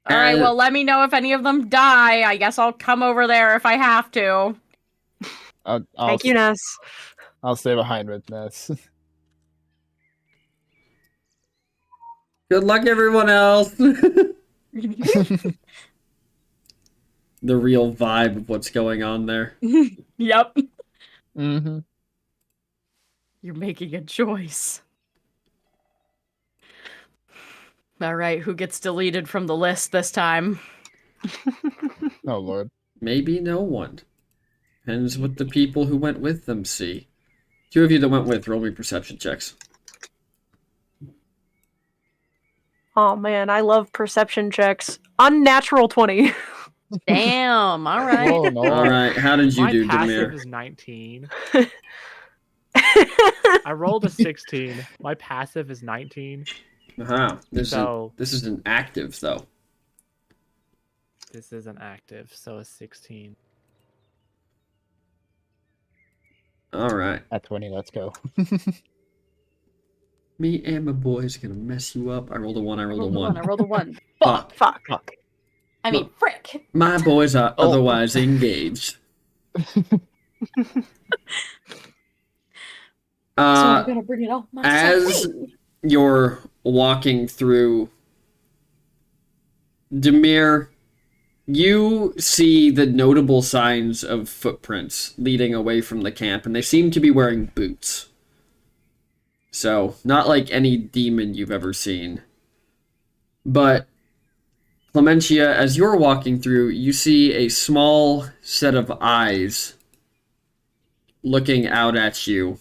Alright, well, let me know if any of them die. I guess I'll come over there if I have to. Thank you, Ness. I'll stay behind with Ness. Good luck, everyone else. The real vibe of what's going on there. Yep. Mm-hmm. You're making a choice. Alright, who gets deleted from the list this time? Oh lord. Maybe no one. Depends what the people who went with them see. Two of you that went with, roll me perception checks. Oh man, I love perception checks. Unnatural 20. Damn, alright. Oh no. Alright, how did you My do, passive Demir? is 19. I rolled a 16. My passive is 19. Aha, this is an active, though. This isn't active, so a 16. Alright. At 20, let's go. Me and my boys gonna mess you up. I rolled a 1, I rolled a 1. I rolled a 1. Fuck. Fuck. I mean, frick. My boys are Oh. otherwise engaged. So I'm gonna bring it all myself. As you're walking through, Demir, you see the notable signs of footprints leading away from the camp, and they seem to be wearing boots. So, not like any demon you've ever seen. But, Clementia, as you're walking through, you see a small set of eyes looking out at you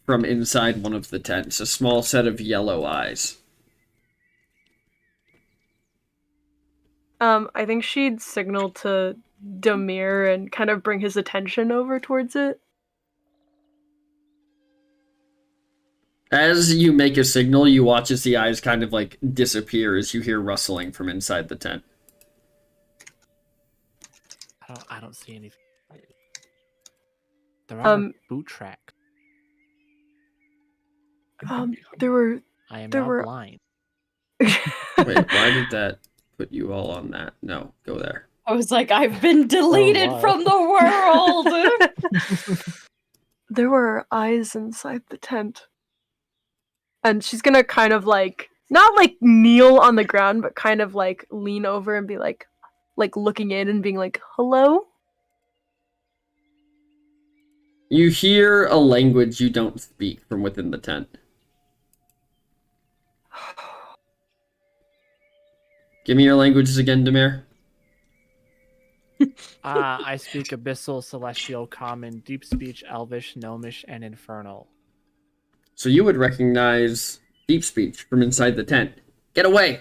from inside one of the tents. A small set of yellow eyes. I think she'd signal to Demir and kind of bring his attention over towards it. As you make a signal, you watch as the eyes kind of like disappear as you hear rustling from inside the tent. I don't see anything. There are boot tracks. There were I am there now were- blind. Wait, why did that put you all on that? No, go there. I was like, I've been deleted wow. from the world. there were eyes inside the tent. And she's gonna kind of like not like kneel on the ground, but kind of like lean over and be like looking in and being like, hello? You hear a language you don't speak from within the tent. Give me your languages again, Demir. I speak Abyssal, Celestial, Common, Deep Speech, Elvish, Gnomish, and Infernal. So you would recognize deep speech from inside the tent. Get away!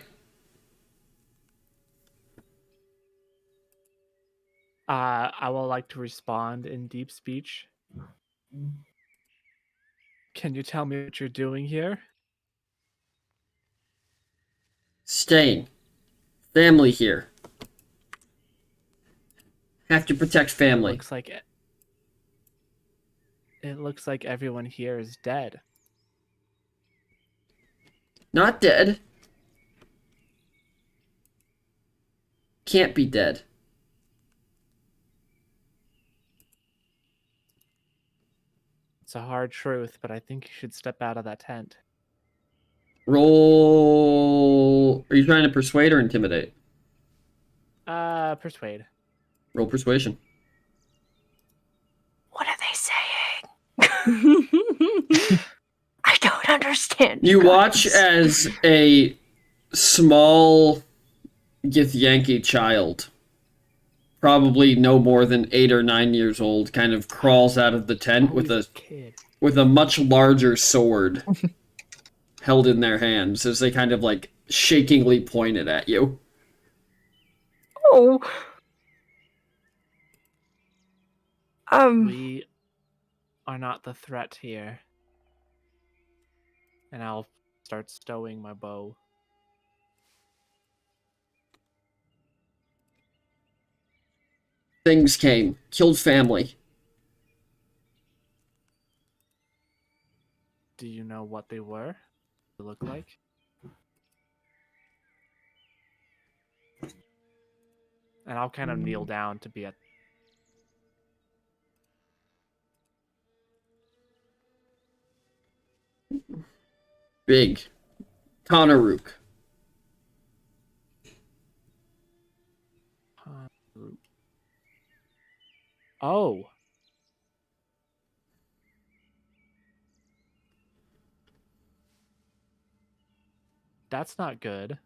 I will like to respond in Deep Speech. Can you tell me what you're doing here? Staying. Family here. Have to protect family. It looks like everyone here is dead. Not dead. Can't be dead. It's a hard truth, but I think you should step out of that tent. Roll. Are you trying to persuade or intimidate? Persuade. Roll persuasion. What are they saying? I don't understand. You guys. watch as a small Githyanki child, probably no more than 8 or 9 years old, kind of crawls out of the tent Oh, with he's a kid. much larger sword held in their hands as they kind of like shakingly point it at you. Oh. We are not the threat here. And I'll start stowing my bow. Things came, killed family. Do you know what they were? They look like? And I'll kind of kneel down to be at. Big. Konaruk. Oh. That's not good.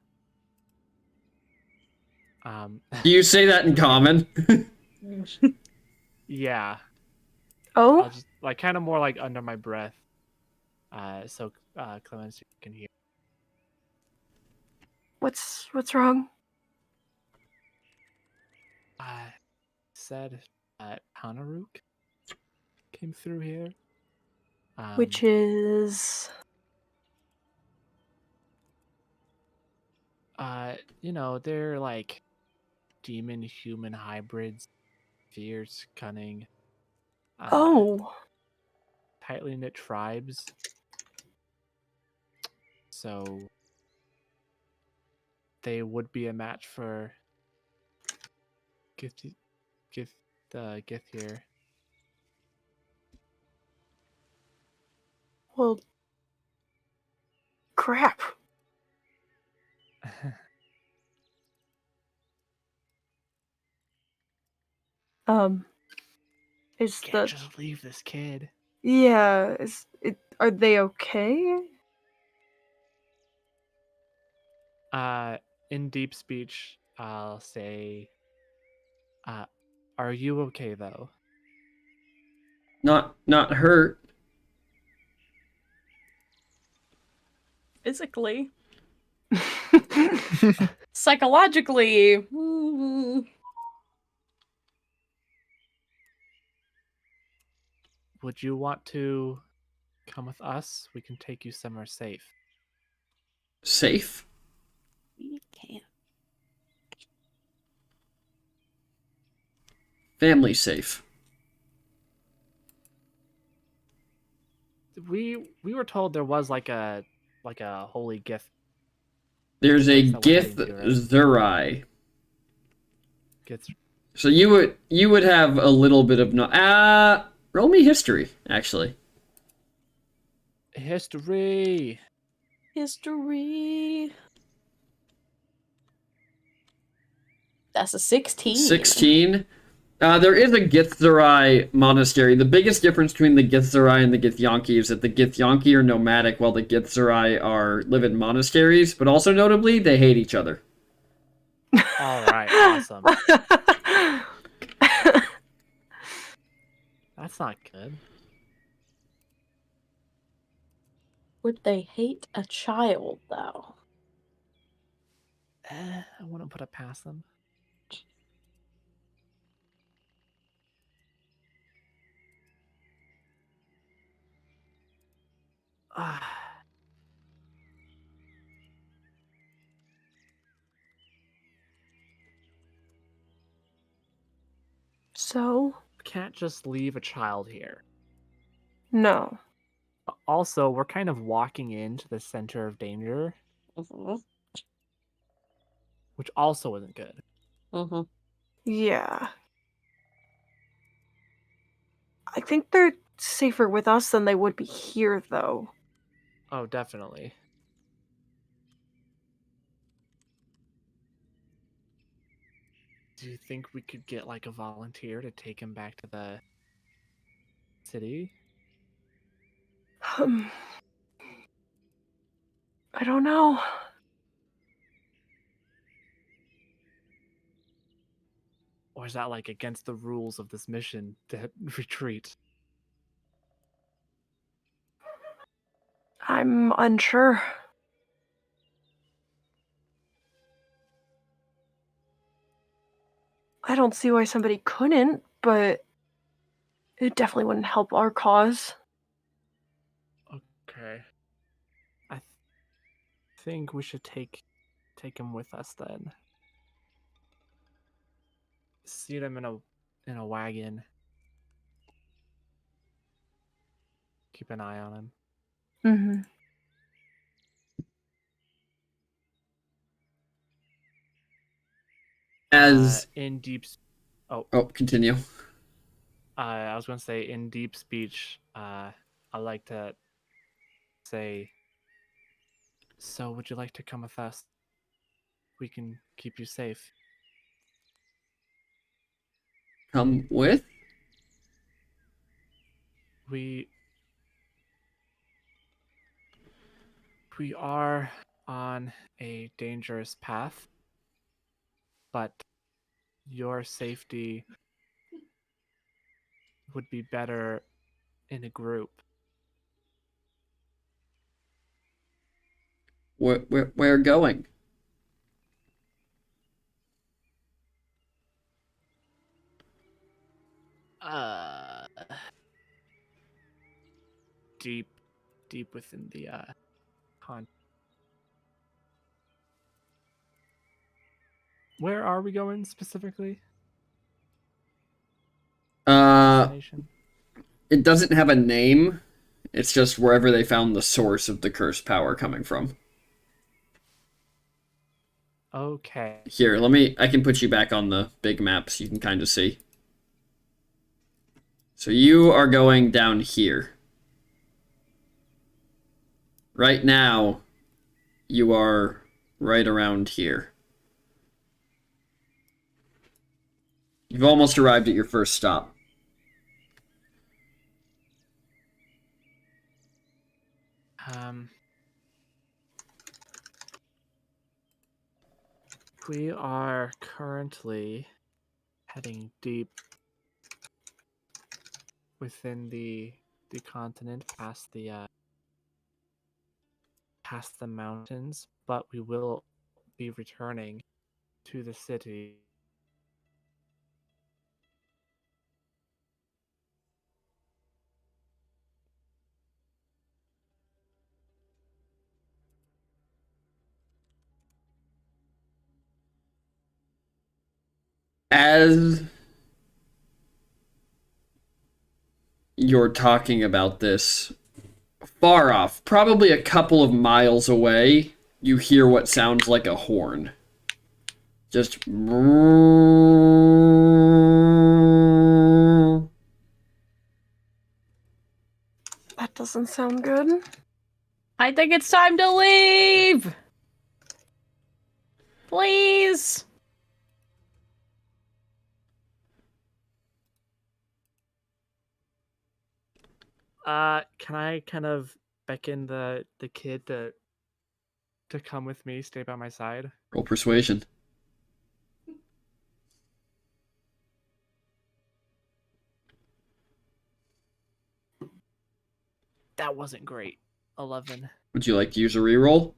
Do you say that in common? Yeah. Oh. I'll just like kind of more like under my breath. So Clemens can hear. What's wrong? Said Hanaruk came through here. Which is You know, they're like demon human hybrids, fierce, cunning. oh. Tightly knit tribes. So they would be a match for Gith here. Well, crap. Is Can't the just leave this kid. yeah? Is it? Are they okay? In deep speech, I'll say, are you okay though? Not hurt. Physically. Psychologically. Would you want to come with us? We can take you somewhere safe. Safe? We can't. Family safe. We were told there was like a holy gift. There's a Place that we're heading Gith to, right? Zurai. Gets So you would have a little bit of roll me history, actually. history. History. That's a 16. 16. There is a Githzerai monastery. The biggest difference between the Githzerai and the Githyanki is that the Githyanki are nomadic while the Githzerai live in monasteries, but also notably, they hate each other. All right, awesome. That's not good. Would they hate a child, though? I wouldn't put it past them. So Can't just leave a child here. no. Also, we're kind of walking into the center of danger, which also isn't good. Yeah. I think they're safer with us than they would be here, though. Oh, definitely. Do you think we could get like a volunteer to take him back to the city? I don't know. Or is that like against the rules of this mission to retreat? I'm unsure. I don't see why somebody couldn't, but it definitely wouldn't help our cause. Okay. I think we should take him with us then. Seat him in a wagon. Keep an eye on him. Mm-hmm. As in deep. oh, continue. I was going to say in deep speech. I like to say. So, would you like to come with us? We can keep you safe. Come with? We are on a dangerous path, but your safety would be better in a group. Where going? Deep within the con. Where are we going specifically? Destination? It doesn't have a name. It's just wherever they found the source of the cursed power coming from. Okay. Here, I can put you back on the big map so you can kind of see. So you are going down here. Right now, you are right around here. You've almost arrived at your first stop. We are currently heading deep within the continent, past the mountains, but we will be returning to the city. As you're talking about this, far off, probably a couple of miles away, you hear what sounds like a horn. Just... That doesn't sound good. I think it's time to leave. Please. Can I kind of beckon the kid to come with me, stay by my side? Roll persuasion. That wasn't great. 11. Would you like to use a reroll?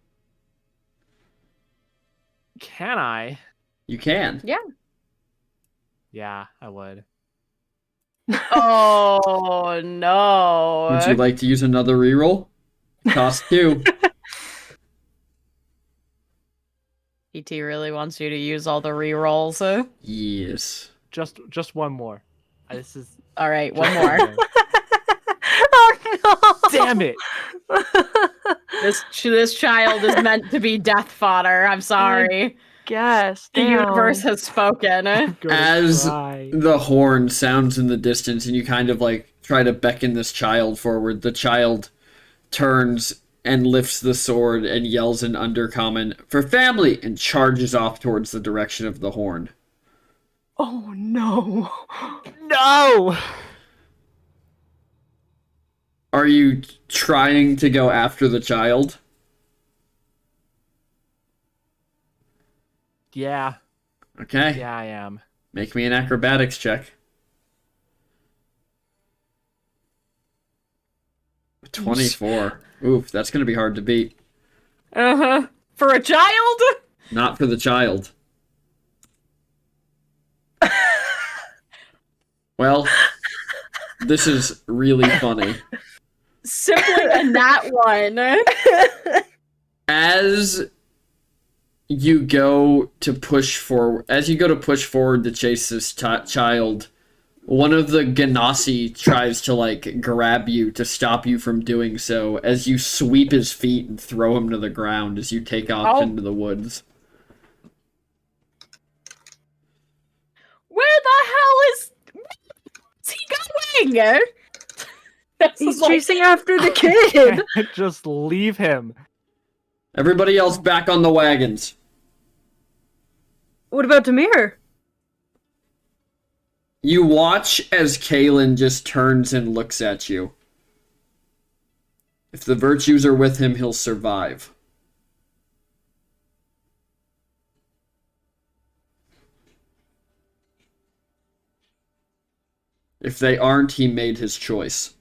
Can I? You can. Yeah. Yeah, I would. Oh no. Would you like to use another reroll? Cost 2. ET really wants you to use all the rerolls. Huh? Yes. Just one more. This is All right, one more. Oh no! Damn it! This child is meant to be death fodder. I'm sorry. Yes. The universe has spoken. I'm gonna As cry. the horn sounds in the distance and you kind of like try to beckon this child forward. The child turns and lifts the sword and yells in Undercommon, "For family!" and charges off towards the direction of the horn. Oh no. No! Are you trying to go after the child? Yeah. Okay. Yeah, I am. Make me an acrobatics check. 24. Oof, that's going to be hard to beat. Uh-huh. For a child? Not for the child. Well, this is really funny. Simply a nat one. As you go to push forward, to chase this child, one of the Ganassi tries to like grab you to stop you from doing so as you sweep his feet and throw him to the ground as you take off into the woods. Where the hell is he going? He's chasing after the kid. Just leave him. Everybody else back on the wagons. What about Demir? You watch as Kalen just turns and looks at you. If the virtues are with him, he'll survive. If they aren't, he made his choice.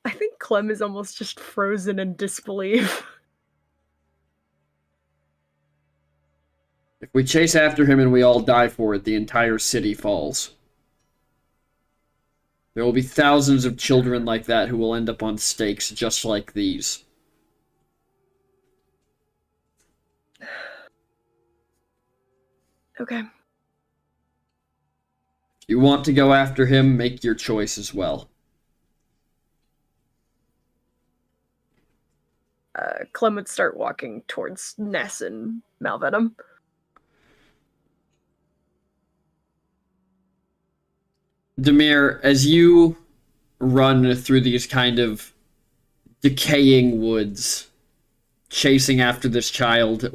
I think Clem is almost just frozen in disbelief. If we chase after him and we all die for it, the entire city falls. There will be thousands of children like that who will end up on stakes just like these. Okay. If you want to go after him, make your choice as well. Clem would start walking towards Ness and Malvenom. Demir, as you run through these kind of decaying woods, chasing after this child,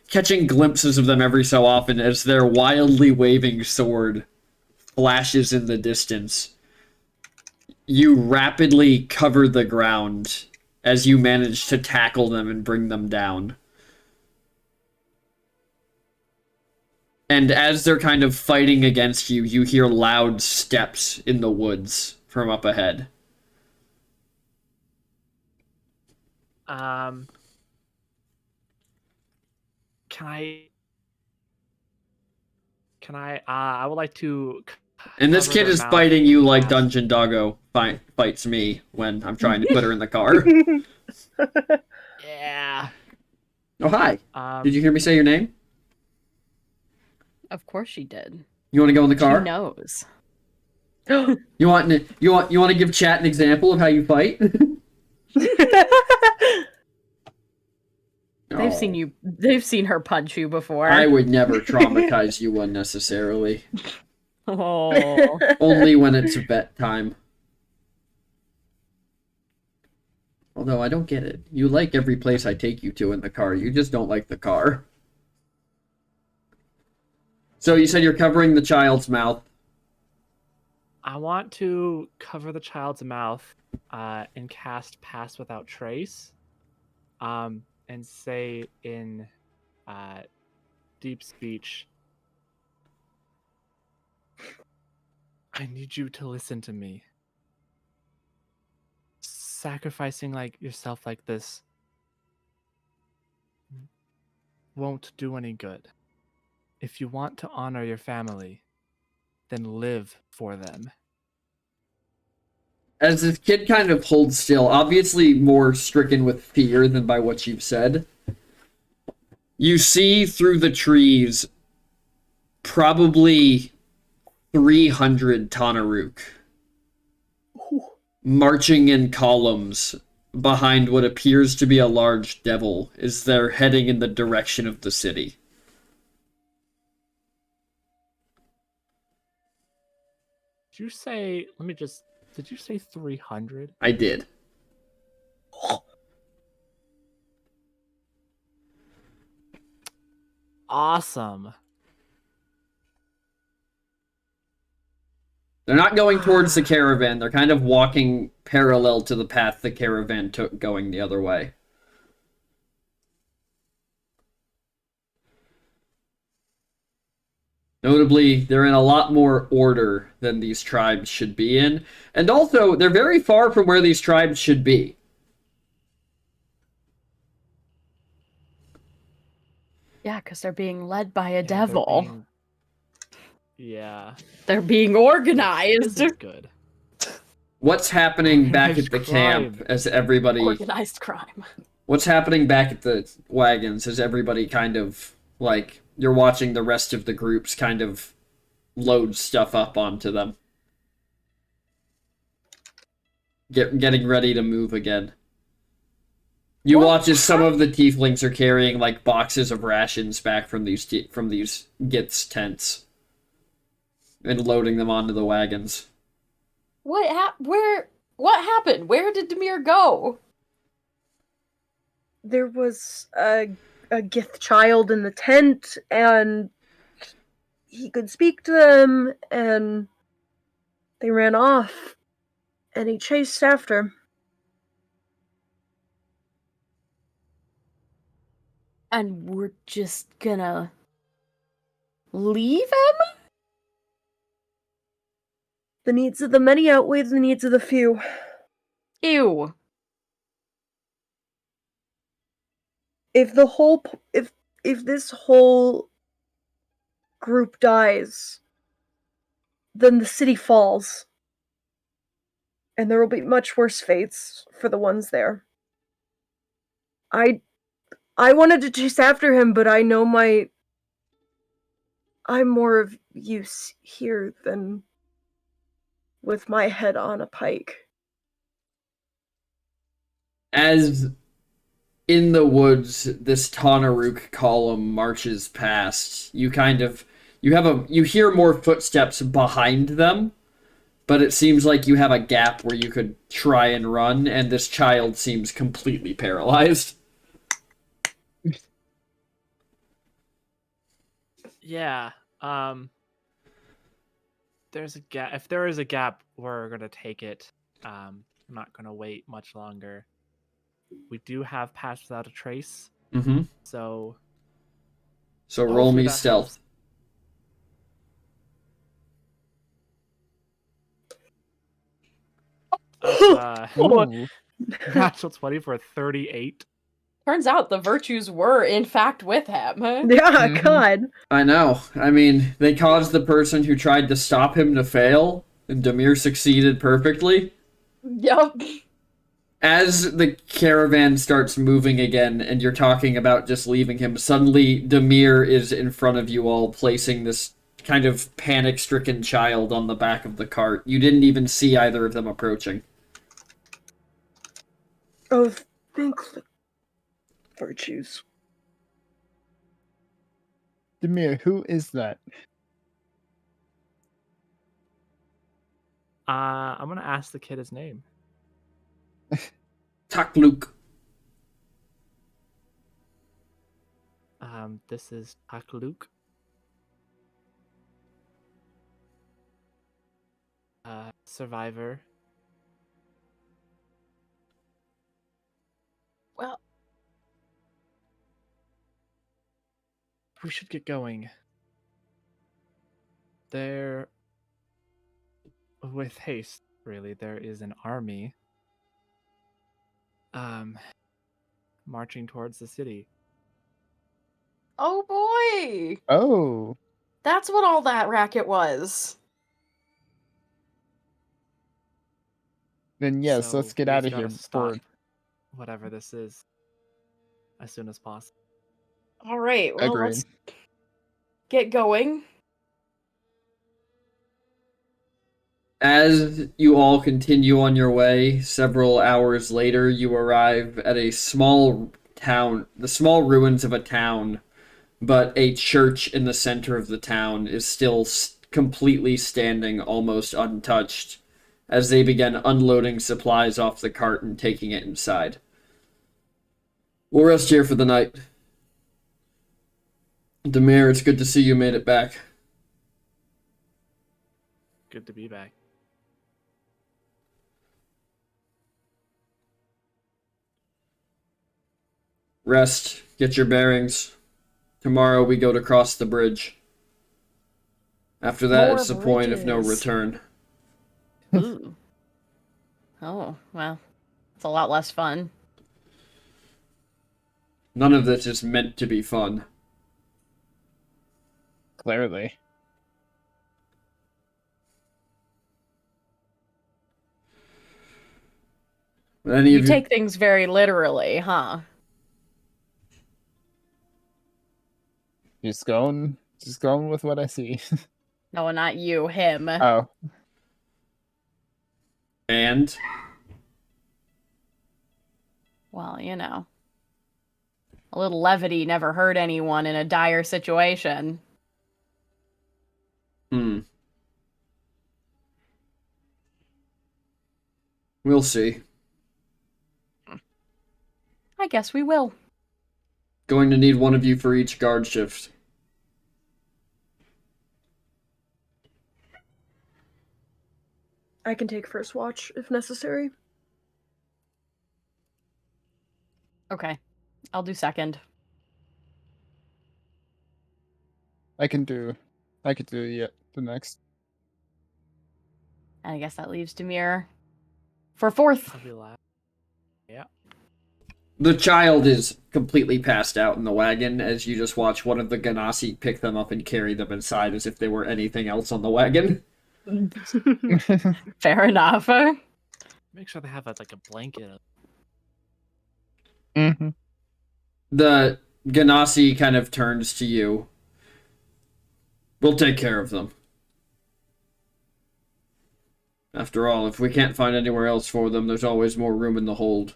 catching glimpses of them every so often as their wildly waving sword flashes in the distance, you rapidly cover the ground as you manage to tackle them and bring them down. And as they're kind of fighting against you, you hear loud steps in the woods from up ahead. I would like to. And this cover kid their is mouth fighting you like fast. Dungeon Doggo fights me when I'm trying to put her in the car. Yeah. Oh, hi. Did you hear me say your name? Of course she did. You want to go in the She car? knows. You want to give chat an example of how you fight? They've seen her punch you before. I would never traumatize you unnecessarily. Oh. Only when it's vet time. Although I don't get it. You like every place I take you to in the car. You just don't like the car. So you said you're covering the child's mouth. I want to cover the child's mouth and cast Pass Without Trace. And say in deep speech, I need you to listen to me. Sacrificing like yourself like this won't do any good. If you want to honor your family, then live for them. As this kid kind of holds still, obviously more stricken with fear than by what you've said, you see through the trees probably 300 Tanaruk marching in columns behind what appears to be a large devil as they're heading in the direction of the city. Did you say? Let me just. Did you say 300? I did. Awesome. They're not going towards the caravan. They're kind of walking parallel to the path the caravan took, going the other way. Notably, they're in a lot more order than these tribes should be in. And also, they're very far from where these tribes should be. Yeah, because they're being led by a Yeah, devil. Yeah. They're being organized. This is good. What's happening back at Organized the camp crime. as everybody... Organized crime. What's happening back at the wagons as everybody kind of, like, you're watching the rest of the groups kind of load stuff up onto them. Getting ready to move again. You What? watch as some of the tieflings are carrying, like, boxes of rations back from these Gith's tents. And loading them onto the wagons. What happened? Where did Demir go? There was a Gith child in the tent, and he could speak to them, and they ran off, and he chased after. And we're just gonna leave him? The needs of the many outweigh the needs of the few. Ew. If this whole group dies, then the city falls, and there will be much worse fates for the ones there. I wanted to chase after him, but I know I'm more of use here than with my head on a pike. As in the woods, this Tanaruk column marches past, you hear more footsteps behind them, but it seems like you have a gap where you could try and run, and this child seems completely paralyzed. Yeah. There's a gap. If there is a gap, we're gonna take it. I'm not gonna wait much longer. We do have Pass Without a Trace, Mm-hmm. so So roll hopefully me that stealth. helps. Ooh. Natural 20 for 38. Turns out the virtues were, in fact, with him. Yeah, Mhm. God. I know. I mean, they caused the person who tried to stop him to fail, and Demir succeeded perfectly. Yup. As the caravan starts moving again, and you're talking about just leaving him, suddenly Demir is in front of you all, placing this kind of panic-stricken child on the back of the cart. You didn't even see either of them approaching. Oh, thank the virtues. Demir, who is that? I'm gonna ask the kid his name. Takluk. This is Takluk. Survivor. Well, We should get going. There, with haste, really, there is an army marching towards the city. oh boy! Oh, That's what all that racket was. then yes, So let's get we've out of gotta here stop before. whatever this is as soon as possible. All right, well, Agreed. let's get going. As you all continue on your way, several hours later, you arrive at a small town, the small ruins of a town, but a church in the center of the town is still completely standing, almost untouched, as they begin unloading supplies off the cart and taking it inside. We'll rest here for the night. Demir, it's good to see you made it back. Good to be back. Rest, get your bearings. Tomorrow we go to cross the bridge. After that, More it's the point of no bridges. return. Ooh. Oh, well, it's a lot less fun. None of this is meant to be fun. Clearly. Any You of take things very literally, huh? Just going with what I see. No, not you, him. Oh, And Well, you know. A little levity never hurt anyone in a dire situation. We'll see. I guess we will. Going to need one of you for each guard shift. I can take first watch if necessary. Okay. I'll do second. I could do the next. And I guess that leaves Demir for fourth. I'll be last. Yeah. The child is completely passed out in the wagon as you just watch one of the Ganassi pick them up and carry them inside as if they were anything else on the wagon. Fair enough. Make sure they have like a blanket. Mm-hmm. The Ganassi kind of turns to you. We'll take care of them. After all, if we can't find anywhere else for them, there's always more room in the hold.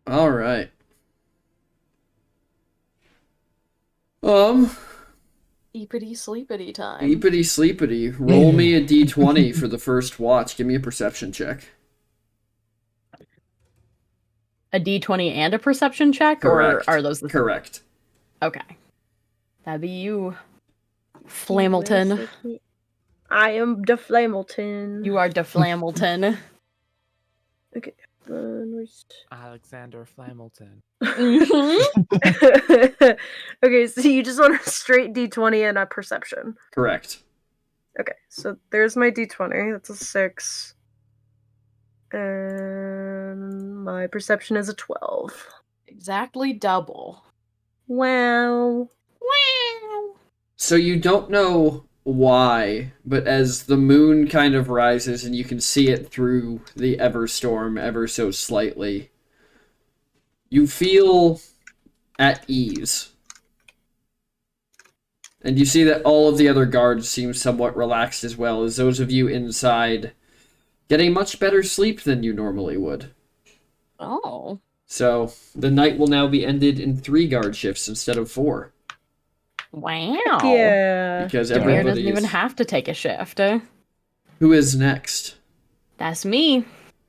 All right. Eepity sleepity time. Eepity sleepity. Roll me a d20 for the first watch. Give me a perception check. A d20 and a perception check? Correct. Or are those the Correct. Okay. That'd be you, Flamilton. I am the Flamilton. You are the Flamilton. Okay. Alexander Flamilton. Okay, so you just want a straight d20 and a perception. Correct. Okay, so there's my d20. That's a 6. And my perception is a 12. Exactly double. Wow. Wow. So you don't know why, but as the moon kind of rises and you can see it through the Everstorm ever so slightly, you feel at ease. And you see that all of the other guards seem somewhat relaxed as well, as those of you inside get a much better sleep than you normally would. Oh. So the night will now be ended in 3 guard shifts instead of 4. Wow. Yeah. Because Demir everybody doesn't even is... have to take a shift. Who is next? That's me.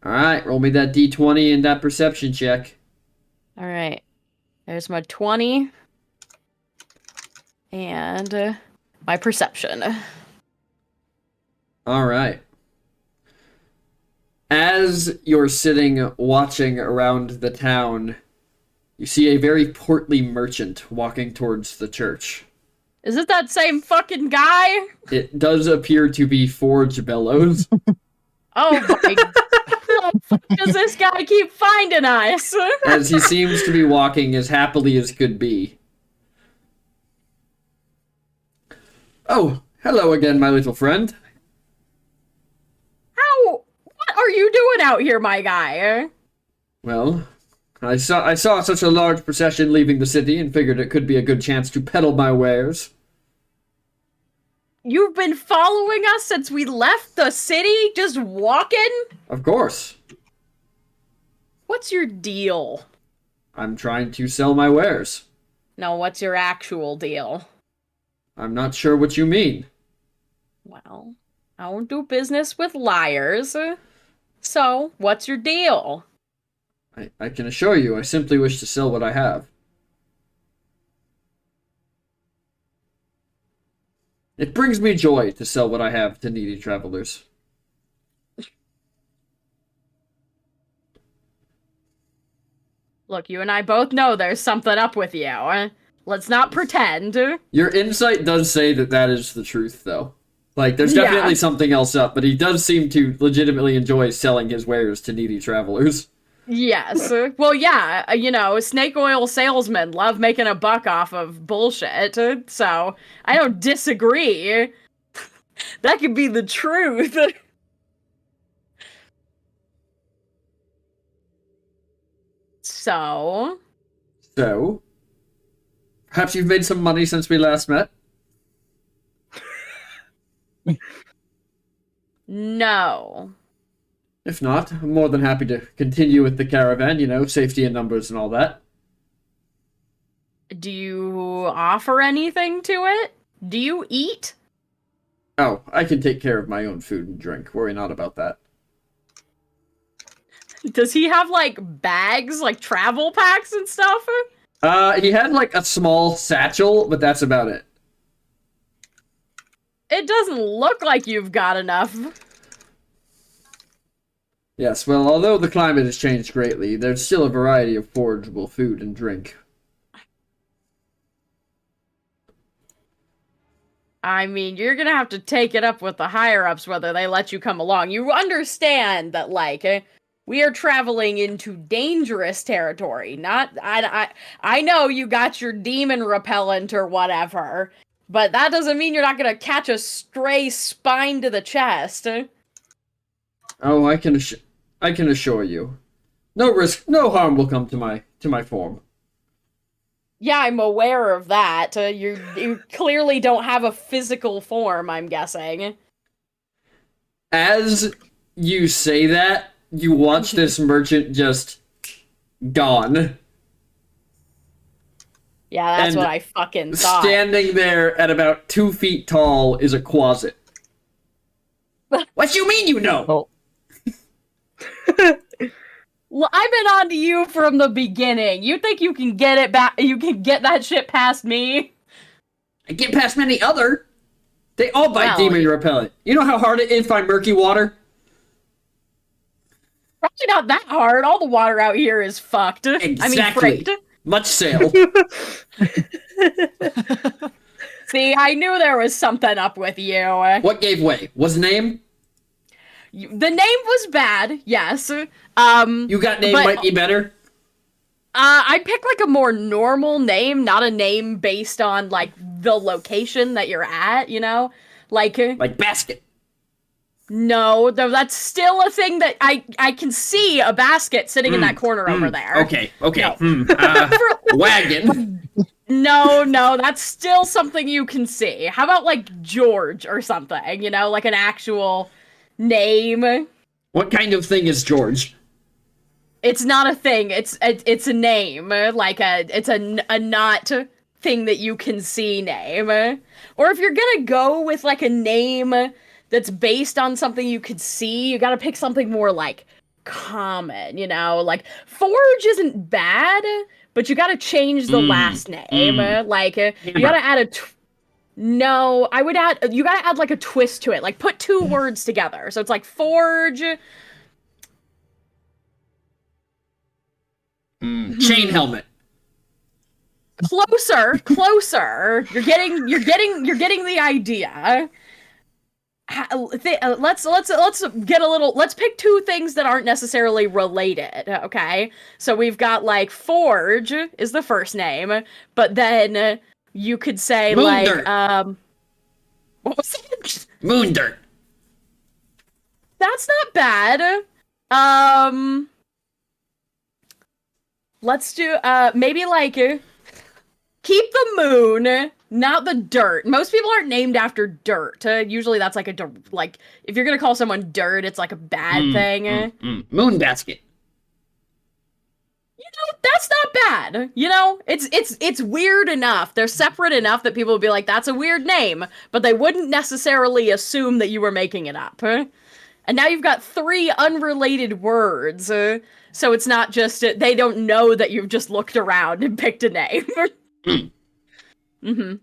Alright, roll me that d20 and that perception check. All right. There's my 20. And my perception. Alright. As you're sitting watching around the town, you see a very portly merchant walking towards the church. Is it that same fucking guy? It does appear to be Forge Bellows. Oh my god. Does this guy keep finding us? As he seems to be walking as happily as could be. Oh, hello again, my little friend. What are you doing out here, my guy? Well, I saw such a large procession leaving the city and figured it could be a good chance to peddle my wares. You've been following us since we left the city, just walking? Of course. What's your deal? I'm trying to sell my wares. No, what's your actual deal? I'm not sure what you mean. Well, I don't do business with liars. So, what's your deal? I can assure you, I simply wish to sell what I have. It brings me joy to sell what I have to needy travelers. Look, you and I both know there's something up with you. Let's not pretend. Your insight does say that that is the truth, though. Like, there's Yeah. definitely something else up, but he does seem to legitimately enjoy selling his wares to needy travelers. Yes. Well, yeah, snake oil salesmen love making a buck off of bullshit, so I don't disagree. That could be the truth. So, So, perhaps you've made some money since we last met? no. If not, I'm more than happy to continue with the caravan, safety in numbers and all that. Do you offer anything to it? Do you eat? Oh, I can take care of my own food and drink. Worry not about that. Does he have, like, bags, like travel packs and stuff? He had, like, a small satchel, but that's about it. It doesn't look like you've got enough. Yes, well, although the climate has changed greatly, there's still a variety of forageable food and drink. I mean, you're gonna have to take it up with the higher-ups whether they let you come along. You understand that, like, we are traveling into dangerous territory. I know you got your demon repellent or whatever, but that doesn't mean you're not gonna catch a stray spine to the chest. Oh, I can assure you. No risk, no harm will come to my form. Yeah, I'm aware of that. You clearly don't have a physical form, I'm guessing. As you say that, you watch this merchant just gone. Yeah, that's And what I fucking thought. Standing there at about 2 feet tall is a closet. What you mean you know? Oh, Well, I've been on to you from the beginning. You think you can get it back? You can get that shit past me? I get past many other. They all buy Well, demon repellent. You know how hard it is to find murky water? Probably not that hard. All the water out here is fucked. Exactly. I mean, freight. Much sail. See, I knew there was something up with you. What gave way? Was name? The name was bad, yes. You got name but- might be better? I picked like a more normal name, not a name based on like the location that you're at, Like Basket. no, that's still a thing that I can see a basket sitting in that corner over there. Okay. No. Wagon. No, that's still something you can see. How about like George or something, like an actual name? What kind of thing is George? It's not a thing. It's a name, like it's a not thing that you can see name. Or if you're gonna go with like a name that's based on something you could see, you gotta pick something more like common, Like Forge isn't bad, but you gotta change the last name. Like you gotta add no, you gotta add like a twist to it. Like put two words together. So it's like Forge. Chain helmet. Closer. You're getting the idea. Let's pick two things that aren't necessarily related, okay? So we've got like Forge is the first name, but then you could say Moondirt. what was it? Moondirt. That's not bad. Let's do maybe like keep the moon, not the dirt. Most people aren't named after dirt. Usually that's like like if you're gonna call someone dirt, it's like a bad thing. Moon basket. You know, that's not bad. You know, it's weird enough. They're separate enough that people would be like, that's a weird name, but they wouldn't necessarily assume that you were making it up. And now you've got 3 unrelated words. So it's not just they don't know that you've just looked around and picked a name. Mm-hmm.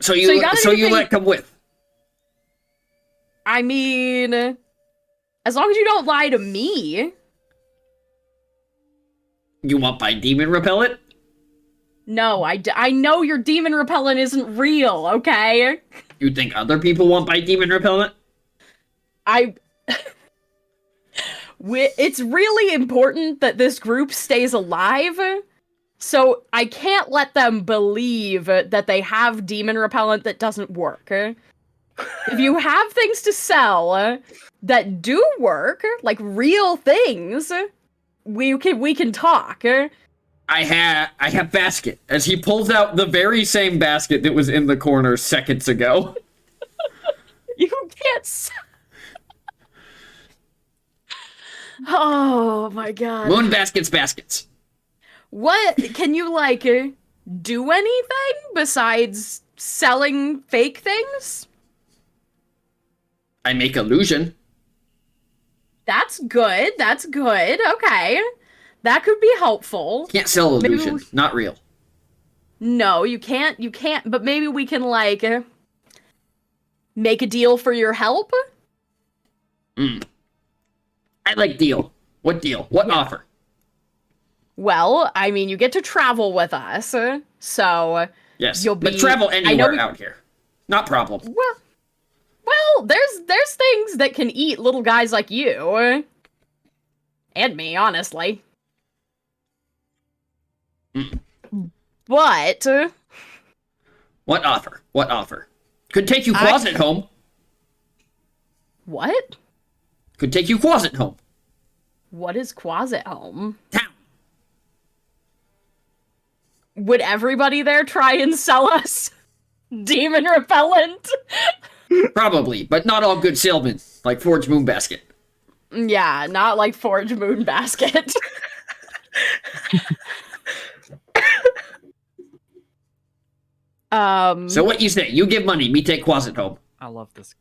So you let come with. I mean, as long as you don't lie to me. You want my demon repellent? No, I know your demon repellent isn't real, okay? You think other people want my demon repellent? It's really important that this group stays alive, so I can't let them believe that they have demon repellent that doesn't work. If you have things to sell that do work, like real things, we can talk. I have basket. As he pulls out the very same basket that was in the corner seconds ago. You can't. Oh my god. Moon baskets. What can you like do anything besides selling fake things? I make illusion. That's good. Okay. That could be helpful. Can't sell illusion. Not real. No, you can't, but maybe we can, like, make a deal for your help? I like deal. What deal? What offer? Well, I mean, you get to travel with us, so... Yes, you'll be... but travel anywhere out here. Not problem. Well, there's things that can eat little guys like you. And me, honestly. But... What offer? Could take you closet home. What? Could take you closet home. What is closet home? Town. Would everybody there try and sell us demon repellent? Probably, but not all good salesmen, like Forge Moon Basket. Yeah, not like Forge Moon Basket. So what you say? You give money, me take closet home. I love this.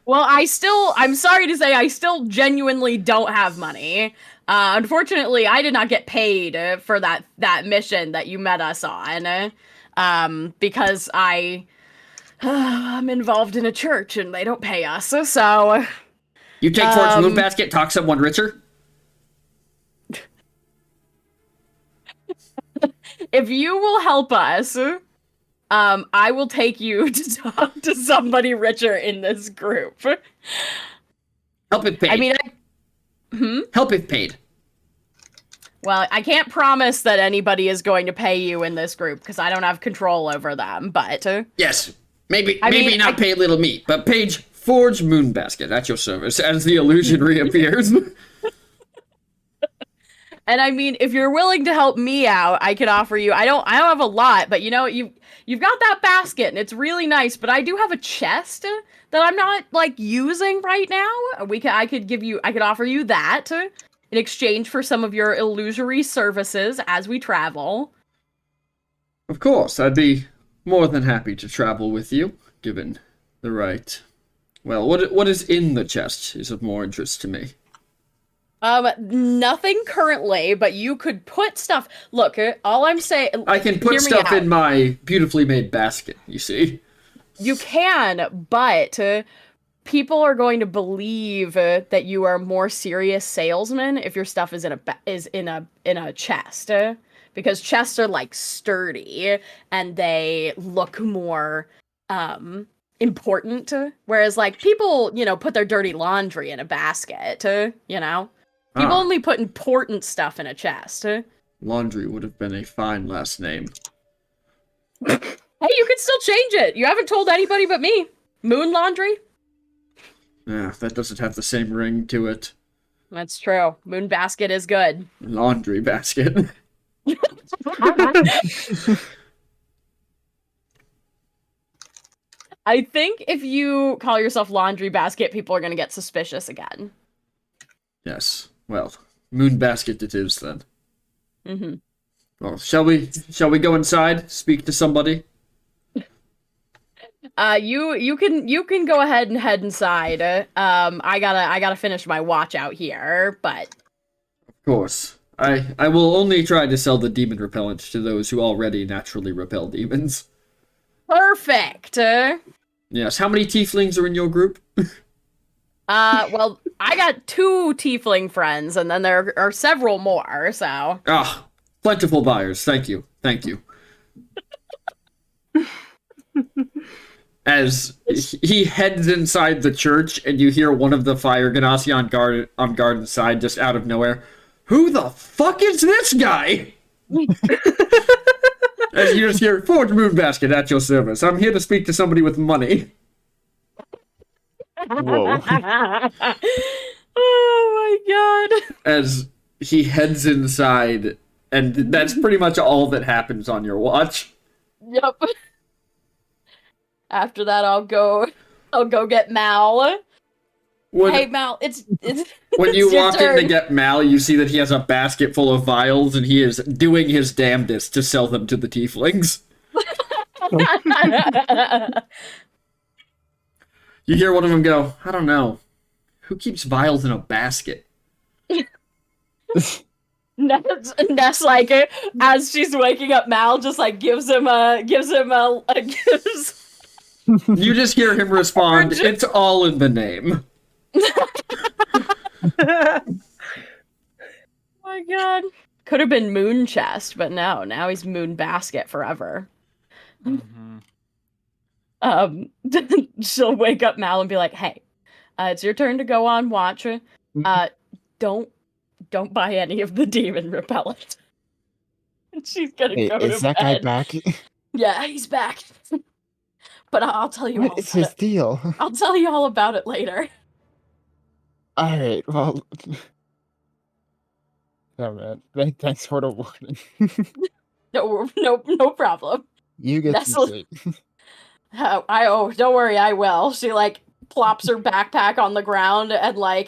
Well, I'm sorry to say, I still genuinely don't have money. Unfortunately, I did not get paid for that mission that you met us on. Because I'm involved in a church and they don't pay us, so... You take Forge Moon Basket, talk someone richer? If you will help us, I will take you to talk to somebody richer in this group. Help if paid. I mean, Help if paid. Well, I can't promise that anybody is going to pay you in this group, because I don't have control over them, but... Yes. Maybe not pay little meat, but page Forge Moon Basket at your service as the illusion reappears. And I mean, if you're willing to help me out, I could offer you... I don't have a lot, but you know, you've got that basket, and it's really nice, but I do have a chest that I'm not, like, using right now. I could offer you that in exchange for some of your illusory services as we travel. Of course, I'd be more than happy to travel with you, given the right... Well, what is in the chest is of more interest to me. Nothing currently, but you could put stuff... Look, all I'm saying... I can put stuff in my beautifully made basket, you see. You can, but people are going to believe that you are a more serious salesman if your stuff is in a chest, because chests are like sturdy and they look more important. Whereas like people, put their dirty laundry in a basket. People only put important stuff in a chest. Laundry would have been a fine last name. Hey, you can still change it. You haven't told anybody but me. Moon Laundry? Yeah, that doesn't have the same ring to it. That's true. Moon basket is good. Laundry basket. I think if you call yourself laundry basket, people are gonna get suspicious again. Yes. Well, moon basket it is then. Mm-hmm. Well, shall we go inside? Speak to somebody? You can go ahead and head inside. I gotta finish my watch out here, but Of course. I will only try to sell the demon repellent to those who already naturally repel demons. perfect. Yes. How many tieflings are in your group? Well, I got 2 tiefling friends, and then there are several more. So Ah, plentiful buyers. Thank you. Thank you. As he heads inside the church, and you hear one of the fire genasi on guard inside, just out of nowhere. Who the fuck is this guy? As you just hear, Forge Moon Basket at your service. I'm here to speak to somebody with money. Whoa. Oh my god. As he heads inside, and that's pretty much all that happens on your watch. Yep. After that, I'll go get Mal. When, Hey Mal, it's when it's you your walk in turn. to get Mal, you see that he has a basket full of vials, and he is doing his damnedest to sell them to the tieflings. You hear one of them go, I don't know. Who keeps vials in a basket? Ness like as she's waking up, Mal just like gives him a You just hear him respond, it's all in the name. Oh my god. Could have been Moon Chest, but no, now he's Moon Basket forever. Mhm. She'll wake up Mal and be like, "Hey, it's your turn to go on watch. Don't buy any of the demon repellent." And she's gonna Hey, go is to that guy bed. back? Yeah, he's back. But I'll tell you all What is about his it. deal? I'll tell you all about it later. Alright, well. Oh man, thanks for the warning. No problem. You get some Nestle. sleep. Don't worry, I will. She like plops her backpack on the ground and like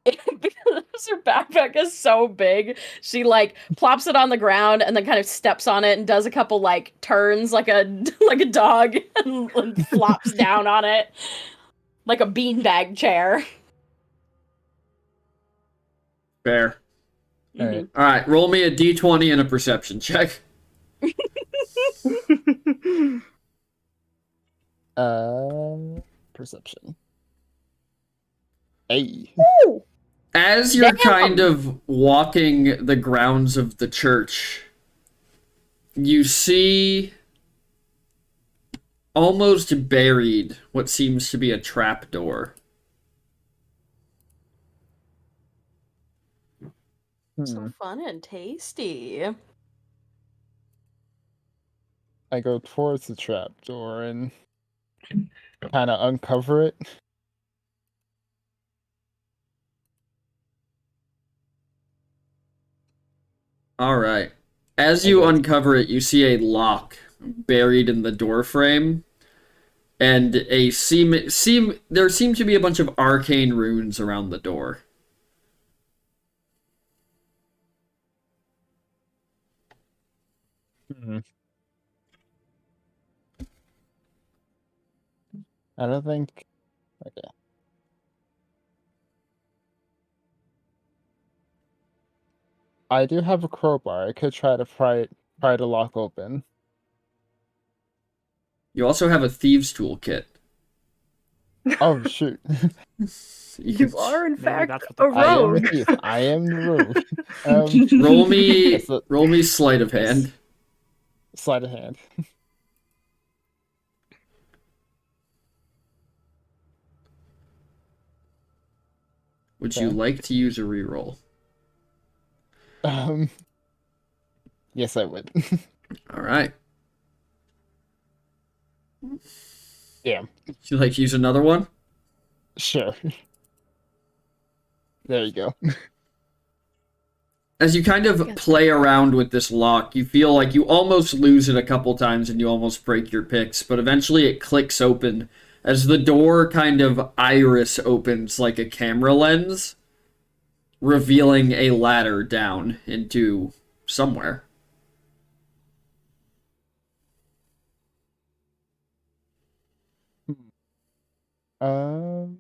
because her backpack is so big, she like plops it on the ground and then kind of steps on it and does a couple like turns like a like a dog and flops down on it like a beanbag chair. Fair. Alright. Alright, roll me a d20 and a perception check. Perception. Hey. As you're Damn. kind of walking the grounds of the church, you see almost buried what seems to be a trapdoor. So fun and tasty. I go towards the trapdoor and kind of uncover it. Alright. As you uncover it, you see a lock buried in the door frame. And there seem to be a bunch of arcane runes around the door. I don't think. Okay. I do have a crowbar. I could try to pry the lock open. You also have a thieves' toolkit. Oh shoot! You are, in Maybe fact, that's what a the- I am a rogue. thief. I am the rogue. Yes, Roll me sleight of hand. sleight of hand. Would you Okay. like to use a reroll? Yes, I would. Alright. Yeah. Would you like to use another one? Sure. There you go. As you kind of play around with this lock, you feel like you almost lose it a couple times and you almost break your picks, but eventually it clicks open as the door kind of iris opens like a camera lens, revealing a ladder down into somewhere. Um,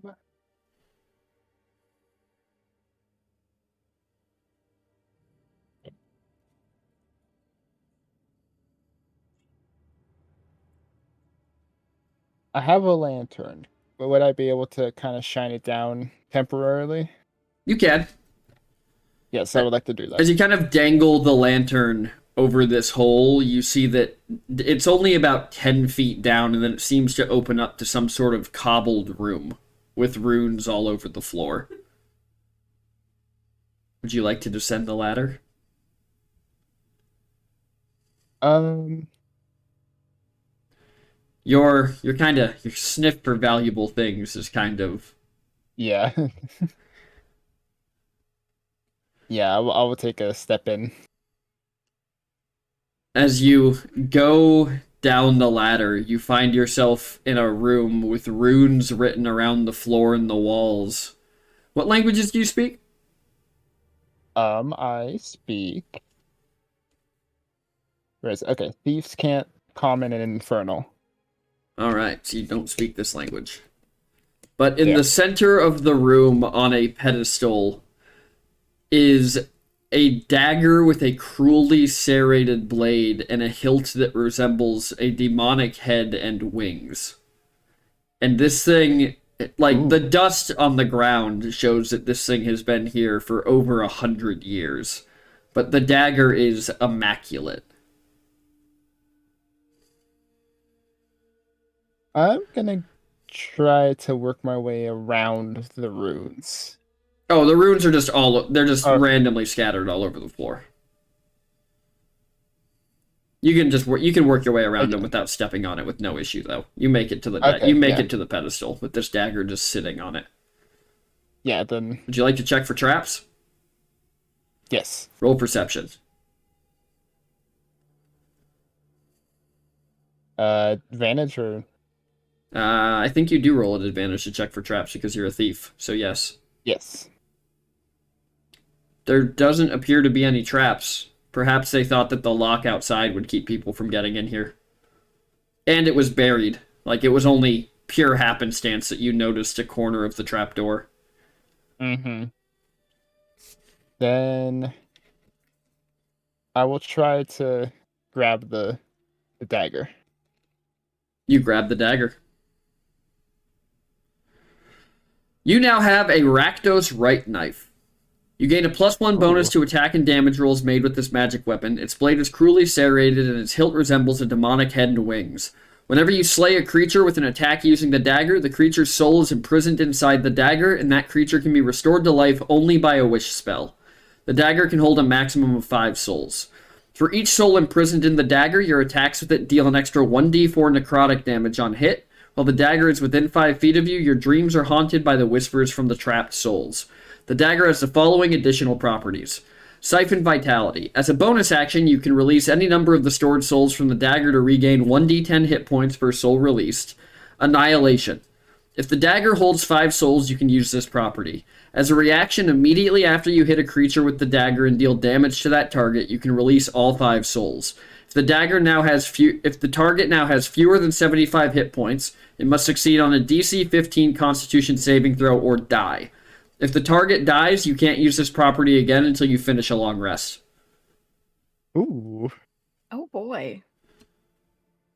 I have a lantern, but would I be able to kind of shine it down temporarily? You can. Yes, I would like to do that. As you kind of dangle the lantern over this hole, you see that it's only about 10 feet down, and then it seems to open up to some sort of cobbled room with runes all over the floor. Would you like to descend the ladder? Um, Your sniff for valuable things is kind of... yeah. Yeah, I will take a step in. As you go down the ladder, you find yourself in a room with runes written around the floor and the walls. What languages do you speak? I speak. Okay, thieves can't, common, and infernal. Alright, so you don't speak this language. But in Yeah. the center of the room on a pedestal is a dagger with a cruelly serrated blade and a hilt that resembles a demonic head and wings. And this thing, like, the dust on the ground shows that this thing has been here for over 100 years. But the dagger is immaculate. I'm gonna try to work my way around the runes. Oh, the runes are just they're just Oh. randomly scattered all over the floor. You can work your way around them Okay. without stepping on it with no issue, though. You make it to the Okay, yeah. it to the pedestal with this dagger just sitting on it. Yeah, then Would you like to check for traps? yes. Roll perception. Advantage or I think you do roll an advantage to check for traps because you're a thief. So yes, yes. there doesn't appear to be any traps. Perhaps they thought that the lock outside would keep people from getting in here. And it was buried. Like, it was only pure happenstance that you noticed a corner of the trapdoor. Mm-hmm. Then I will try to grab the dagger. You grab the dagger. You now have a Rakdos right knife. You gain a +1 bonus to attack and damage rolls made with this magic weapon. Its blade is cruelly serrated and its hilt resembles a demonic head and wings. Whenever you slay a creature with an attack using the dagger, the creature's soul is imprisoned inside the dagger, and that creature can be restored to life only by a wish spell. The dagger can hold a maximum of 5 souls. For each soul imprisoned in the dagger, your attacks with it deal an extra 1d4 necrotic damage on hit. While the dagger is within 5 feet of you, your dreams are haunted by the whispers from the trapped souls. The dagger has the following additional properties. Siphon Vitality. As a bonus action, you can release any number of the stored souls from the dagger to regain 1d10 hit points per soul released. Annihilation. If the dagger holds 5 souls, you can use this property. As a reaction, immediately after you hit a creature with the dagger and deal damage to that target, you can release all 5 souls. If the target now has fewer than 75 hit points, it must succeed on a DC 15 Constitution saving throw or die. If the target dies, you can't use this property again until you finish a long rest. Ooh, Oh boy.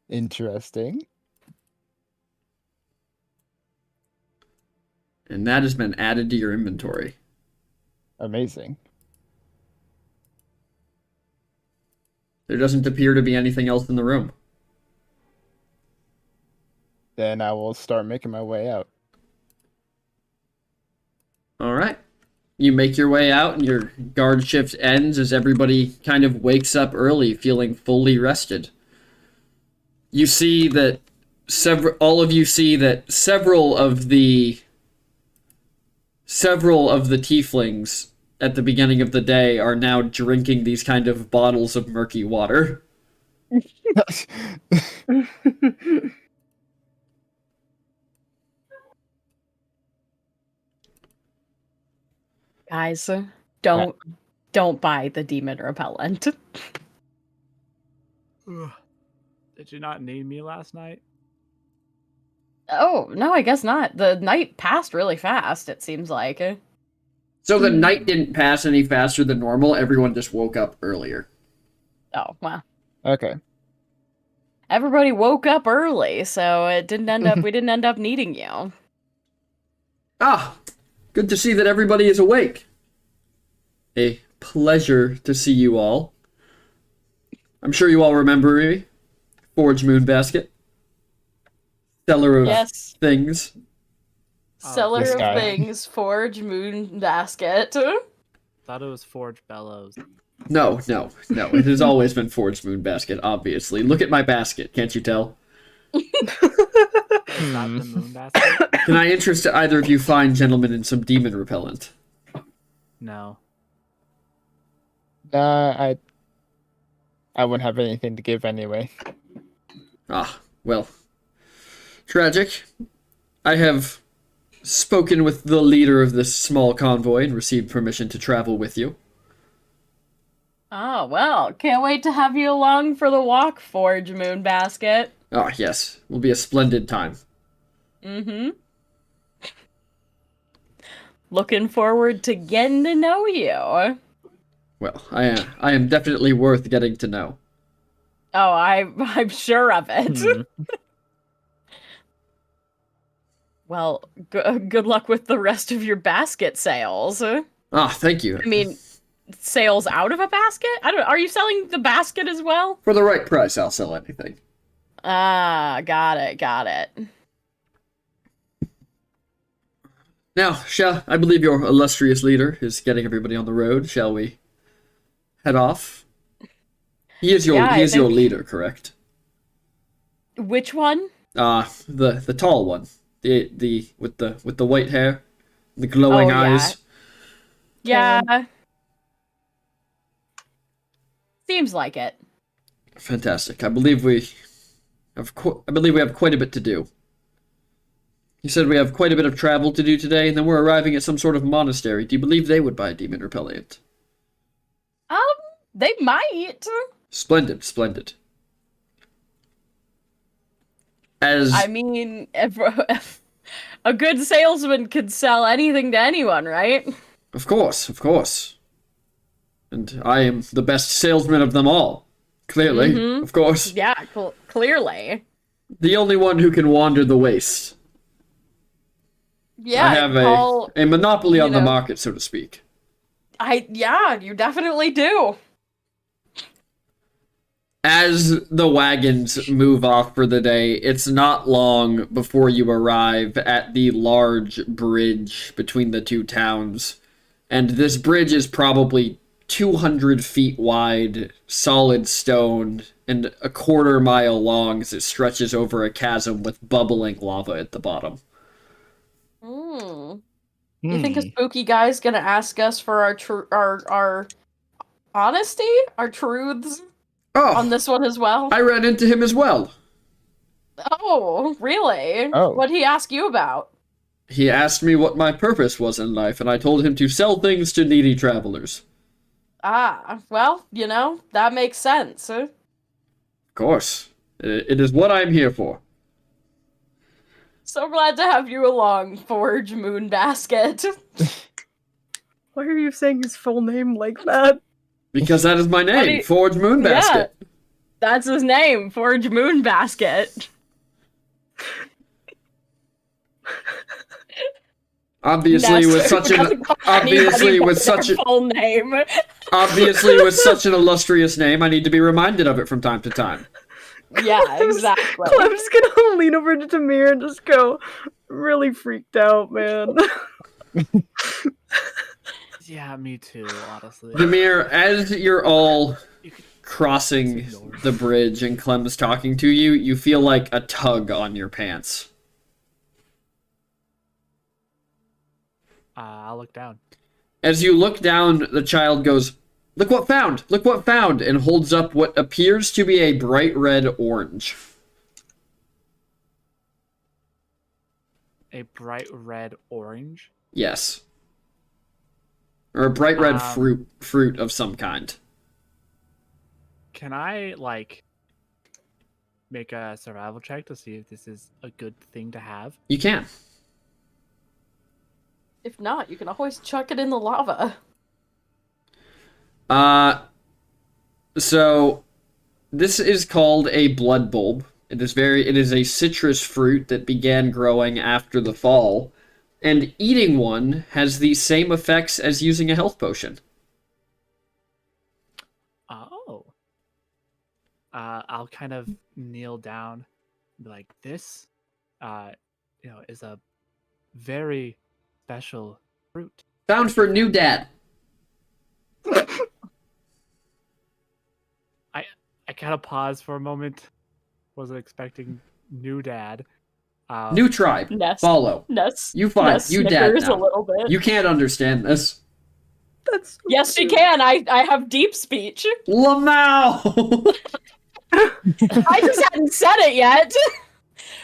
interesting. And that has been added to your inventory. Amazing. There doesn't appear to be anything else in the room. Then I will start making my way out. All right. You make your way out, and your guard shift ends as everybody kind of wakes up early, feeling fully rested. You see that several of the several of the tieflings at the beginning of the day are now drinking these kind of bottles of murky water. Guys, don't buy the demon repellent. Did you not need me last night? Oh, no, I guess not. The night passed really fast, it seems like. So the night didn't pass any faster than normal. Everyone just woke up earlier. Oh, well. Okay. Everybody woke up early, so we didn't end up needing you. Ah, good to see that everybody is awake. A pleasure to see you all. I'm sure you all remember me. Forge Moon Basket. Seller of Yes. things. Seller this of guy. things, Forge Moon Basket. Thought it was Forge Bellows. No. It has always been Forge Moon Basket, obviously. Look at my basket, can't you tell? Is that the moon basket? Can I interest either of you fine gentlemen in some demon repellent? No. I wouldn't have anything to give anyway. Ah, well. Tragic. I have spoken with the leader of this small convoy and received permission to travel with you. Oh, well, can't wait to have you along for the walk, Forge Moon Basket. Ah, yes. Will be a splendid time. Mm-hmm. Looking forward to getting to know you. Well, I am definitely worth getting to know. Oh, I'm sure of it. Well, good luck with the rest of your basket sales. Ah, thank you. I mean, sales out of a basket? Are you selling the basket as well? For the right price, I'll sell anything. Ah, got it. Now, I believe your illustrious leader is getting everybody on the road. Shall we head off? He is your Yeah, I think- leader, correct? Which one? The tall one. The with the white hair, the glowing Oh, yeah. eyes. Yeah. Seems like it. Fantastic. I believe we have quite a bit to do. You said we have quite a bit of travel to do today, and then we're arriving at some sort of monastery. Do you believe they would buy demon repellent? They might. Splendid. As I mean, if a good salesman could sell anything to anyone, right? Of course. And I am the best salesman of them all. Clearly, Mhm. of course. Yeah, clearly. The only one who can wander the waste. Yeah, I have a monopoly on the market, so to speak. You definitely do. As the wagons move off for the day, it's not long before you arrive at the large bridge between the two towns. And this bridge is probably 200 feet wide, solid stone, and a quarter-mile long as it stretches over a chasm with bubbling lava at the bottom. You think a spooky guy's gonna ask us for our honesty, our truths on Oh, this one as well? I ran into him as well. Oh, really? Oh. What'd he ask you about? He asked me what my purpose was in life, and I told him to sell things to needy travelers. Ah, well, that makes sense. Of course. It is what I'm here for. So glad to have you along, Forge Moon Basket. Why are you saying his full name like that? Because that is my do name, you- Forge Moon Basket. That's his name, Forge Moon Basket. Obviously, with such an full name. obviously with such an illustrious name, I need to be reminded of it from time to time. Yeah, exactly. Clem's gonna lean over to Tamir and just go, really freaked out, man. Yeah, me too, honestly. Demir, as you're all crossing the bridge and Clem's talking to you, you feel like a tug on your pants. I'll look down. As you look down, the child goes, "Look what found! Look what found!" and holds up what appears to be a bright red orange. A bright red orange. Yes. Or a bright red Um, fruit of some kind. Can I like make a survival check to see if this is a good thing to have? You can. If not, you can always chuck it in the lava. So this is called a blood bulb. It is a citrus fruit that began growing after the fall, and eating one has the same effects as using a health potion. Oh. I'll kind of kneel down, and be like, this, is a very special fruit. Found for new dad. I kind of paused for a moment. Wasn't expecting new dad. New tribe. Nest. Follow. Nest. You find Nest you dad snickers now. a little bit. You can't understand this. That's so Yes, she cute. can. I have deep speech. Lamau. I just hadn't said it yet.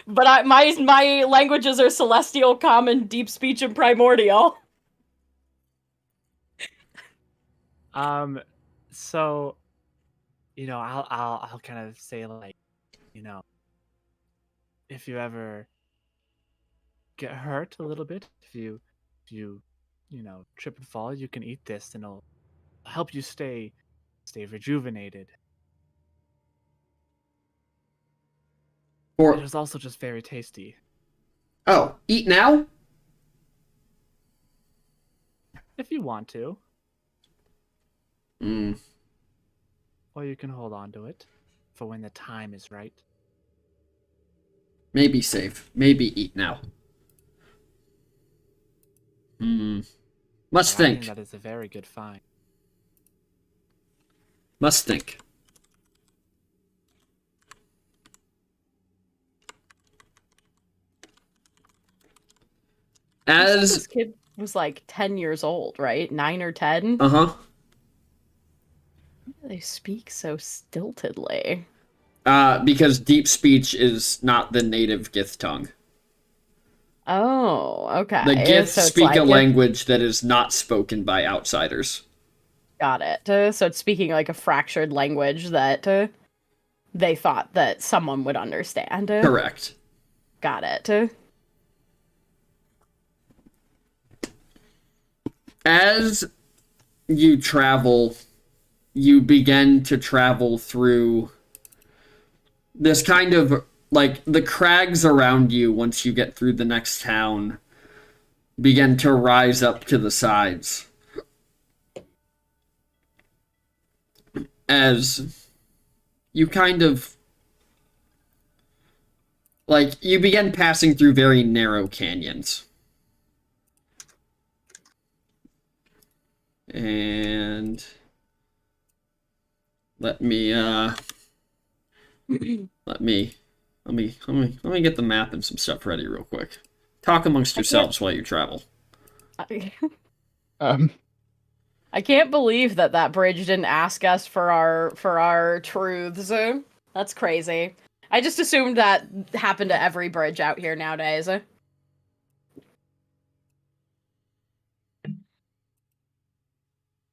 But my languages are celestial, common, deep speech, and primordial. So, I'll kind of say like, if you ever get hurt a little bit, if you trip and fall, you can eat this and it'll help you stay rejuvenated. It is also just very tasty. Oh, eat now? If you want to. Mm. Or you can hold on to it for when the time is right. Maybe save. Maybe eat now. Must But I think think. that is a very good find. Must think. This kid was like 10 years old, right? 9 or 10? Uh-huh. They speak so stiltedly. Because deep speech is not the native Gith tongue. Oh, okay. The Gith So it's speak like a language that is not spoken by outsiders. Got it. So it's speaking like a fractured language that they thought that someone would understand. Correct. Got it. As you travel, you begin to travel through this kind of, like, the crags around you once you get through the next town begin to rise up to the sides. As you kind of, like, you begin passing through very narrow canyons. And let me get the map and some stuff ready real quick. Talk amongst yourselves while you travel. I can't believe that bridge didn't ask us for our truths. That's crazy. I just assumed that happened to every bridge out here nowadays.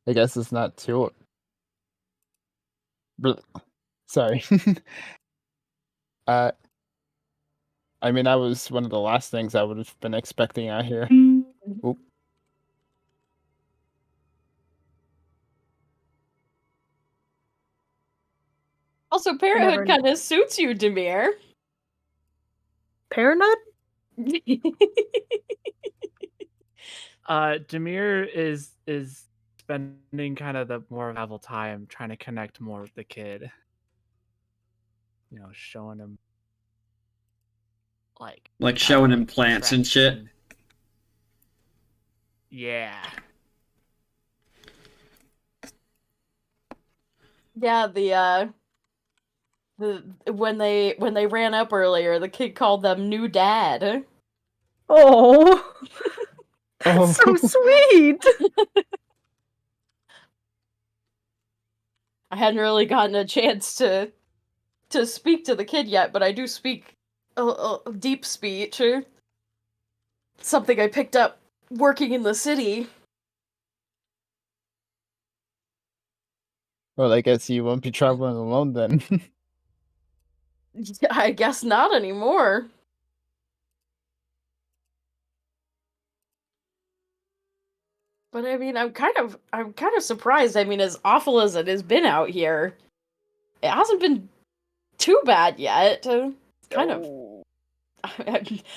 I guess it's not too. Sorry. I mean, that was one of the last things I would have been expecting out here. Oop. Also, parenthood kind of suits you, Demir. Parenthood? Demir is spending kind of the more valuable time trying to connect more with the kid. Showing him like showing him plants and shit. Yeah. Yeah, the when they ran up earlier, the kid called them new dad. Oh. Oh, So sweet. I hadn't really gotten a chance to speak to the kid yet, but I do speak deep speech. Something I picked up working in the city. well, I guess you won't be traveling alone then. I guess not anymore. But I mean, I'm kind of surprised. I mean, as awful as it has been out here, it hasn't been too bad yet. Kind of.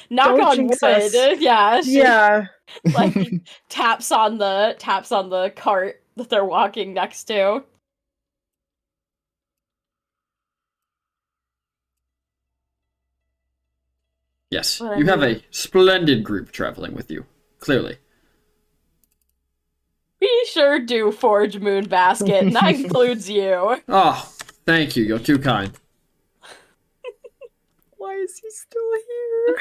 Knock Don't on jinx wood. us. Yeah. Yeah. Like taps on the cart that they're walking next to. Yes, But I you have mean, a splendid group traveling with you. Clearly. we sure do forge Moon Basket, and that includes you. Oh, thank you. You're too kind. Why is he still here?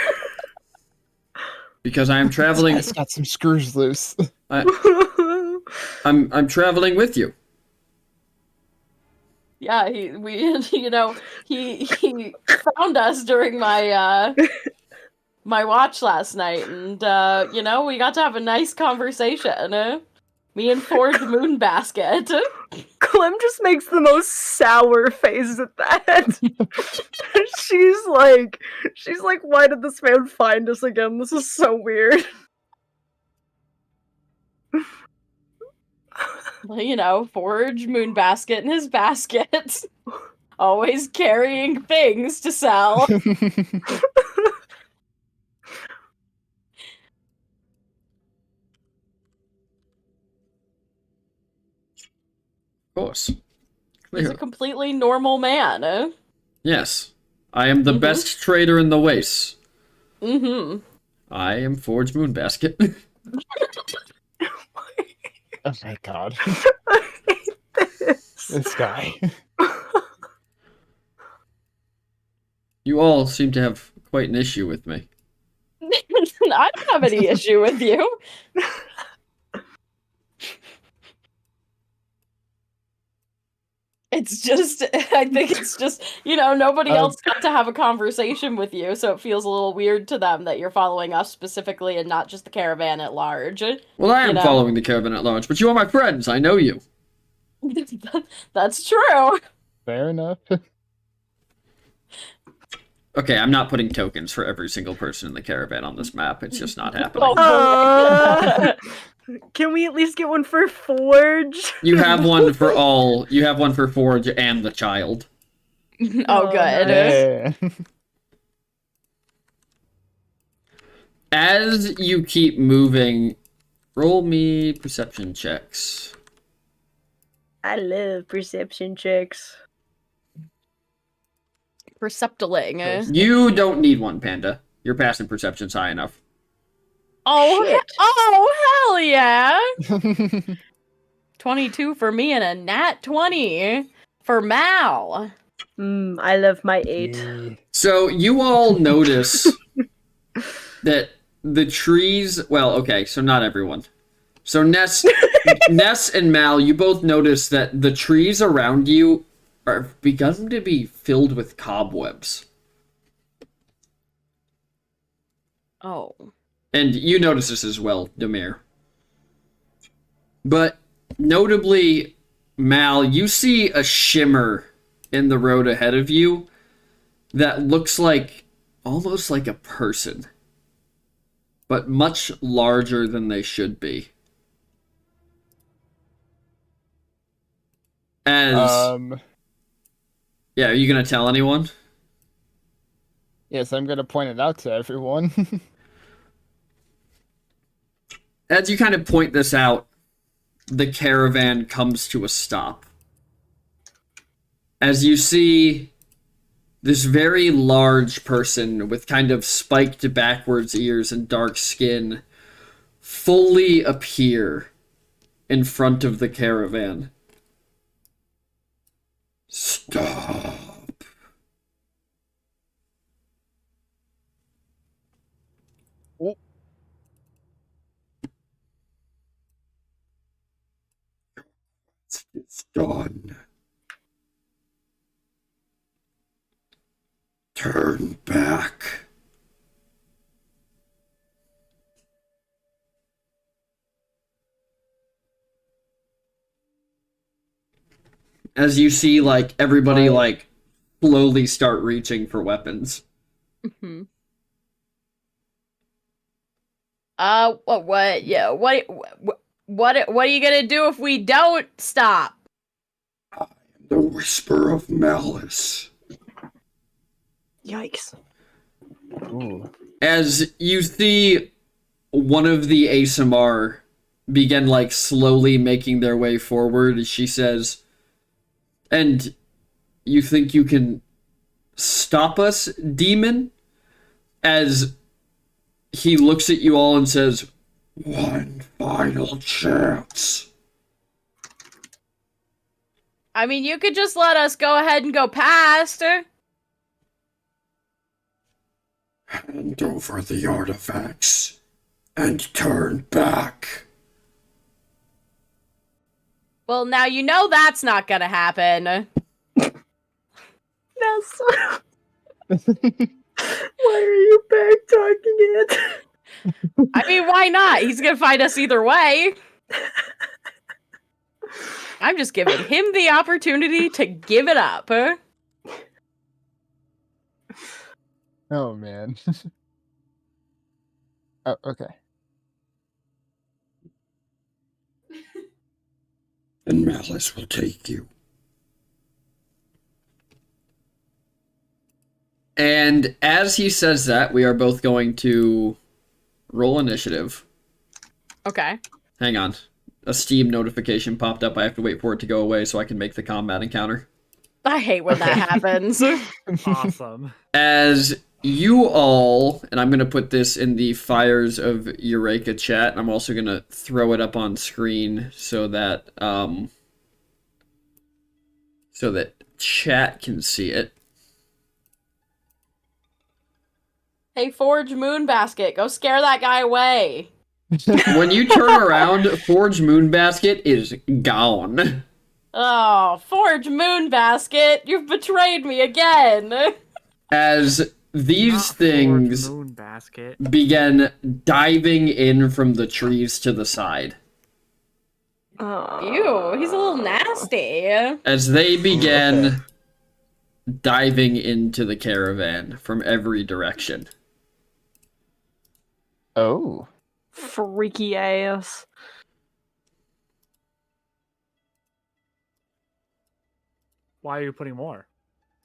Because I am This traveling. guy's got some screws loose. I'm traveling with you. Yeah, he found us during my my watch last night, and we got to have a nice conversation. Me and Forge Moon Basket. Clem just makes the most sour face at that. she's like, why did this man find us again? This is so weird. Forge Moon Basket in his basket. Always carrying things to sell. Of course. He's Clear. a completely normal man. Yes. I am the Mhm. best trader in the Waste. Mm-hmm. I am Forge Moonbasket. Oh my god. I hate this. This guy. You all seem to have quite an issue with me. I don't have any issue with you. It's just, I think it's just, nobody else got to have a conversation with you, so it feels a little weird to them that you're following us specifically and not just the caravan at large. Well, I am You know? following the caravan at large, but you are my friends. I know you. That's true. Fair enough. Okay, I'm not putting tokens for every single person in the caravan on this map. It's just not happening. Oh, Can we at least get one for Forge? You have one for all. You have one for Forge and the child. Oh, good. Yeah. As you keep moving, roll me perception checks. I love perception checks. Perceptiling. You don't need one, Panda. Your passive perception's high enough. Oh, Shit. hell yeah! 22 for me and a nat 20 for Mal. I love my 8. Yeah. So you all notice that the trees. Well, okay, so not everyone. So Ness and Mal, you both notice that the trees around you are begun to be filled with cobwebs. Oh. And you notice this as well, Demir. But notably, Mal, you see a shimmer in the road ahead of you that looks like almost like a person, but much larger than they should be. As yeah, are you gonna tell anyone? Yes, I'm gonna point it out to everyone. As you kind of point this out, the caravan comes to a stop. As you see this very large person with kind of spiked backwards ears and dark skin fully appear in front of the caravan. Stop. Done. Turn back. As you see, like, everybody, like, slowly start reaching for weapons. Hmm. What? Yeah. What are you gonna do if we don't stop? The whisper of malice. Yikes. Ooh. As you see one of the ASMR begin, like, slowly making their way forward, she says, "And you think you can stop us, demon?" As he looks at you all and says, "One final chance." I mean, you could just let us go ahead and go past. Hand over the artifacts and turn back. Well, now you know that's not gonna happen. Yes. Why are you back talking it? I mean, why not? He's gonna find us either way. I'm just giving him the opportunity to give it up. Oh man. Oh, okay. And malice will take you. And as he says that, we are both going to roll initiative. Okay. Hang on. A Steam notification popped up. I have to wait for it to go away so I can make the combat encounter. I hate when that happens. Awesome. As you all, and I'm going to put this in the Fires of Yreka chat, and I'm also going to throw it up on screen so that chat can see it. Hey, Forge Moonbasket, go scare that guy away. When you turn around, Forge Moonbasket is gone. Oh, Forge Moonbasket, you've betrayed me again. As these Not Forge things Moon basket. begin diving in from the trees to the side. Ew, he's a little nasty. As they begin Okay. diving into the caravan from every direction. Oh. Freaky ass. Why are you putting more?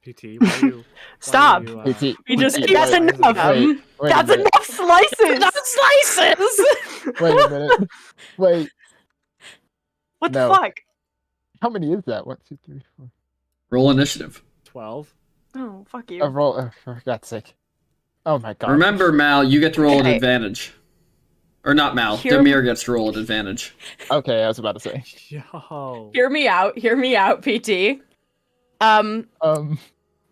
PT, why are you... Stop. Why are PT, you, We just PT, that's wait, enough. wait, wait a That's minute. enough slices. Not slices! Wait a minute. Wait. What No. the fuck? How many is that? 1, 2, 3, 4. Roll initiative. 12? Oh, fuck A you. roll. For God's sake. Oh my god. Remember, Mal, you get to roll at Okay. advantage. Or not Mal, Here- Demir gets to roll at advantage. Okay, I was about to say. Yo. Hear me out, PT. Um.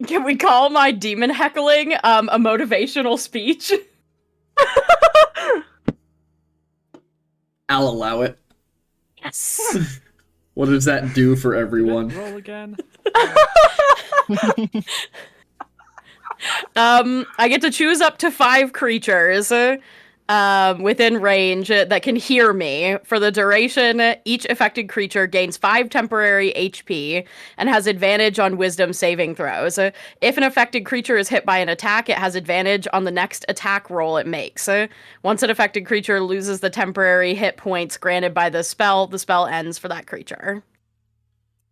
Can we call my demon heckling a motivational speech? I'll allow it. Yes. What does that do for everyone? Roll again? I get to choose up to 5 creatures within range that can hear me. For the duration, each affected creature gains 5 temporary HP and has advantage on wisdom saving throws. If an affected creature is hit by an attack, it has advantage on the next attack roll it makes. Once an affected creature loses the temporary hit points granted by the spell ends for that creature.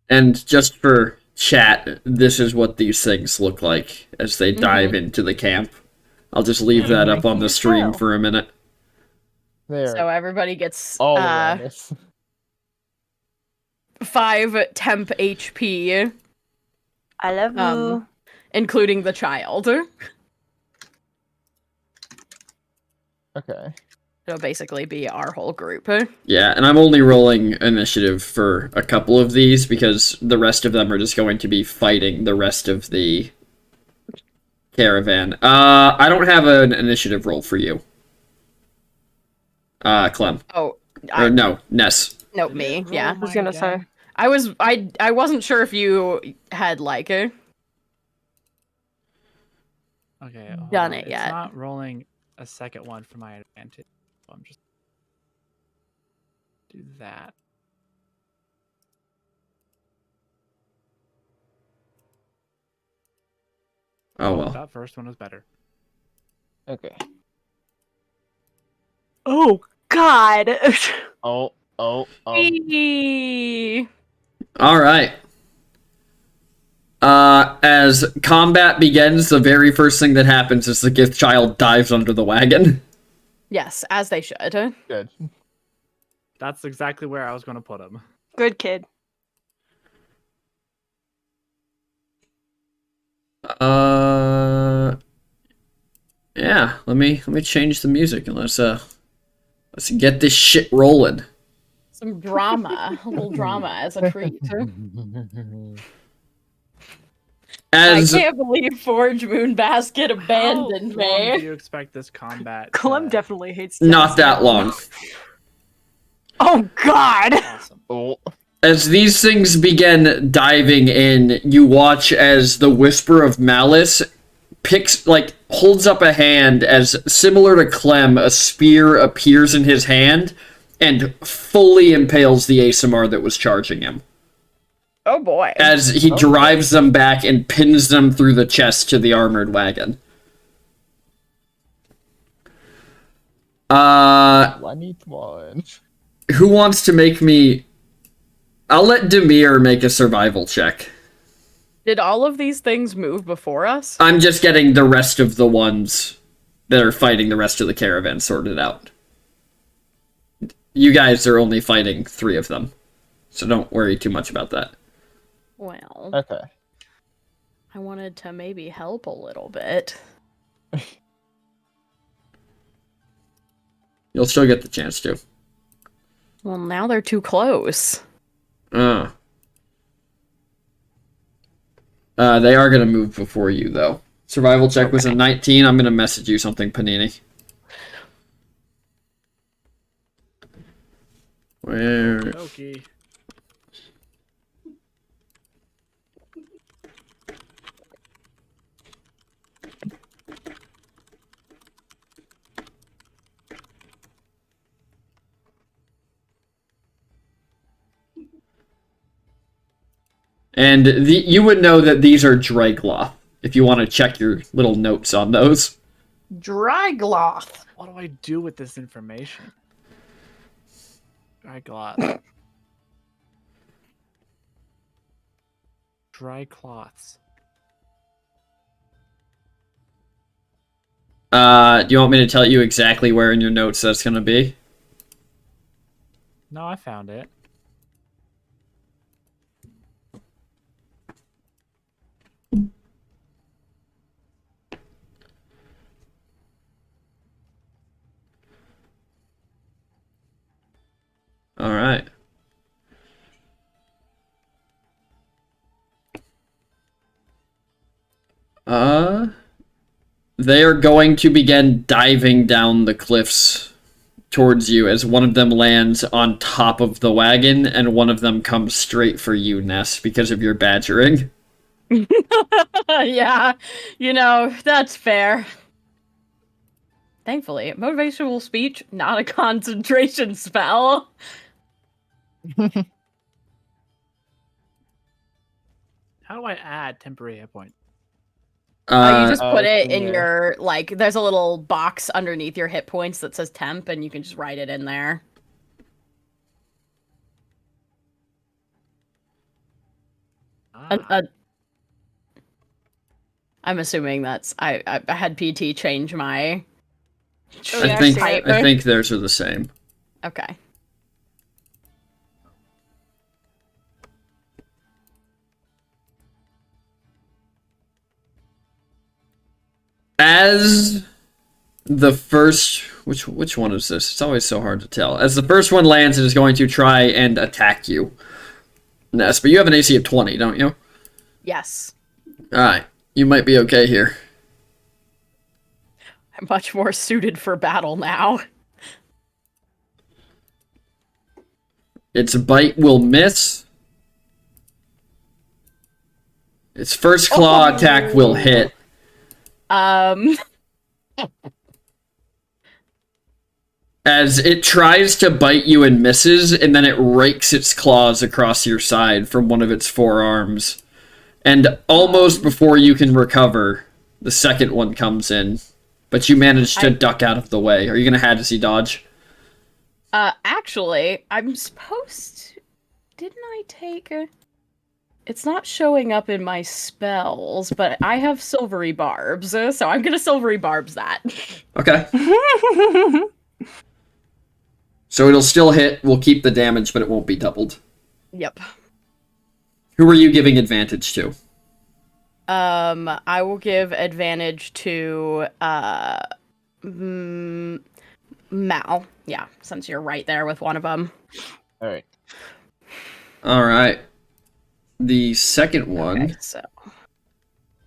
And just for chat, this is what these things look like as they dive into the camp. I'll just leave that up on the stream for a minute. There. So everybody gets All around us. 5 temp HP. I love you. Including the child. Okay. It'll basically be our whole group. Yeah, and I'm only rolling initiative for a couple of these because the rest of them are just going to be fighting the rest of the caravan. I don't have an initiative roll for you. Clem. Oh, Or no, Ness. no, me. Yeah. I was gonna say. I wasn't sure if you had like Okay, hold Done on. it It's yet. not rolling a second one for my advantage. So I'm just do that. Oh well. That first one was better. Okay. Oh God. Oh. Eee. All right. As combat begins, the very first thing that happens is the gift child dives under the wagon. Yes, as they should. Good. That's exactly where I was going to put him. Good kid. Yeah. Let me change the music and let's get this shit rolling. Some drama, a little drama as a treat. As I can't believe Forge Moon Basket abandoned How long do me. you expect this combat? Clem definitely hates not Dennis that now. long. Oh God. Awesome. Oh. As these things begin diving in, you watch as the Whisper of Malice holds up a hand as, similar to Clem, a spear appears in his hand and fully impales the ASMR that was charging him. Oh boy. As he drives them back and pins them through the chest to the armored wagon. I need one. Who wants to make me... I'll let Demir make a survival check. Did all of these things move before us? I'm just getting the rest of the ones that are fighting the rest of the caravan sorted out. You guys are only fighting 3 of them, so don't worry too much about that. Well, Okay. I wanted to maybe help a little bit. You'll still get the chance to. Well, now they're too close. They are going to move before you, though. Survival check was a 19. I'm going to message you something, Panini. Where... Okay. And you would know that these are Dragloth, if you want to check your little notes on those. Drygloth. What do I do with this information? Dry cloth. Dry cloths. Do you want me to tell you exactly where in your notes that's going to be? No, I found it. All right. They are going to begin diving down the cliffs towards you as one of them lands on top of the wagon and one of them comes straight for you, Ness, because of your badgering. Yeah, that's fair. Thankfully, motivational speech, not a concentration spell. How do I add temporary hit point? You just put it it's in in your, there's a little box underneath your hit points that says temp, and you can just write it in there. I'm assuming that's, I had PT change my... Oh, I yeah, think I see it. I think theirs are the same. Okay. As the first, which one is this? It's always so hard to tell. As the first one lands, it is going to try and attack you, Ness. But you have an AC of 20, don't you? Yes. All right, you might be okay here. I'm much more suited for battle now. Its bite will miss. Its first claw attack will hit. As it tries to bite you and misses, and then it rakes its claws across your side from one of its forearms. And almost before you can recover, the second one comes in. But you manage to duck out of the way. Are you going to Hadesy dodge? Actually, I'm supposed to... Didn't I take a... It's not showing up in my spells, but I have silvery barbs, so I'm gonna silvery barbs that. Okay. So it'll still hit, we'll keep the damage, but it won't be doubled. Yep. Who are you giving advantage to? I will give advantage to, Mal. Yeah, since you're right there with one of them. Alright. Alright. The second one Okay, so...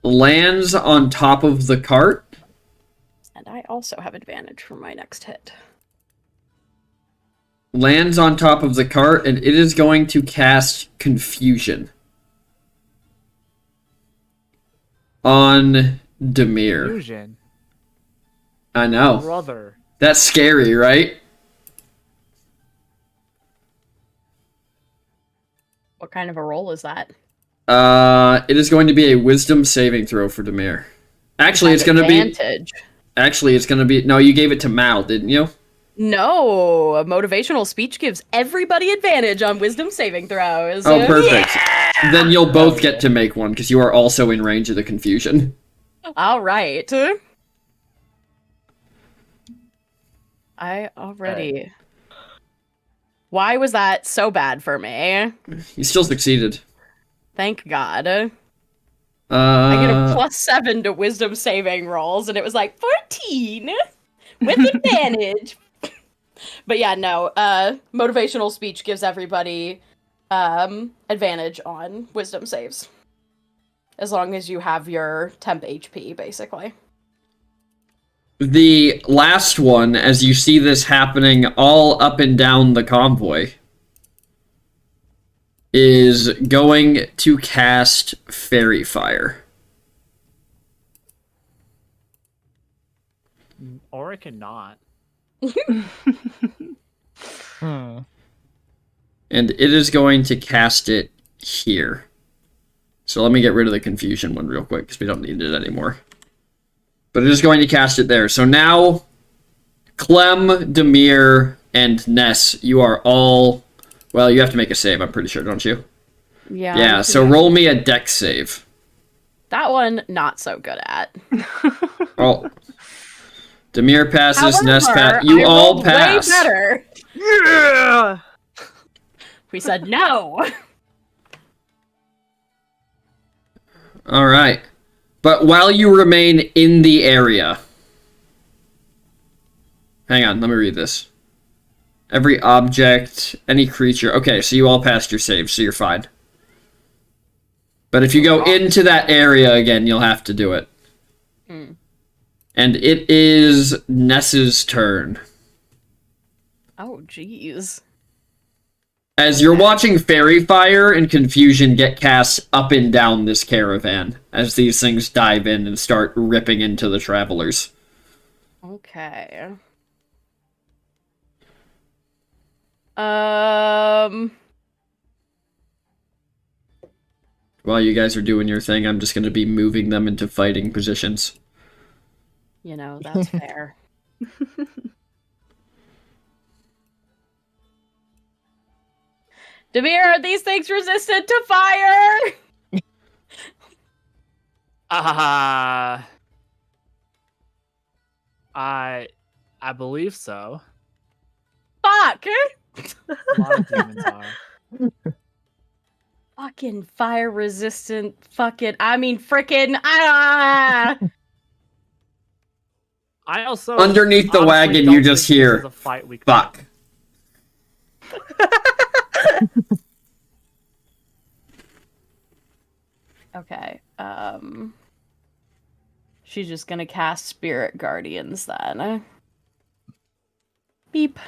lands on top of the cart. And I also have advantage for my next hit. Lands on top of the cart, and it is going to cast Confusion on Demir. Fusion. I know. Brother. That's scary, right? What kind of a roll is that? It is going to be a Wisdom saving throw for Demir. Actually, it's going to be... Advantage. Actually, it's going to be... No, you gave it to Mal, didn't you? No, a motivational speech gives everybody advantage on wisdom saving throws. Oh, perfect. Then you'll both get to make one, because you are also in range of the confusion. All right. I already... Why was that so bad for me? You still succeeded. Thank God. I get a +7 to wisdom saving rolls, and it was like 14 with advantage. But yeah, no. Motivational speech gives everybody advantage on wisdom saves, as long as you have your temp HP, basically. The last one, as you see this happening all up and down the convoy, is going to cast Fairy Fire. Or it cannot. Hmm. And it is going to cast it here. So let me get rid of the confusion one real quick, because we don't need it anymore. But it is going to cast it there. So now, Clem, Demir, and Ness, you are all... Well, you have to make a save, I'm pretty sure, don't you? Yeah. Yeah, so roll me a dex save. That one, not so good at. Oh. Demir passes, However, Ness passes. You I all rolled pass. Way better. Yeah. We said no. Alright. But while you remain in the area... Hang on, let me read this. Every object, any creature... Okay, so you all passed your save, so you're fine. But if you go into that area again, you'll have to do it. Hmm. And it is Ness's turn. Oh, jeez. As you're watching Fairy Fire and Confusion get cast up and down this caravan, as these things dive in and start ripping into the travelers. Okay. While you guys are doing your thing, I'm just going to be moving them into fighting positions. You know, that's fair. Demir, are these things resistant to fire? I believe so. Fuck! A lot of demons are. Fucking fire resistant. Fucking. I mean, frickin'. Ah! I also Underneath the honestly wagon, don't you just think this hear, is a fight we could fuck. Okay. She's just gonna cast Spirit Guardians then. Beep.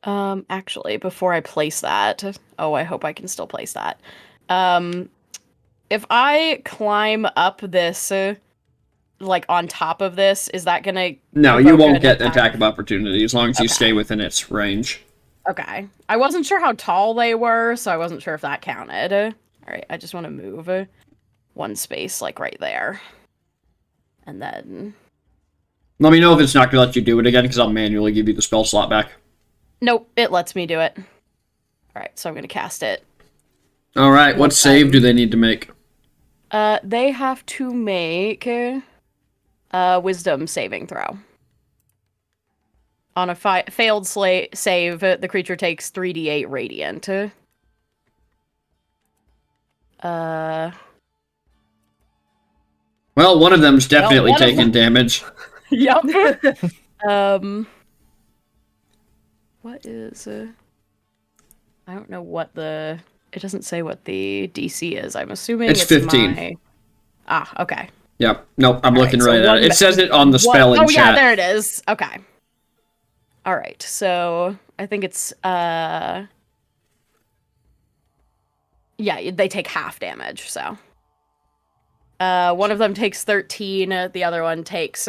Actually, before I place that, oh, I hope I can still place that. If I climb up this, like on top of this, is that gonna No, you provoke won't an get an attack of opportunity as long as you Okay. stay within its range. Okay. I wasn't sure how tall they were, so I wasn't sure if that counted. Alright, I just want to move one space, like right there. And then... Let me know if it's not going to let you do it again, because I'll manually give you the spell slot back. Nope, it lets me do it. Alright, so I'm gonna cast it. Alright, what save do they need to make? They have to make a wisdom saving throw. On a failed save, the creature takes 3d8 radiant. Well, one of them's definitely one of taking them- damage. Yup. What is... I don't know what the... It doesn't say what the DC is. I'm assuming It's 15. Okay. Yep. Nope, I'm All looking right, so right at it. one It says it on the spell in Oh, chat. yeah, there it is. Okay. All right, so I think it's... Yeah, they take half damage, so... one of them takes 13, the other one takes...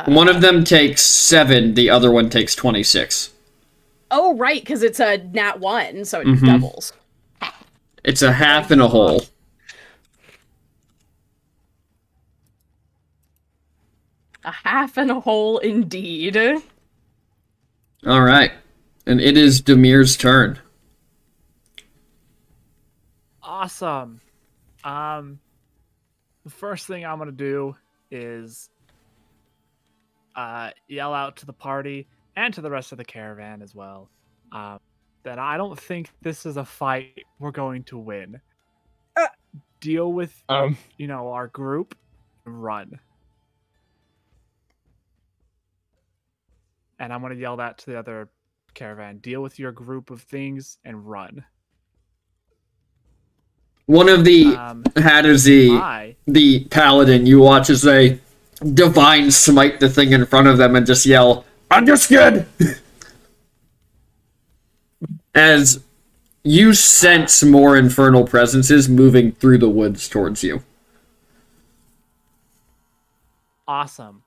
One of them takes 7, the other one takes 26. Oh, right, because it's a nat 1, so it Mhm. doubles. It's a half and a whole. A half and a whole indeed. Alright. And it is Demir's turn. Awesome. The first thing I'm gonna do is yell out to the party and to the rest of the caravan as well that I don't think this is a fight we're going to win. Deal with our group and run. And I'm gonna yell that to the other caravan. Deal with your group of things and run. One of the the paladin you watch as they divine smite the thing in front of them and just yell, "Understood!" As you sense more infernal presences moving through the woods towards you. Awesome.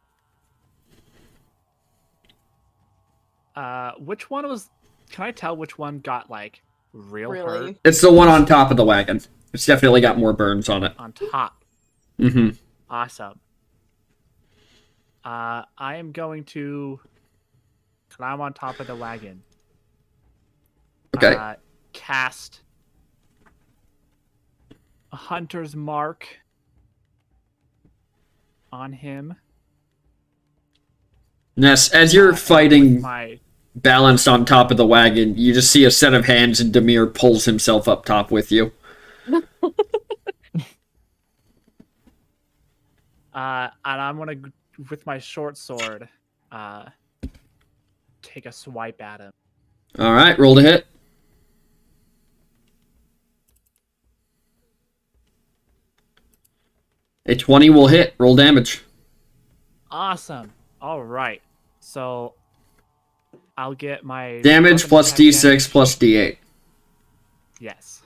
Which one was... Can I tell which one got, like, real hurt? It's the one on top of the wagon. It's definitely got more burns on it. On top. Mm-hmm. Awesome. I am going to climb on top of the wagon. Okay. Cast a hunter's mark on him. Yes, as you're fighting My balanced on top of the wagon, you just see a set of hands and Demir pulls himself up top with you. and I'm gonna, with my short sword, take a swipe at him. Alright, roll to hit. A 20 will hit. Roll damage. Awesome. All right. So I'll get my Damage weapon plus attack d6 damage. plus d8. Yes.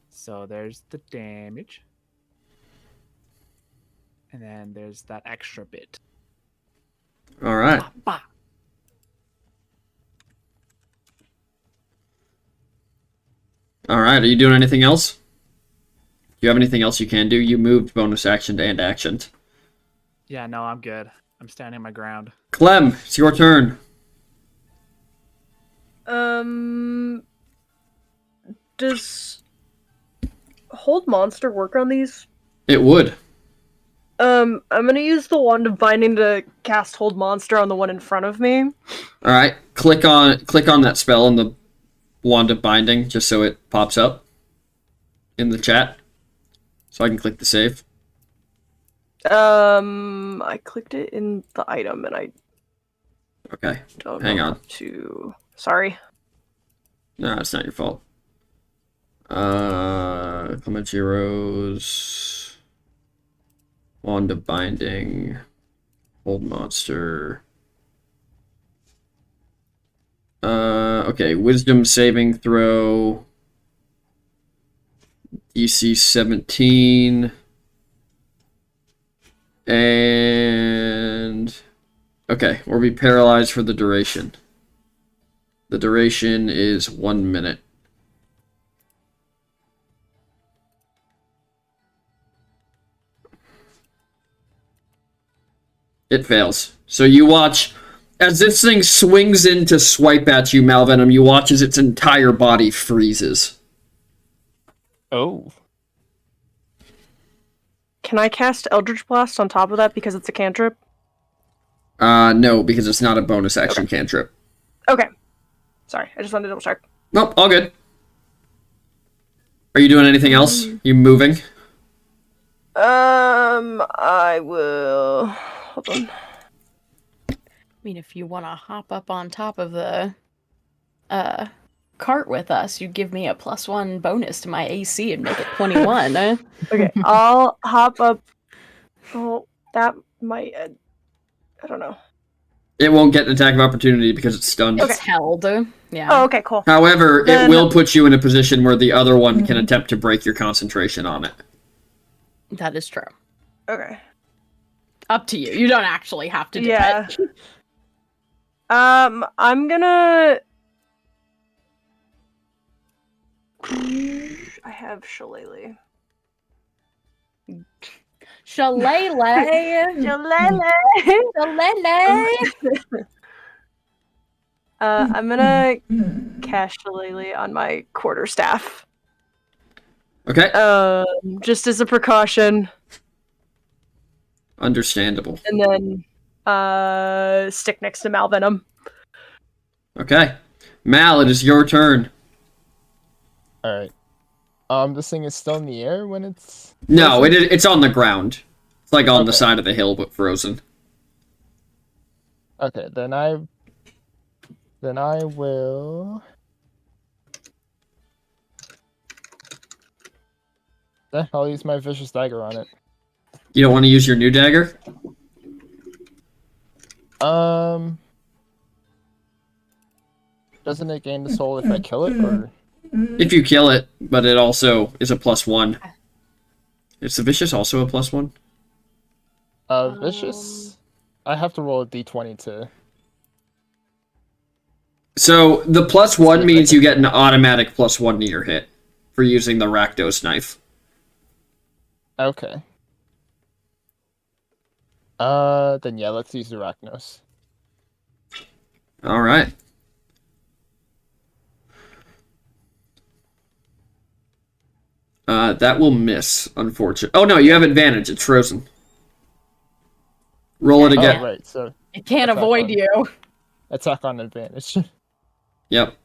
So there's the damage. And then there's that extra bit. Alright. Bah, bah. Alright, are you doing anything else? Do you have anything else you can do? You moved bonus action and actioned. Yeah, no, I'm good. I'm standing my ground. Clem, it's your turn. Does Hold Monster work on these? It would. I'm gonna use the Wand of Binding to cast Hold Monster on the one in front of me. Alright, click on that spell in the Wand of Binding, just so it pops up in the chat. So I can click the save. I clicked it in the item and I Okay, don't hang know on. how to... Sorry. No, it's not your fault. Clemency Rose. Wand of Binding. Hold Monster. Okay, wisdom saving throw. DC 17. And okay, we'll be paralyzed for the duration. The duration is 1 minute. It fails. So you watch as this thing swings in to swipe at you, Malvenom, you watch as its entire body freezes. Oh. Can I cast Eldritch Blast on top of that because it's a cantrip? No, because it's not a bonus action cantrip. Okay. Sorry, I just wanted to double check. Nope, all good. Are you doing anything else? You moving? I will. Hold on. I mean, if you want to hop up on top of the cart with us, you give me a +1 bonus to my AC and make it 21. Okay, I'll hop up. Oh, that might. I don't know. It won't get an attack of opportunity because it's stunned. It's held. Yeah. Oh, okay, cool. However, Then- it will put you in a position where the other one can attempt to break your concentration on it. That is true. Okay. Up to you. You don't actually have to do Yeah. it. I'm gonna. I have Shillelagh. Shillelagh. Shillelagh. Shillelagh. I'm gonna cast Shillelagh on my quarterstaff. Okay? Just as a precaution, Understandable. and then stick next to Malvenom. Okay. Mal, it is your turn. Alright. This thing is still in the air when it's... No, it's on the ground. It's like on the Okay. side of the hill, but frozen. Okay, then I will... I'll use my vicious dagger on it. You don't want to use your new dagger? Doesn't it gain the soul if I kill it, or... If you kill it, but it also is a +1. Is the vicious also a +1? Vicious? I have to roll a d20 to... So the +1 means you get an automatic +1 to your hit for using the Rakdos knife. Okay. Then yeah, let's use the Arachnos. All right. That will miss, unfortunately. Oh no, you have advantage. It's frozen. Roll it again. Oh, right, so It can't Attack avoid on. you. attack on advantage. Yep.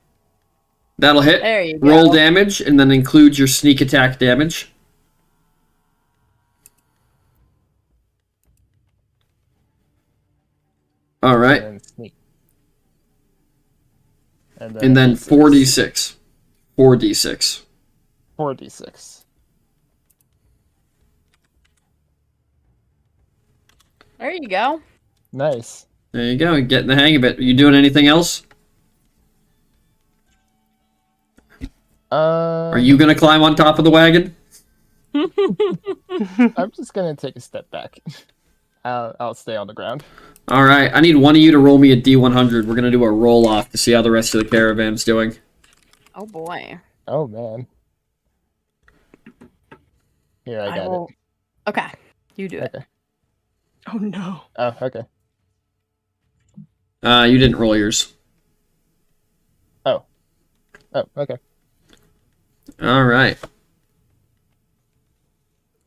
That'll hit. There you go. Roll damage, and then include your sneak attack damage. All right. And sneak. And then 4d6. 4d6. 4d6. There you go. Nice. There you go. Getting the hang of it. Are you doing anything else? Are you gonna climb on top of the wagon? I'm just gonna take a step back. I'll stay on the ground. All right. I need one of you to roll me a d100. We're gonna do a roll off to see how the rest of the caravan's doing. Oh boy. Oh man. Here, I got will... Okay. You do it. it. Okay. Oh no. Oh, okay. You didn't roll yours. Oh, okay. All right.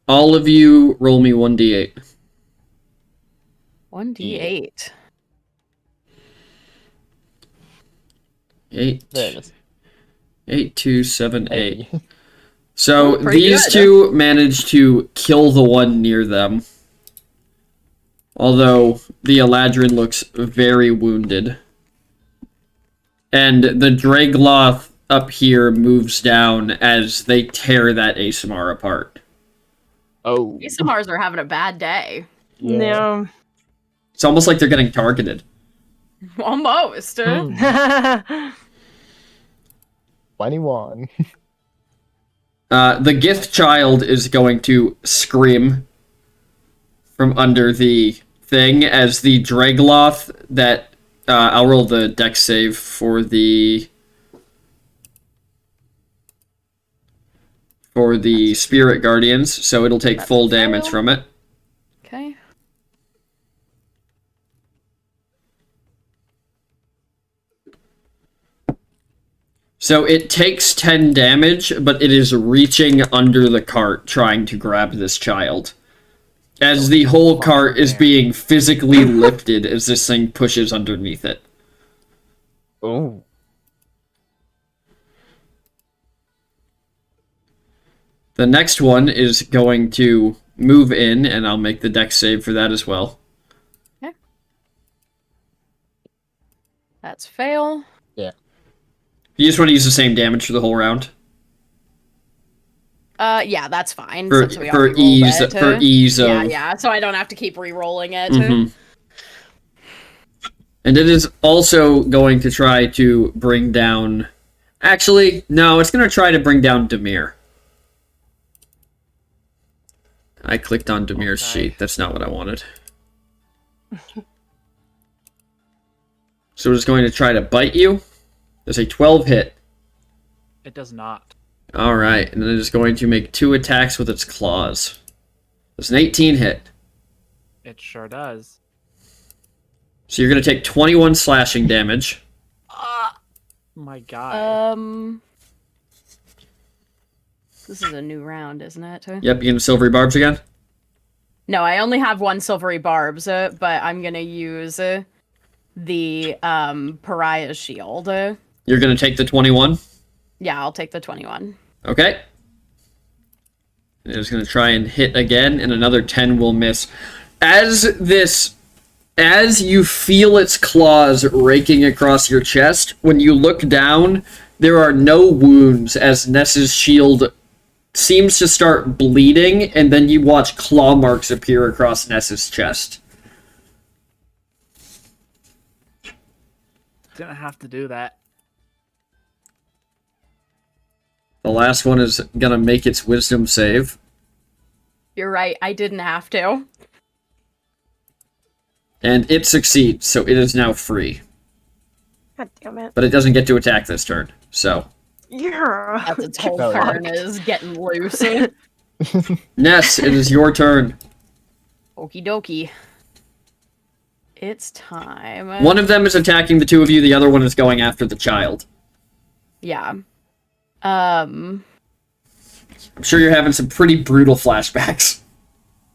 All of you roll me 1d8. 1d8. 8. There it is. 8, 2, 7, 8. Hey. So Oh, pretty these good. two managed to kill the one near them. Although the Eladrin looks very wounded. And the Dragloth up here moves down as they tear that ASMR apart. Oh. ASMRs are having a bad day. Yeah. It's almost like they're getting targeted. Almost. 21. The gift child is going to scream from under the thing as the Dragloth that I'll roll the dex save for the spirit guardians, so it'll take That's full a damage fail. from it. Okay. So it takes 10 damage, but it is reaching under the cart trying to grab this child. As the whole cart is being physically lifted as this thing pushes underneath it. Oh. The next one is going to move in, and I'll make the dex save for that as well. Okay. That's fail. Yeah. You just want to use the same damage for the whole round? Yeah, that's fine. For, since we for already rolled ease, it. for ease of... Yeah, so I don't have to keep re-rolling it. Mhm. And it is also going to try to bring down... Actually, no, it's going to try to bring down Demir. I clicked on Demir's sheet. That's not what I wanted. So it's going to try to bite you. There's a 12 hit. It does not. Alright, and then it is going to make 2 attacks with its claws. There's an 18 hit. It sure does. So you're going to take 21 slashing damage. My God. This is a new round, isn't it? Yep, you getting silvery barbs again? No, I only have one silvery barbs, but I'm gonna use the pariah shield. You're going to take the 21? Yeah, I'll take the 21. Okay. And it's going to try and hit again, and another 10 will miss. As you feel its claws raking across your chest, when you look down, there are no wounds as Ness's shield seems to start bleeding, and then you watch claw marks appear across Ness's chest. Didn't have to do that. The last one is going to make its wisdom save. You're right, I didn't have to. And it succeeds, so it is now free. God damn it. But it doesn't get to attack this turn, so... Yeah. That's its whole No, turn is getting loose. Ness, it is your turn. Okie dokie. It's time. One of them is attacking the two of you, the other one is going after the child. Yeah. I'm sure you're having some pretty brutal flashbacks.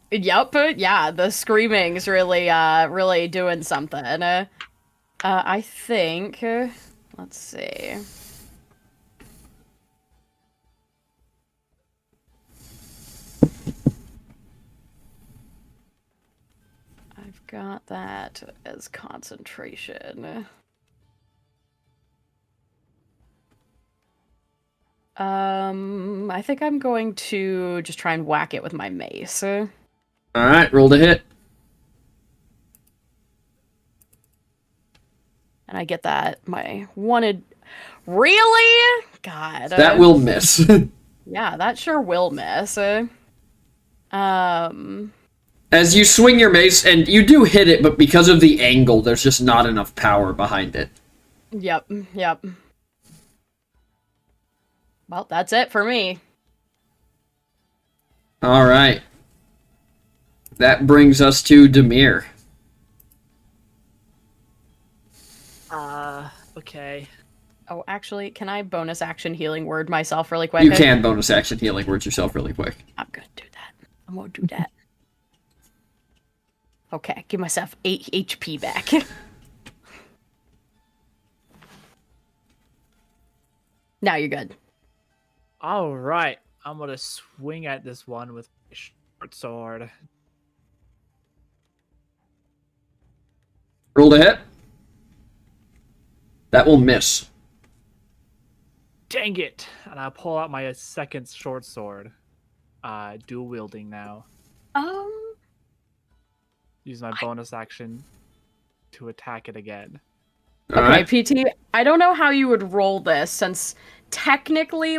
Yep, yeah, the screaming's really doing something. I think, let's see. I've got that as concentration. I think I'm going to just try and whack it with my mace. Alright, roll to hit. And I get that, my wanted... Really? God. That will miss. Yeah, that sure will miss. As you swing your mace, and you do hit it, but because of the angle, there's just not enough power behind it. Yep. Well, that's it for me. Alright. That brings us to Demir. Okay. Oh, actually, can I bonus action healing word myself really quick? You can bonus action healing words yourself really quick. I'm gonna do that. I'm gonna do that. Okay, give myself 8 HP back. Now you're good. All right. I'm gonna swing at this one with my short sword. Roll to hit. That will miss. Dang it! And I pull out my second short sword. Dual wielding now. Um, Use my bonus action to attack it again. All Okay, right. PT, I don't know how you would roll this since technically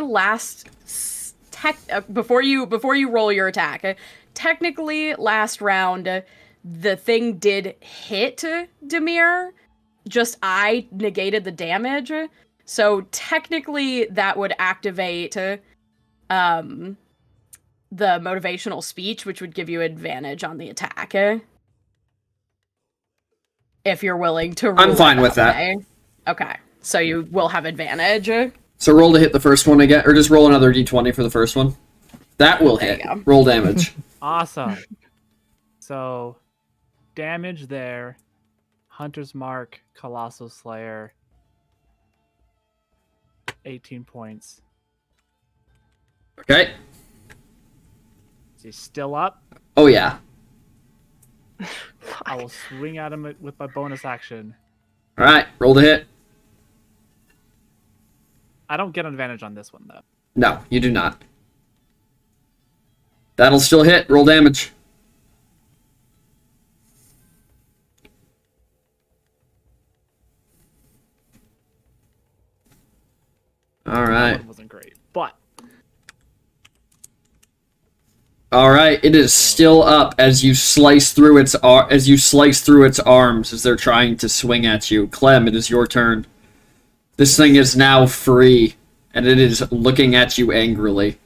before you roll your attack, technically last round the thing did hit Demir, just I negated the damage. So technically that would activate um the motivational speech, which would give you advantage on the attack. If you're willing to roll I'm fine with that. way. Okay. So you will have advantage. So roll to hit the first one again, or just roll another d20 for the first one. That will There hit. you go. Roll damage. Awesome. So, damage there. Hunter's Mark, Colossal Slayer. 18 points. Okay. Is he still up? Oh yeah. I will swing at him with my bonus action. All right. Roll to hit. I don't get an advantage on this one, though. No, you do not. That'll still hit. Roll damage. All That right. one wasn't great, but All right. It is still up as you slice through its arms as they're trying to swing at you. Clem, it is your turn. This thing is now free, and it is looking at you angrily.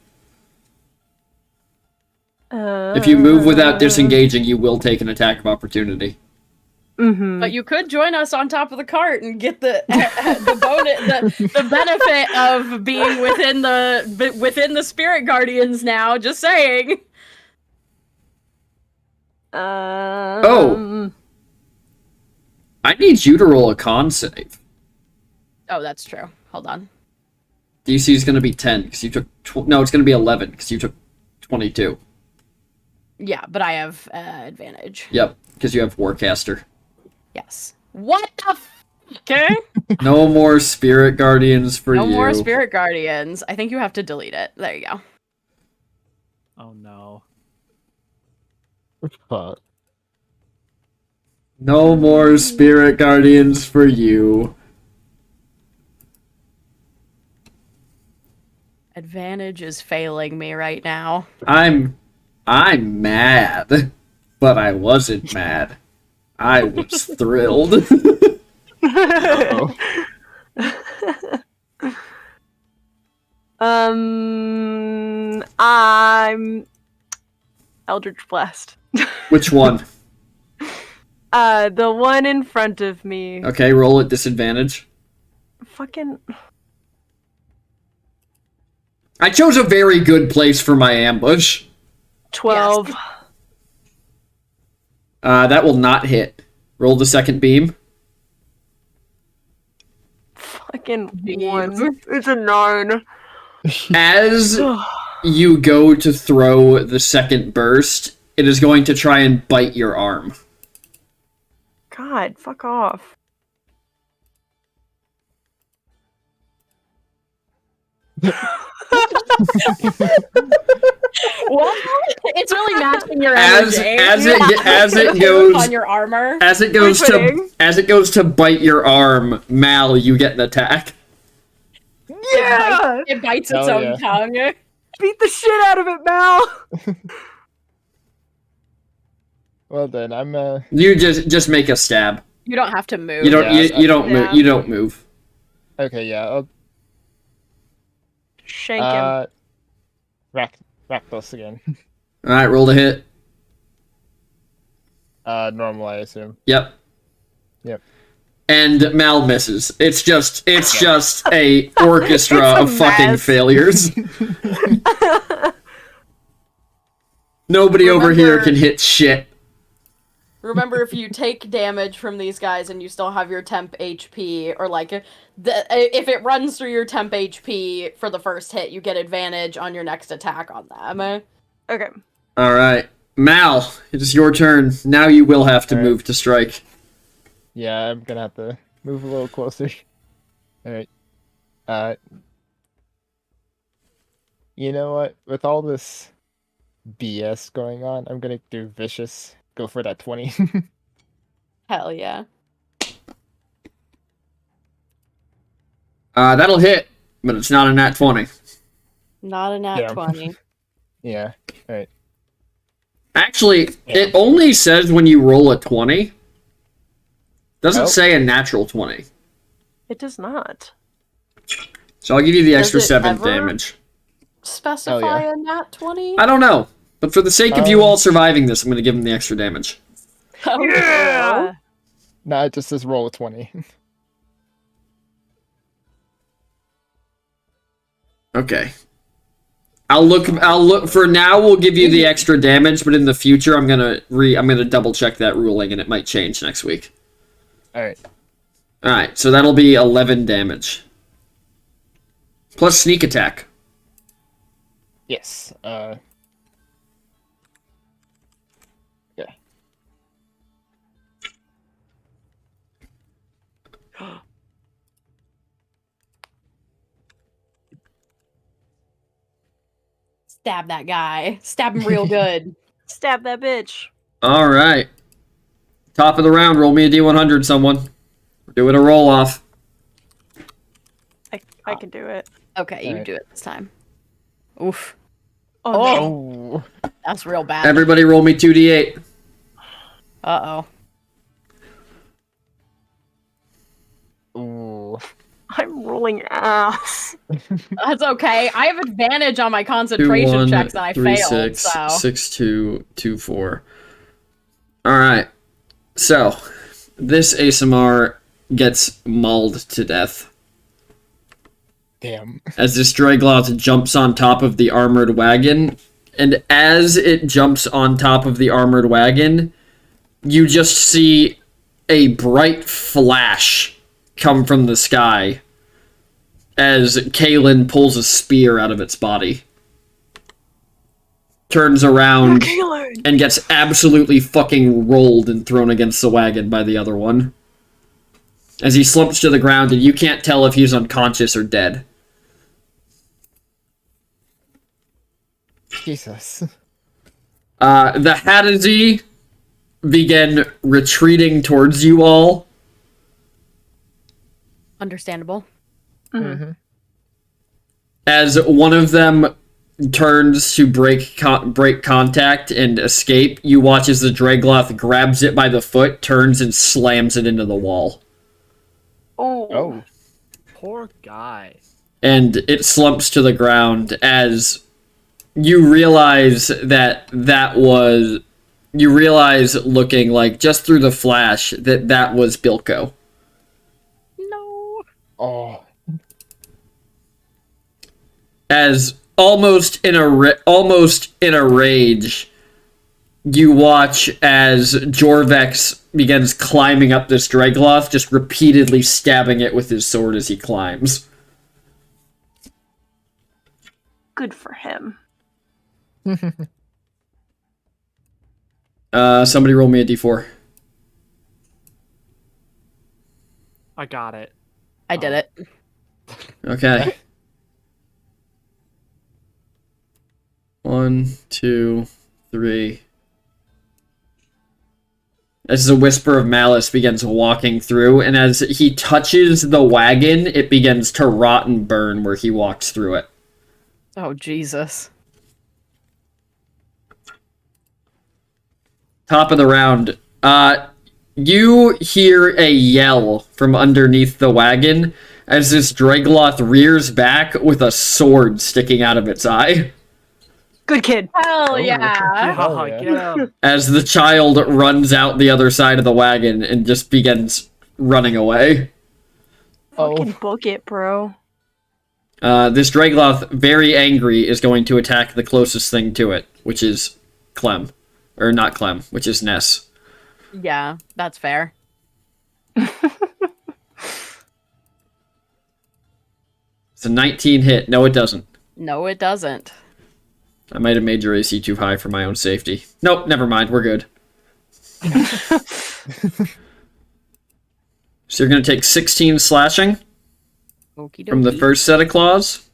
If you move without disengaging, you will take an attack of opportunity. Mm-hmm. But you could join us on top of the cart and get the the benefit of being within the spirit guardians now. Just saying. Oh. I need you to roll a con save. Oh, that's true. Hold on. DC is going to be 10 because you took... no, it's going to be 11 because you took 22. Yeah, but I have advantage. Yep, because you have Warcaster. Yes. What the okay? No more Spirit Guardians for No you. more spirit guardians. I think you have to delete it. There you go. oh no. Fuck. No more Spirit Guardians for you. Advantage is failing me right now. I'm mad, but I wasn't mad. I was thrilled. Uh-oh. I'm Eldritch Blast. Which one? The one in front of me. Okay, roll at disadvantage. Fucking. I chose a very good place for my ambush. 12. Yes. That will not hit. Roll the second beam. Fucking Beam. 1. It's a 9. As you go to throw the second burst, it is going to try and bite your arm. God, fuck off. What? It's really matching your As- energy. as You it- have as it to goes- on your armor. As it goes quitting. to bite your arm, Mal, you get an attack. Yeah! It bites its Hell own yeah. tongue. Beat the shit out of it, Mal! Well then, I'm You just make a stab. You don't have to move. You don't Yeah, you don't move. yeah. You don't move. okay. Yeah, I'll Shank him. Rakdos again. All right, roll to hit. Normal, I assume. Yep. Yep. And Mal misses. It's just a orchestra It's a of fucking mess. failures. Nobody over here Remember- can hit shit. Remember, if you take damage from these guys and you still have your temp HP, or like if it runs through your temp HP for the first hit, you get advantage on your next attack on them. Okay. All right, Mal, it is your turn. Now you will have to All right. move to strike. Yeah, I'm gonna have to move a little closer. Alright. You know what? With all this BS going on, I'm gonna do vicious. Go for that 20. Hell yeah. That'll hit, but it's not a nat 20. Not a nat Yeah. 20. Yeah. Alright. Actually, Yeah. it only says when you roll a 20. Doesn't Oh. say a natural 20. It does not. So I'll give you the Does extra it 7 ever- damage. Specify yeah. a nat 20? I don't know. But for the sake of you Um, all surviving this, I'm going to give him the extra damage. Yeah. No, it just says roll a 20. Okay. I'll look for now we'll give you the extra damage, but in the future I'm going to double check that ruling and it might change next week. Alright. Alright, so that'll be 11 damage. Plus sneak attack. Yes. Yeah. Stab that guy. Stab him real good. Stab that bitch. Alright. Top of the round, roll me a d100, someone. We're doing a roll off. I can do it. Okay, you Alright. do it this time. Oof. Oh, Oh. Oh. That's real bad. Everybody roll me 2d8. Uh-oh. Ooh. I'm rolling ass. That's okay. I have advantage on my 2, concentration 1, checks and I 3, failed, 6, so... 6, 2, 2, 4. Alright. So, this ASMR gets mauled to death. Damn. As this Dragloth jumps on top of the armored wagon, and as it jumps on top of the armored wagon, you just see a bright flash come from the sky as Kaelin pulls a spear out of its body. Turns around Kaelin! and gets absolutely fucking rolled and thrown against the wagon by the other one. As he slumps to the ground and you can't tell if he's unconscious or dead. Jesus. The Hadazee begin retreating towards you all. Understandable. Mm-hmm. As one of them turns to break contact and escape, you watch as the Dragloth grabs it by the foot, turns and slams it into the wall. Oh. Oh. Poor guy. And it slumps to the ground as you realize you realize looking like just through the flash that was Bilko. No. Oh. As almost in a rage, you watch as Jorvex begins climbing up this Dragloth, just repeatedly stabbing it with his sword as he climbs. Good for him. Somebody roll me a d4. I got it. I did it. Okay. 1, 2, 3. As the Whisper of Malice begins walking through, and as he touches the wagon, it begins to rot and burn where he walks through it. Oh, Jesus. Top of the round. You hear a yell from underneath the wagon as this Dragloth rears back with a sword sticking out of its eye. Good kid. Hell Oh. yeah. Oh, Get yeah. him. As the child runs out the other side of the wagon and just begins running away. Fucking book it, bro. This Dragloth, very angry, is going to attack the closest thing to it, which is Clem. Or not Clem, which is Ness. Yeah, that's fair. It's a 19 hit. No, it doesn't. No, it doesn't. I might have made your AC too high for my own safety. Nope, never mind. We're good. So you're going to take 16 slashing Okie from the dokie. first set of claws.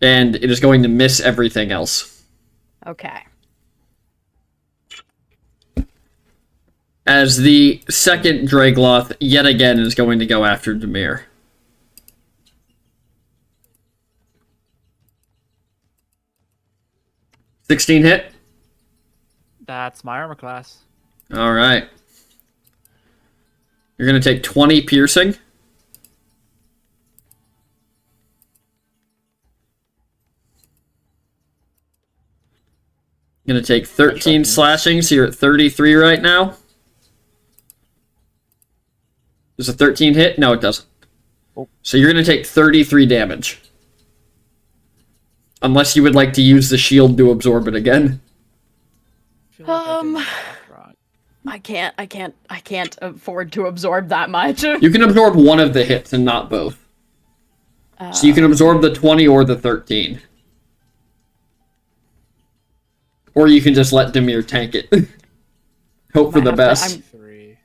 And it is going to miss everything else. Okay. As the second Dragloth yet again is going to go after Demir. 16 hit. That's my armor class. All right. You're going to take 20 piercing. You're going to take 13 slashing, so you're at 33 right now. Does a 13 hit? No, it doesn't. Oh. So you're going to take 33 damage. Unless you would like to use the shield to absorb it again. I feel like I did that wrong. I can't afford to absorb that much. You can absorb one of the hits and not both. So you can absorb the 20 or the 13. Or you can just let Demir tank it. Hope for the best. 3.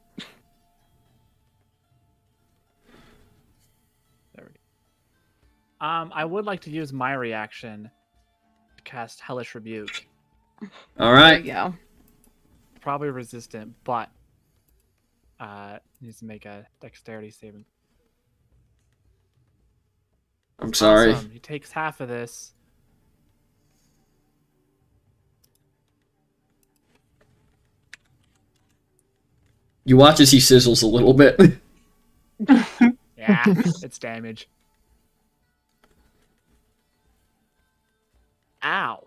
There we go. I would like to use my reaction to cast Hellish Rebuke. Alright. There you go. Probably resistant, but needs to make a dexterity saving. I'm sorry. Awesome. He takes half of this. You watch as he sizzles a little bit. Yeah, it's damage. Ow.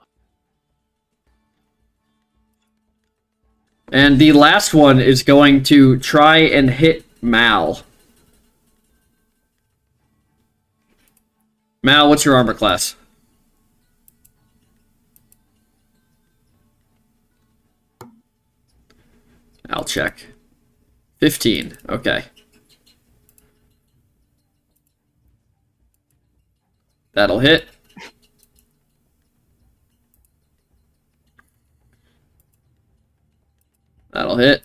And the last one is going to try and hit Mal. Mal, what's your armor class? I'll check. 15. Okay. That'll hit. That'll hit.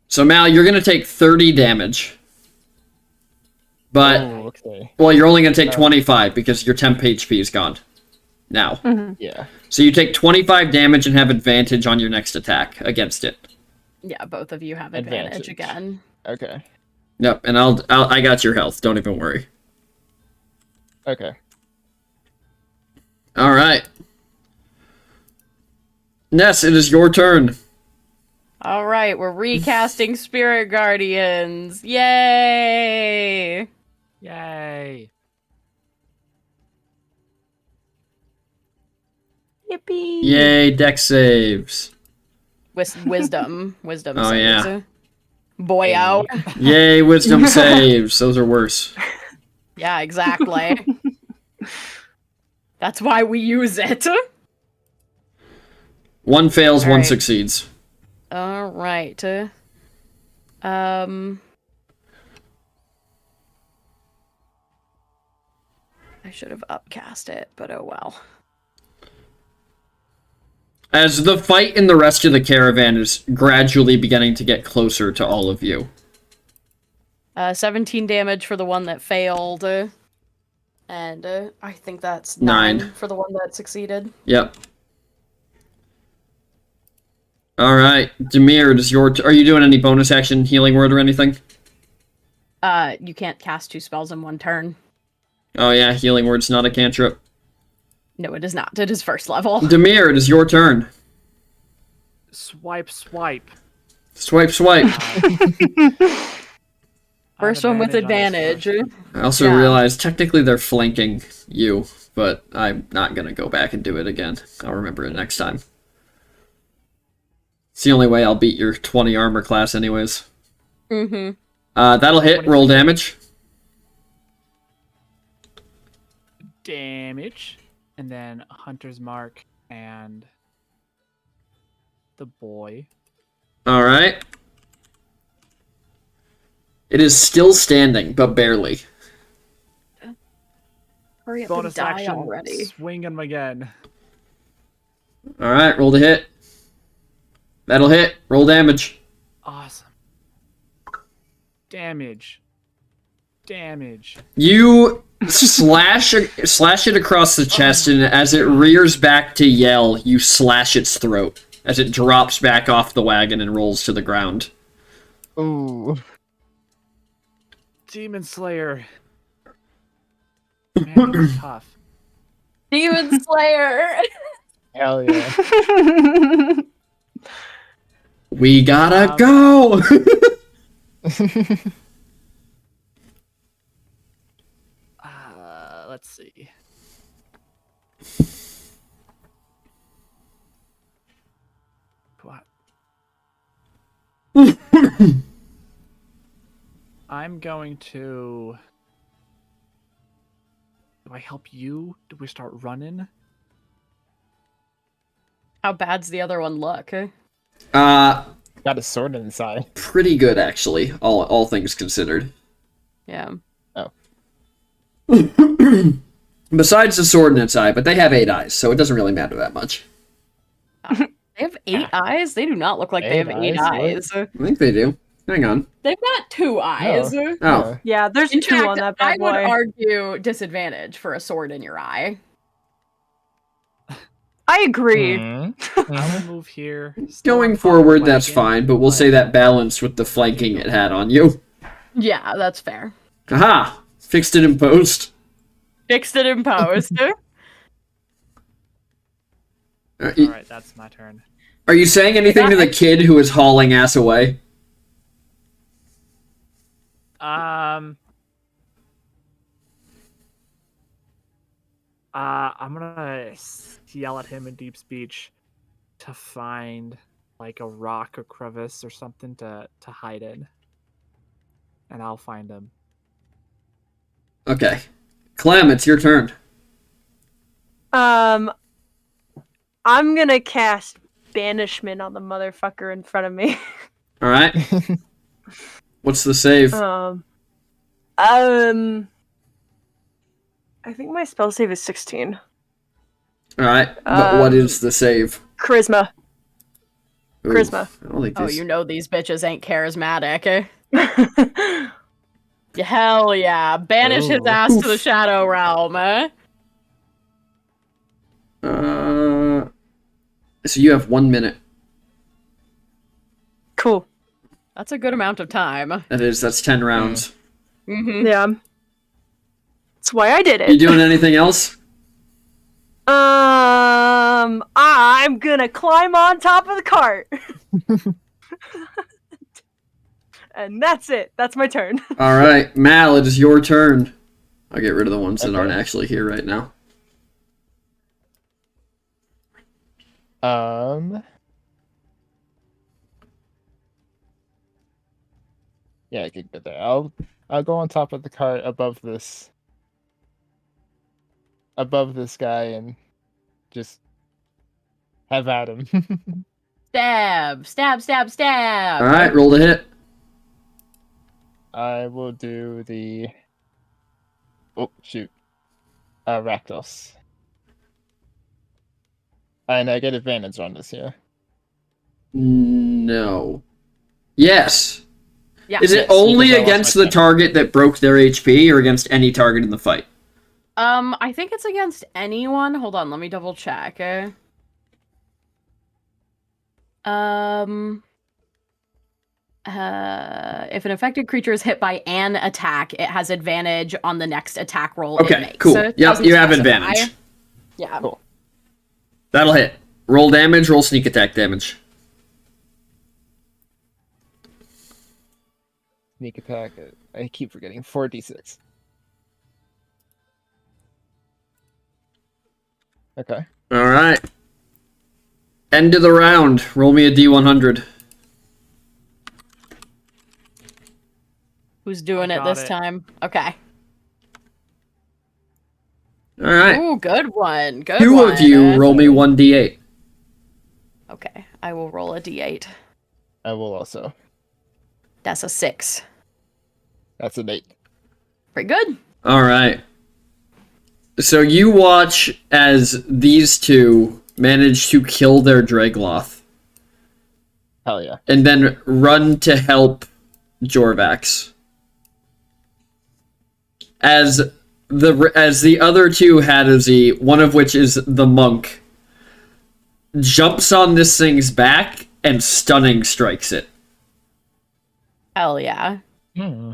So, Mal, you're going to take 30 damage. But, Oh, okay. well, you're only going to take 25 because your temp HP is gone. Now. Yeah. So you take 25 damage and have advantage on your next attack against it. Yeah, both of you have advantage again. Okay. Yep, and I got your health. Don't even worry. Okay. All right. Ness, it is your turn. All right, we're recasting Spirit Guardians. Yay! Yay. Yippee! Yay, dex saves. Wisdom Oh, saves. yeah. Boy out. Yay, wisdom saves. Those are worse. Yeah, exactly. That's why we use it. One fails, All one right. succeeds. All right. I should have upcast it, but oh well. As the fight in the rest of the caravan is gradually beginning to get closer to all of you. 17 damage for the one that failed. And I think that's 9 9 for the one that succeeded. Yep. All right, Demir, does are you doing any bonus action healing word or anything? You can't cast 2 spells in one turn. Oh yeah, healing word's not a cantrip. No, it is not. It is first level. Demir, it is your turn. Swipe, swipe. Swipe, swipe. First one with advantage. I also Yeah. realized technically they're flanking you, but I'm not gonna go back and do it again. I'll remember it next time. It's the only way I'll beat your 20 armor class anyways. Mm-hmm. That'll hit, roll damage. Damage. And then Hunter's Mark and the boy. Alright. It is still standing, but barely. Hurry up Bonus and die action. already. Swing him again. Alright, roll to hit. That'll hit, roll damage. Awesome. Damage. Damage. You slash it across the chest, and as it rears back to yell, you slash its throat as it drops back off the wagon and rolls to the ground. Ooh. Demon Slayer. Man, you're tough. Demon Slayer! Hell yeah. We gotta go! Let's see. What? I'm going to. Do I help you? Do we start running? How bad's the other one look? Uh, Got a sword inside. pretty good, actually, all things considered. Yeah. Besides the sword in its eye, but they have 8 eyes, so it doesn't really matter that much. They have 8 eyes? They do not look like they have 8 eyes. I think they do. Hang on. They've got 2 eyes. Oh, Yeah, there's In 2 on fact, that I bad would boy. argue disadvantage for a sword in your eye. I agree. I'm gonna move here. still going on top of the forward, that's wagon, fine, but we'll say that balanced with the flanking it had on you. Yeah, that's fair. Aha! Fixed it in post. Fixed it in post. Alright, that's my turn. Are you saying anything to the kid who is hauling ass away? I'm gonna yell at him in deep speech to find like a rock or crevice or something to hide in. And I'll find him. Okay. Clem, it's your turn. I'm gonna cast banishment on the motherfucker in front of me. Alright. What's the save? I think my spell save is 16. Alright, but what is the save? Charisma. Ooh, Charisma. I don't think Oh, this... you know these bitches ain't charismatic. Hell yeah. Banish his Ooh. ass to the Shadow Realm. So you have 1 minute. Cool. That's a good amount of time. That's 10 rounds. Mm-hmm. Yeah. That's why I did You it. doing anything else? I'm gonna climb on top of the cart. And that's it. That's my turn. Alright, Mal, it is your turn. I'll get rid of the ones that Okay. aren't actually here right now. Yeah, I could get there. I'll go on top of the cart above this guy and just have at him. Stab, stab, stab, stab. Alright, roll to hit. I will do the Rakdos. And I get advantage on this, yeah. No. Yes. Yeah. Is it Yes, only because I lost against my the target that broke their HP or against any target in the fight? I think it's against anyone. Hold on, let me double check. If an affected creature is hit by an attack, it has advantage on the next attack roll it Okay, makes. cool. It Yep, doesn't you have specify. advantage. Yeah. Cool. That'll hit. Roll damage, roll sneak attack damage. Sneak attack. I keep forgetting. 4d6. Okay. Alright. End of the round. Roll me a d100. Who's doing I it got this it. time? Okay. Alright. Ooh, good one. Good Two one. of you roll me 1d8. Okay, I will roll a d8. I will also. That's a 6. That's an 8. Pretty good. Alright. So you watch as these two manage to kill their Dragloth Hell yeah. and then run to help Jorvax. As the other two Hadazi, one of which is the monk, jumps on this thing's back and stunning strikes it. Hell yeah.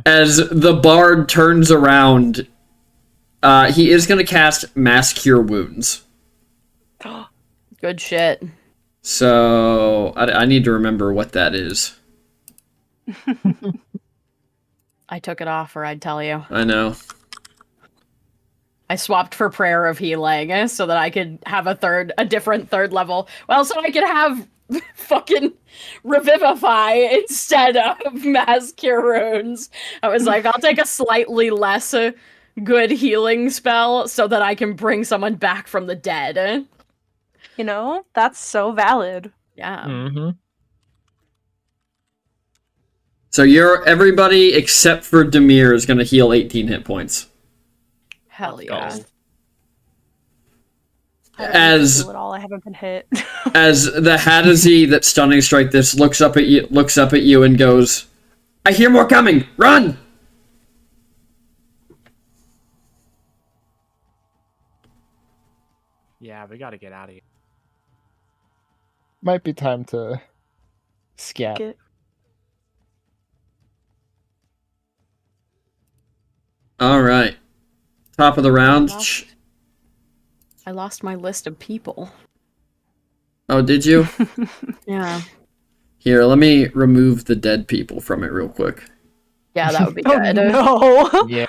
As the bard turns around, he is going to cast Mass Cure Wounds. Good shit. So I need to remember what that is. I took it off, or I'd tell you. I know. I swapped for prayer of healing so that I could have a different third level. Well, so I could have fucking revivify instead of mass cure runes. I was like, I'll take a slightly less good healing spell so that I can bring someone back from the dead. You know, that's so valid. Yeah. Mm-hmm. So everybody except for Demir is going to heal 18 hit points. Hell Let's yeah. go. I don't As- feel it all. I haven't been hit. As the Hadazee that stunning strike this looks up at you and goes, "I hear more coming. Run!" Yeah, we gotta get out of here. Might be time to scat. Get- All right. Top of the round. I lost my list of people. Oh, did you? Yeah. Here, let me remove the dead people from it real quick. Yeah, that would be Oh good. no! Yeah.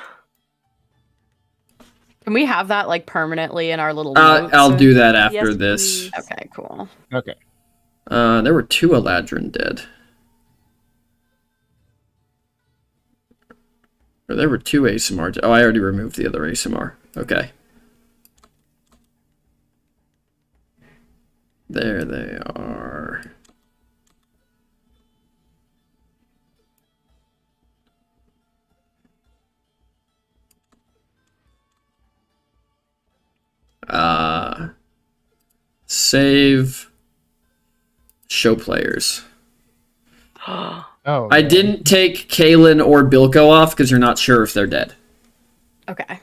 Can we have that like permanently in our little notes? I'll do that after Yes, this. please. Okay, cool. Okay. There were 2 Eladrin dead. Or there were 2 ASMR. Oh, I already removed the other ASMR. Okay. There they are. Save. Show players. Oh. I man. didn't take Kaylin or Bilko off because you're not sure if they're dead. Okay.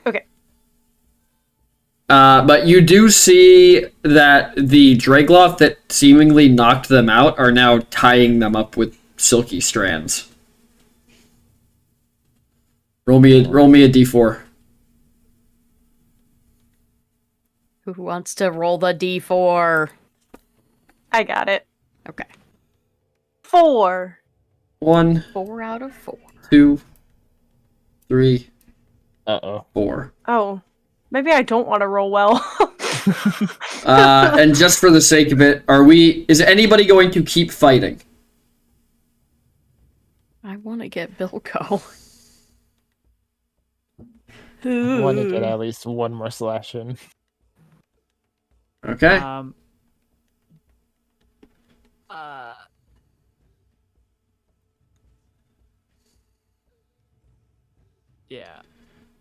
But you do see that the Dragloth that seemingly knocked them out are now tying them up with silky strands. Roll me a d4. Who wants to roll the d4? I got it. Okay. 4. 1, 4 out of 4. 2, 3, Uh-oh. 4. Oh, maybe I don't want to roll well. And just for the sake of it, is anybody going to keep fighting? I want to get Bilko. I want to get at least one more slash in. Okay. Yeah.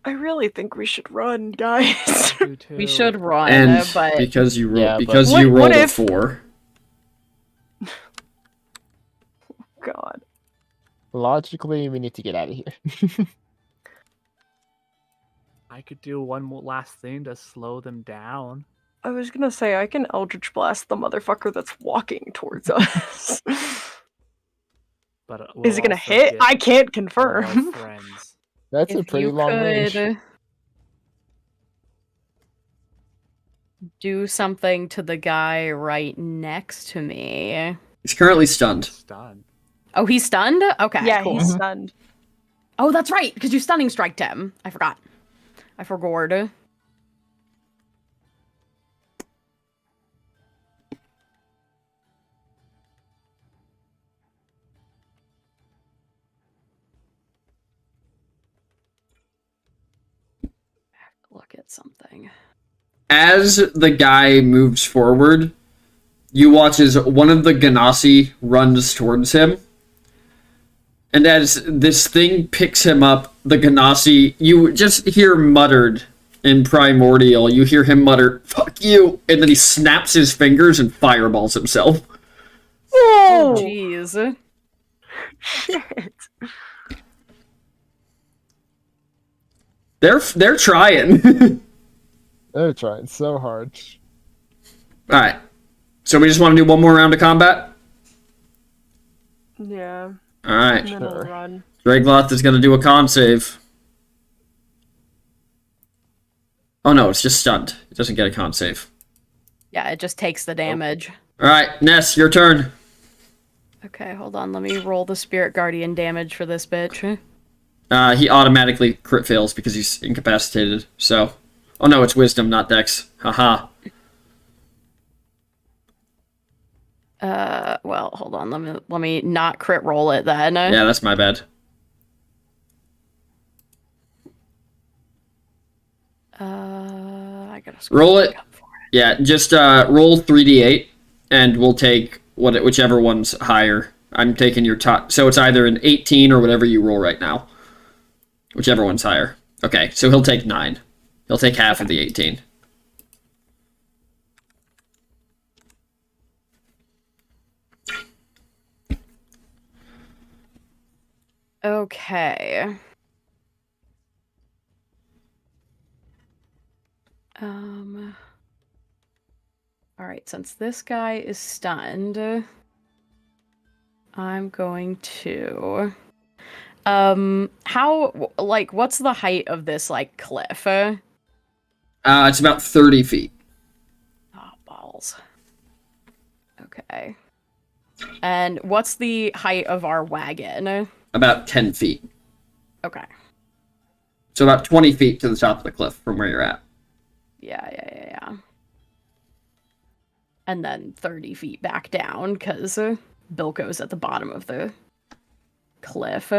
I really think we should run, guys. You too. We should run, And but because you Yeah, but- you What rolled a if- 4. God. Logically, we need to get out of here. I could do one more last thing to slow them down. I was gonna say I can Eldritch Blast the motherfucker that's walking towards us. But Is it gonna hit? I can't confirm. Friends. That's a if pretty you long range. could do something to the guy right next to me. He's currently stunned. Stunned. Oh, he's stunned? Okay, Yeah, cool. he's stunned. Oh, that's right, because you stunning striked him. I forgot. I forgot. Look at something. As the guy moves forward, you watch as one of the Ganassi runs towards him. And as this thing picks him up, the Ganassi, you just hear muttered in Primordial, you hear him mutter, "Fuck you!" And then he snaps his fingers and fireballs himself. Oh, Oh, jeez. shit. They're trying. They're trying so hard. Alright. So we just want to do one more round of combat? Yeah, Alright. and then we'll Sure. run. Dragloth is going to do a con save. Oh no, it's just stunned. It doesn't get a con save. Yeah, it just takes the damage. All right, Ness, your turn. Okay, hold on. Let me roll the Spirit Guardian damage for this bitch. He automatically crit fails because he's incapacitated. So, oh no, it's Wisdom, not Dex. Haha. Well, hold on. Let me not crit roll it then. Yeah, that's my bad. I gotta Roll it. up for it. Yeah, just roll 3d8, and we'll take whichever one's higher. I'm taking your top, so it's either an 18 or whatever you roll right now. Whichever one's higher. Okay, so he'll take 9. He'll take half of the 18. Okay. All right, since this guy is stunned, I'm going to what's the height of this like cliff? It's about 30 feet. Oh, balls. Okay. And what's the height of our wagon? About 10 feet. Okay. So about 20 feet to the top of the cliff from where you're at. Yeah. And then 30 feet back down, because Bilko's at the bottom of the cliff.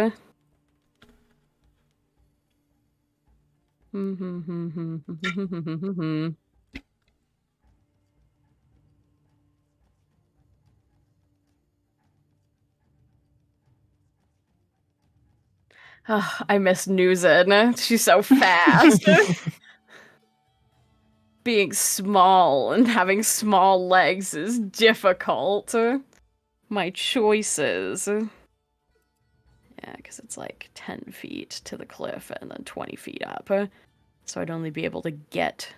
Oh, I miss Nuzin. She's so fast. Being small and having small legs is difficult. My choices. Yeah, because it's like 10 feet to the cliff and then 20 feet up. So I'd only be able to get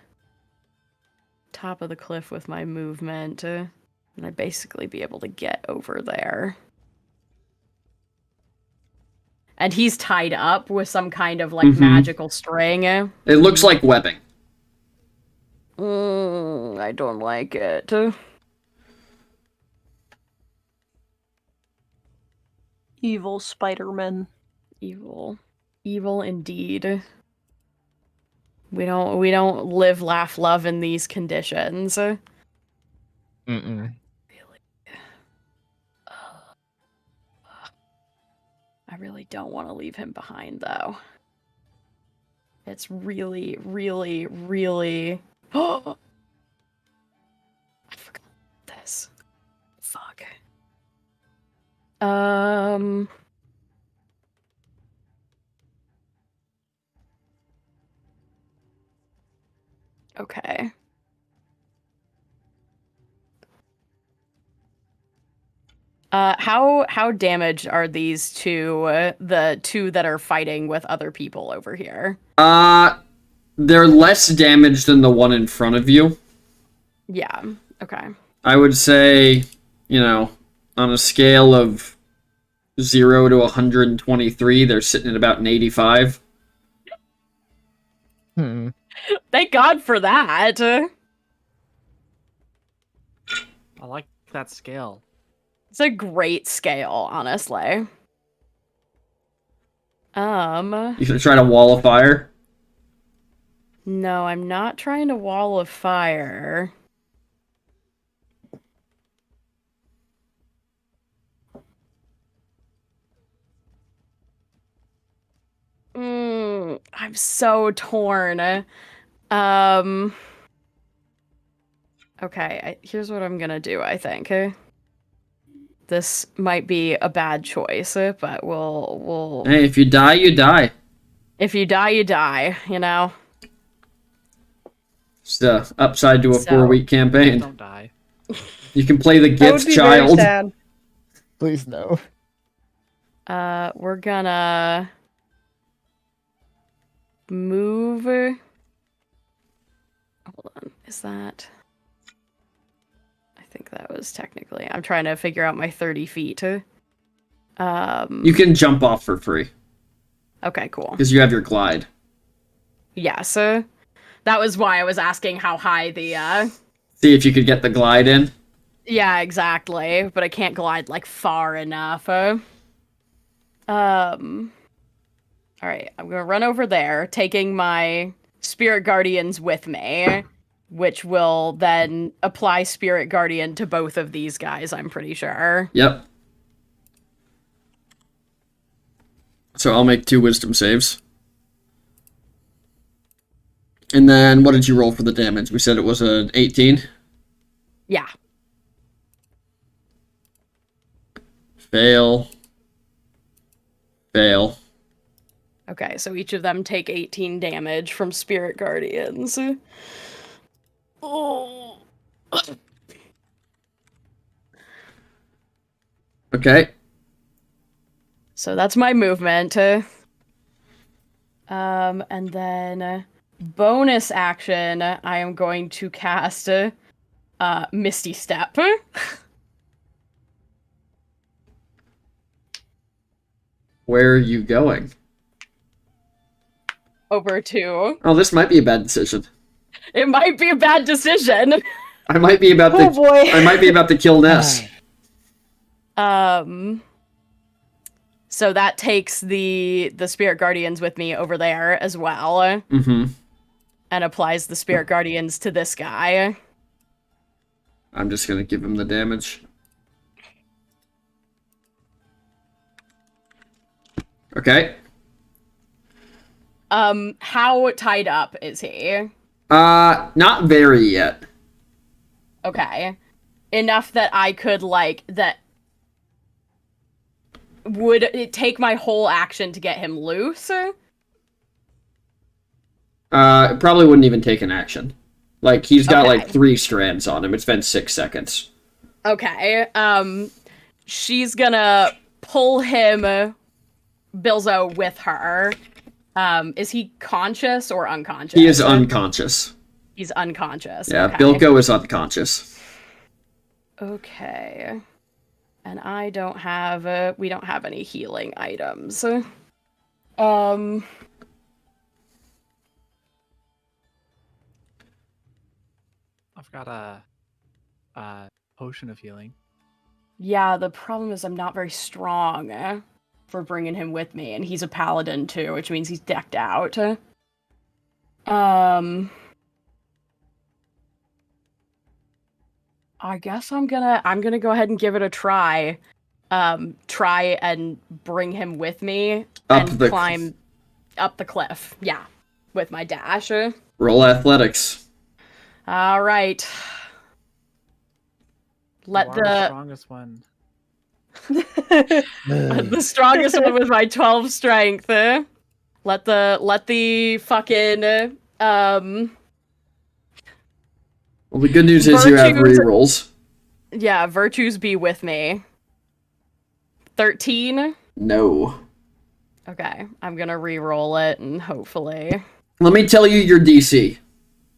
top of the cliff with my movement. And I'd basically be able to get over there. And he's tied up with some kind of like magical string. It looks like webbing. I don't like it. Evil Spider-Man. Evil indeed. We don't live, laugh, love in these conditions. Mm-mm. I really don't want to leave him behind, though. It's really, really, really... Oh! I forgot this. Fuck. Okay. How damaged are these two, the two that are fighting with other people over here? They're less damaged than the one in front of you. Yeah, okay. I would say, on a scale of 0 to 123, they're sitting at about an 85. Thank God for that. I like that scale. It's a great scale, honestly. You gonna try to wall of fire? No, I'm not trying to wall of fire. I'm so torn. Okay, here's what I'm gonna do, I think. This might be a bad choice, but we'll... Hey, if you die, you die. If you die, you die, you know? It's the upside to a 4-week campaign. Don't die. You can play the That would gift be child. very sad. Please no. We're gonna... move... Hold on, is that... I think that was technically... I'm trying to figure out my 30 feet. You can jump off for free. Okay, cool. Because you have your glide. Yes. That was why I was asking how high the See if you could get the glide in. Yeah, exactly. But I can't glide like far enough. All right, I'm gonna run over there, taking my spirit guardians with me, which will then apply spirit guardian to both of these guys. I'm pretty sure. Yep. So I'll make 2 wisdom saves. And then what did you roll for the damage? We said it was an 18. Yeah. Fail. Fail. Okay, so each of them take 18 damage from spirit guardians. Oh. Okay. So that's my movement. And then bonus action, I am going to cast Misty Step. Where are you going? Over to. Oh, this might be a bad decision. It might be a bad decision. I might be about Oh boy. I might be about to kill Ness. So that takes the spirit guardians with me over there as well, Mm-hmm. and applies the spirit guardians to this guy. I'm just gonna give him the damage. Okay. How tied up is he? Not very yet. Okay. Enough that I could, like, that... Would it take my whole action to get him loose? It probably wouldn't even take an action. Like, he's got, Okay. like, 3 strands on him. It's been 6 seconds. Okay, she's gonna pull him, Bilzo, with her. Is he conscious or unconscious? He is unconscious. He's unconscious. Yeah, okay. Bilko is unconscious. Okay. And I don't have, we don't have any healing items. I've got a potion of healing. Yeah, the problem is I'm not very strong for bringing him with me, and he's a paladin too, which means he's decked out. I guess I'm gonna go ahead and give it a try. Try and bring him with me and climb up the cliff. Yeah, with my dash. Roll athletics. All right. Let You are the strongest one. the strongest one with my 12 strength. Let the fucking Well, the good news is you have Virtues- rerolls. yeah, virtues be with me. 13. No. Okay, I'm gonna re-roll it and hopefully. Let me tell you your DC.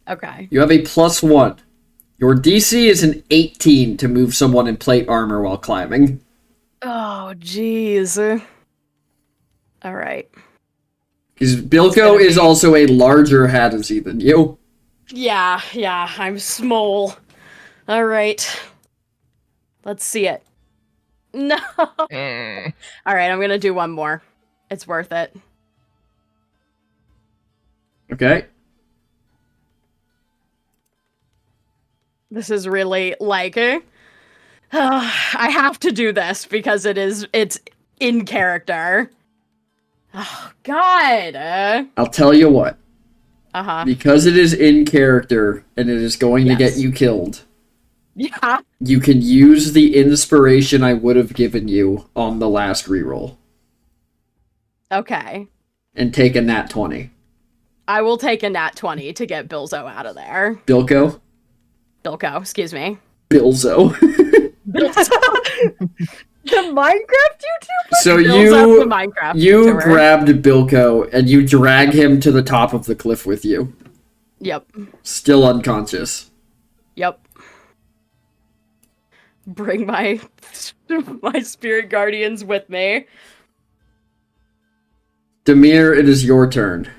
Okay. You have a +1. Your DC is an 18 to move someone in plate armor while climbing. Oh, jeez. All right. Because Bilko is also a larger Hadesy than you. Yeah, I'm small. All right. Let's see it. No. All right, I'm gonna do one more. It's worth it. Okay. This is really like, I have to do this because it's in character. Oh God. I'll tell you what. Uh-huh. Because it is in character and it is going to get you killed, Yeah. you can use the inspiration I would have given you on the last reroll Okay. and take a nat 20. I will take a nat 20 to get Bilzo out of there. Bilko? Bilko, excuse me. Bilzo. Bilzo. The Minecraft YouTuber? So Bilzo, the Minecraft you YouTuber. grabbed Bilko and you drag him to the top of the cliff with you. Yep. Still unconscious. Yep. Bring my spirit guardians with me. Demir, it is your turn.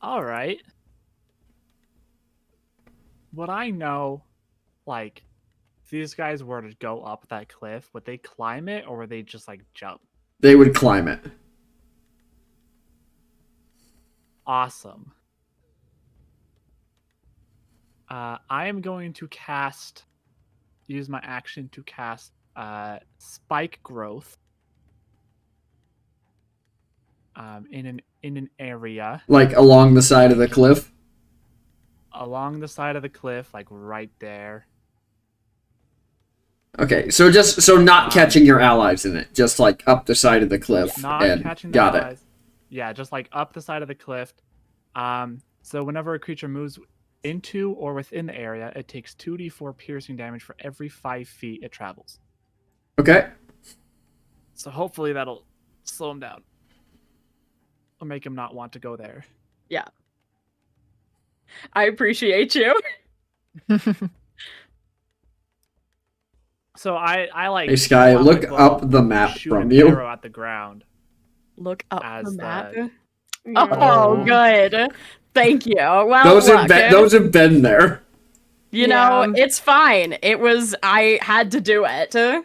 All right. Would I know, like, if these guys were to go up that cliff, would they climb it or would they just like jump? They would climb it. Awesome. I am going to use my action to cast spike growth in an area Like along the side of the cliff. along the side of the cliff, like right there. Okay, so not catching your allies in it, just like up the side of the cliff. Not and catching the got allies. it. Yeah, just like up the side of the cliff. So whenever a creature moves into or within the area, it takes 2d4 piercing damage for every 5 feet it travels. Okay. So hopefully that'll slow him down. Or make him not want to go there. Yeah. I appreciate you. So I like. Hey Sky, pull out my look bow, up the map shoot from an you. arrow at the ground. Look up As the map. the- Oh, good. Thank you. Well, Those look, have been there. you know, Yeah. it's fine. I had to do it. All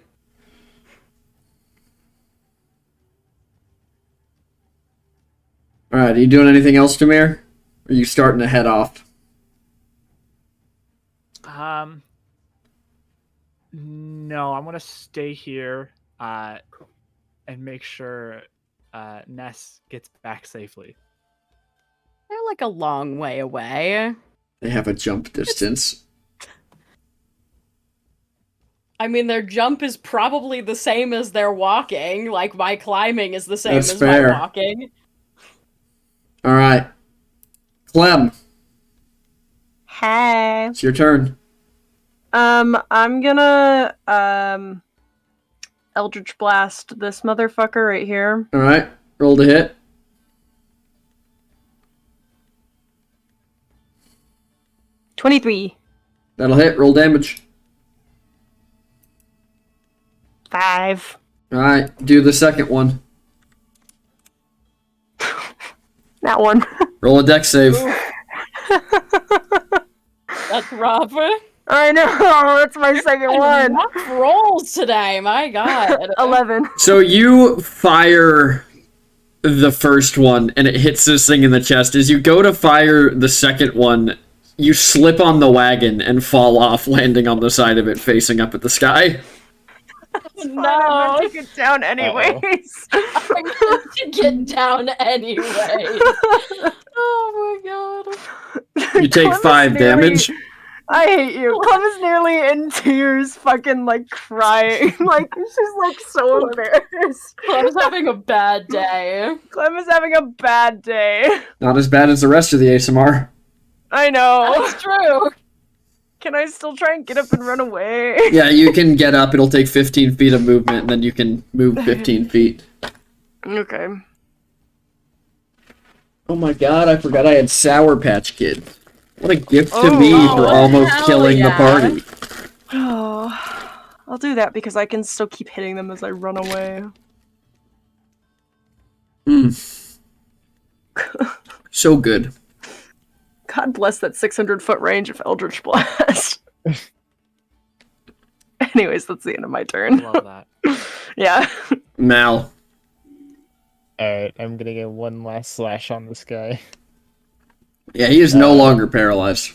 right, are you doing anything else, Demir? Or are you starting to head off? No, I'm gonna stay here, and make sure, Ness gets back safely. They're like a long way away. They have a jump distance. I mean, their jump is probably the same as their walking. Like, my climbing is the same That's as fair. my walking. All right. Clem, Hey. it's your turn. I'm gonna Eldritch Blast this motherfucker right here. All right, roll to hit. $23. That'll hit. Roll damage. 5. All right, do the second one. That one. Roll a dex save. That's rough. I know, that's my second one. Rough rolls today, my god. 11. So you fire the first one, and it hits this thing in the chest. As you go to fire the second one, you slip on the wagon and fall off, landing on the side of it, facing up at the sky. I'm gonna No, take it down anyways. I'm going to get down anyway. Oh my god. You take Clem is 5 nearly- damage. I hate you. Clem is nearly in tears, fucking like crying. Like, she's like so embarrassed. Clem's having a bad day. Clem is having a bad day. Not as bad as the rest of the ASMR. I know. That's true. Can I still try and get up and run away? Yeah, you can get up. It'll take 15 feet of movement, and then you can move 15 feet. Okay. Oh my god, I forgot I had Sour Patch Kid. What a gift to Oh, me wow. for almost Hell killing the yeah. party. Oh, I'll do that because I can still keep hitting them as I run away. So good. God bless that 600-foot range of Eldritch Blast. Anyways, that's the end of my turn. Love that. Yeah. Mal. Alright, I'm gonna get one last slash on this guy. Yeah, he is no longer paralyzed.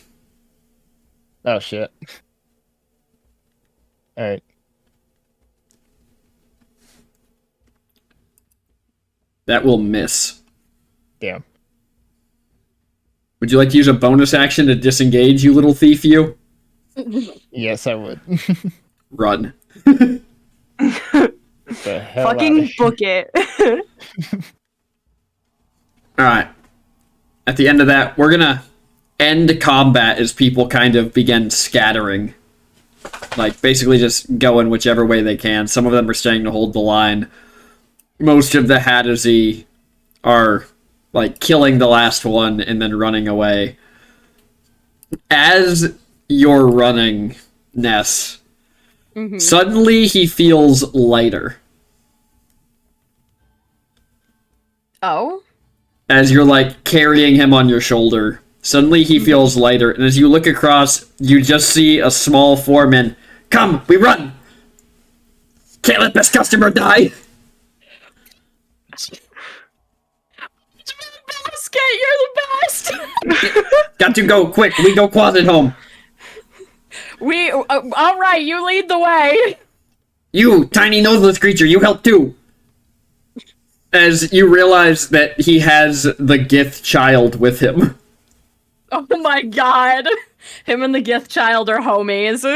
Oh shit. Alright. That will miss. Damn. Would you like to use a bonus action to disengage, you little thief, you? Yes, I would. Run. The hell Fucking outta here. book it. Alright. At the end of that, we're gonna end combat as people kind of begin scattering. Like, basically just going whichever way they can. Some of them are staying to hold the line. Most of the Hadazee are, like, killing the last one and then running away. As you're running, Ness, suddenly he feels lighter. Oh? as you're like carrying him on your shoulder. Suddenly he feels lighter, and as you look across, you just see a small foreman. Come, we run! Can't let this customer die! Basket, you're the best. Got to go, quick, we go closet home. All right, you lead the way. You, tiny noseless creature, you help too! As you realize that he has the Gith child with him. Oh my god. Him and the Gith child are homies.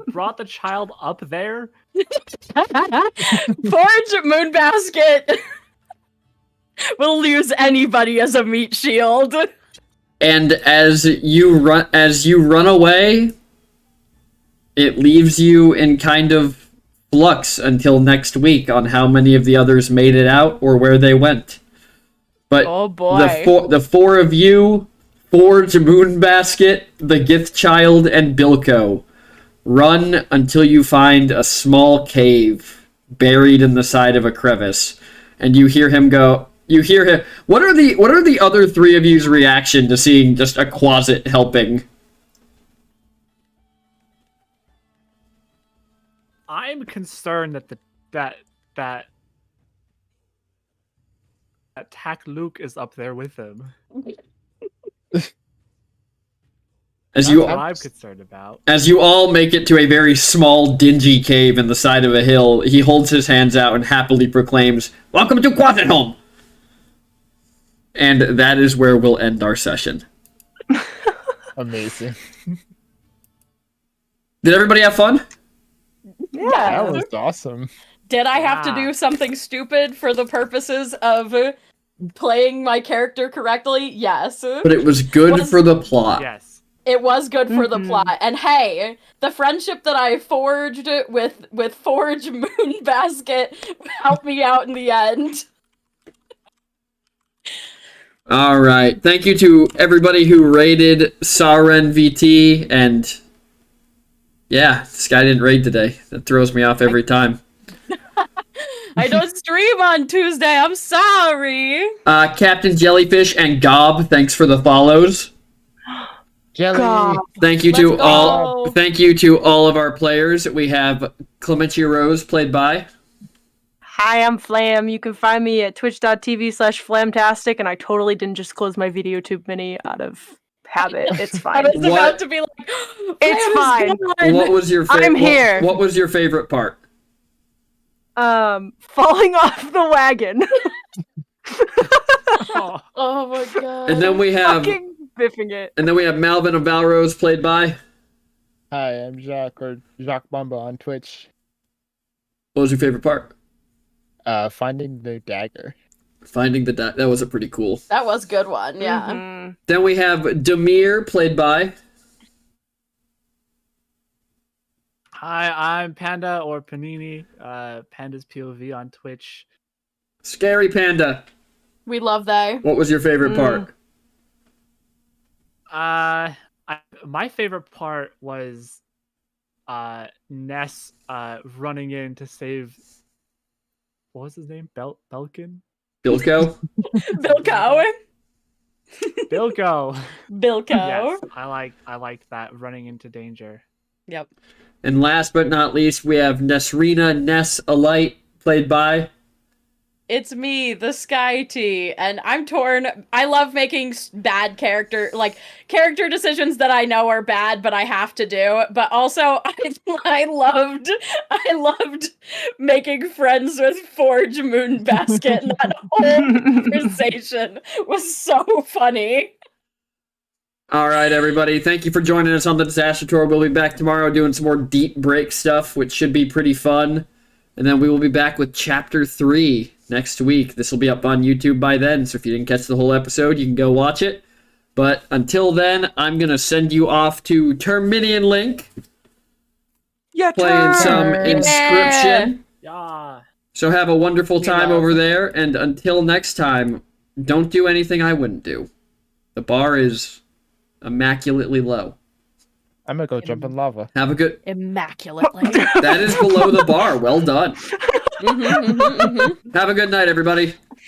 Brought the child up there. Forge Moonbasket will use anybody as a meat shield. And as you run away, it leaves you in kind of flux until next week on how many of the others made it out or where they went. But Oh boy. the four of you, Forge, Moonbasket, the Gith Child, and Bilko, run until you find a small cave buried in the side of a crevice, and you hear him go. You hear him. What are the other three of you's reaction to seeing just a closet helping? I'm concerned that that Tack Luke is up there with him. As That's you what I'm concerned about. As you all make it to a very small, dingy cave in the side of a hill, he holds his hands out and happily proclaims, "Welcome to Closet Home!" And that is where we'll end our session. Amazing. Did everybody have fun? Yeah. That was awesome. Did I have to Yeah. do something stupid for the purposes of playing my character correctly? Yes. But it was good Was- for the plot. Yes. It was good for the Mhm. plot. And hey, the friendship that I forged with Forge Moonbasket helped me out in the end. All right. Thank you to everybody who raided Saren VT, and yeah, this guy didn't raid today. That throws me off every time. I don't stream on Tuesday. I'm sorry. Captain Jellyfish and Gob, thanks for the follows. Jelly. God. Thank you Let's to go. all. Thank you to all of our players. We have Clementia Rose played by. Hi, I'm Flam. You can find me at twitch.tv/flamtastic, and I totally didn't just close my VideoTube mini out of habit. It's I fine. was What? about to be like, It's "Flam's fine. gone." What was your favorite? I'm here. What was your favorite part? Falling off the wagon. Oh, Oh my god. And then we have Fucking biffing it. Malvin of Valrose played by. Hi, I'm Jacques or Jacques Bumba on Twitch. What was your favorite part? Finding the dagger. Finding the that was a pretty cool. That was a good one, yeah. Mhm. Then we have Demir played by. Hi, I'm Panda or Panini. Panda's POV on Twitch. Scary Panda. We love they. What was your favorite part? My favorite part was Ness running in to save. What was his name? Belkin? Bilko. Bilko. Bilko. Bilko. Yes, I liked that running into danger. Yep. And last but not least, we have Nesrina Ness Alight played by. It's me, the Sky Tea, and I'm torn. I love making bad character decisions that I know are bad, but I have to do. But also, I loved making friends with Forge Moonbasket, and that whole conversation was so funny. All right, everybody. Thank you for joining us on the Disaster Tour. We'll be back tomorrow doing some more deep break stuff, which should be pretty fun. And then we will be back with Chapter 3 next week. This will be up on YouTube by then, so if you didn't catch the whole episode, you can go watch it. But until then, I'm going to send you off to Terminian Link, Yeah, playing some turn. Inscription. Yeah. So have a wonderful time love. over there, and until next time, don't do anything I wouldn't do. The bar is immaculately low. I'm gonna go jump in lava. Have a good... Immaculately. That is below the bar. Well done. Have a good night, everybody.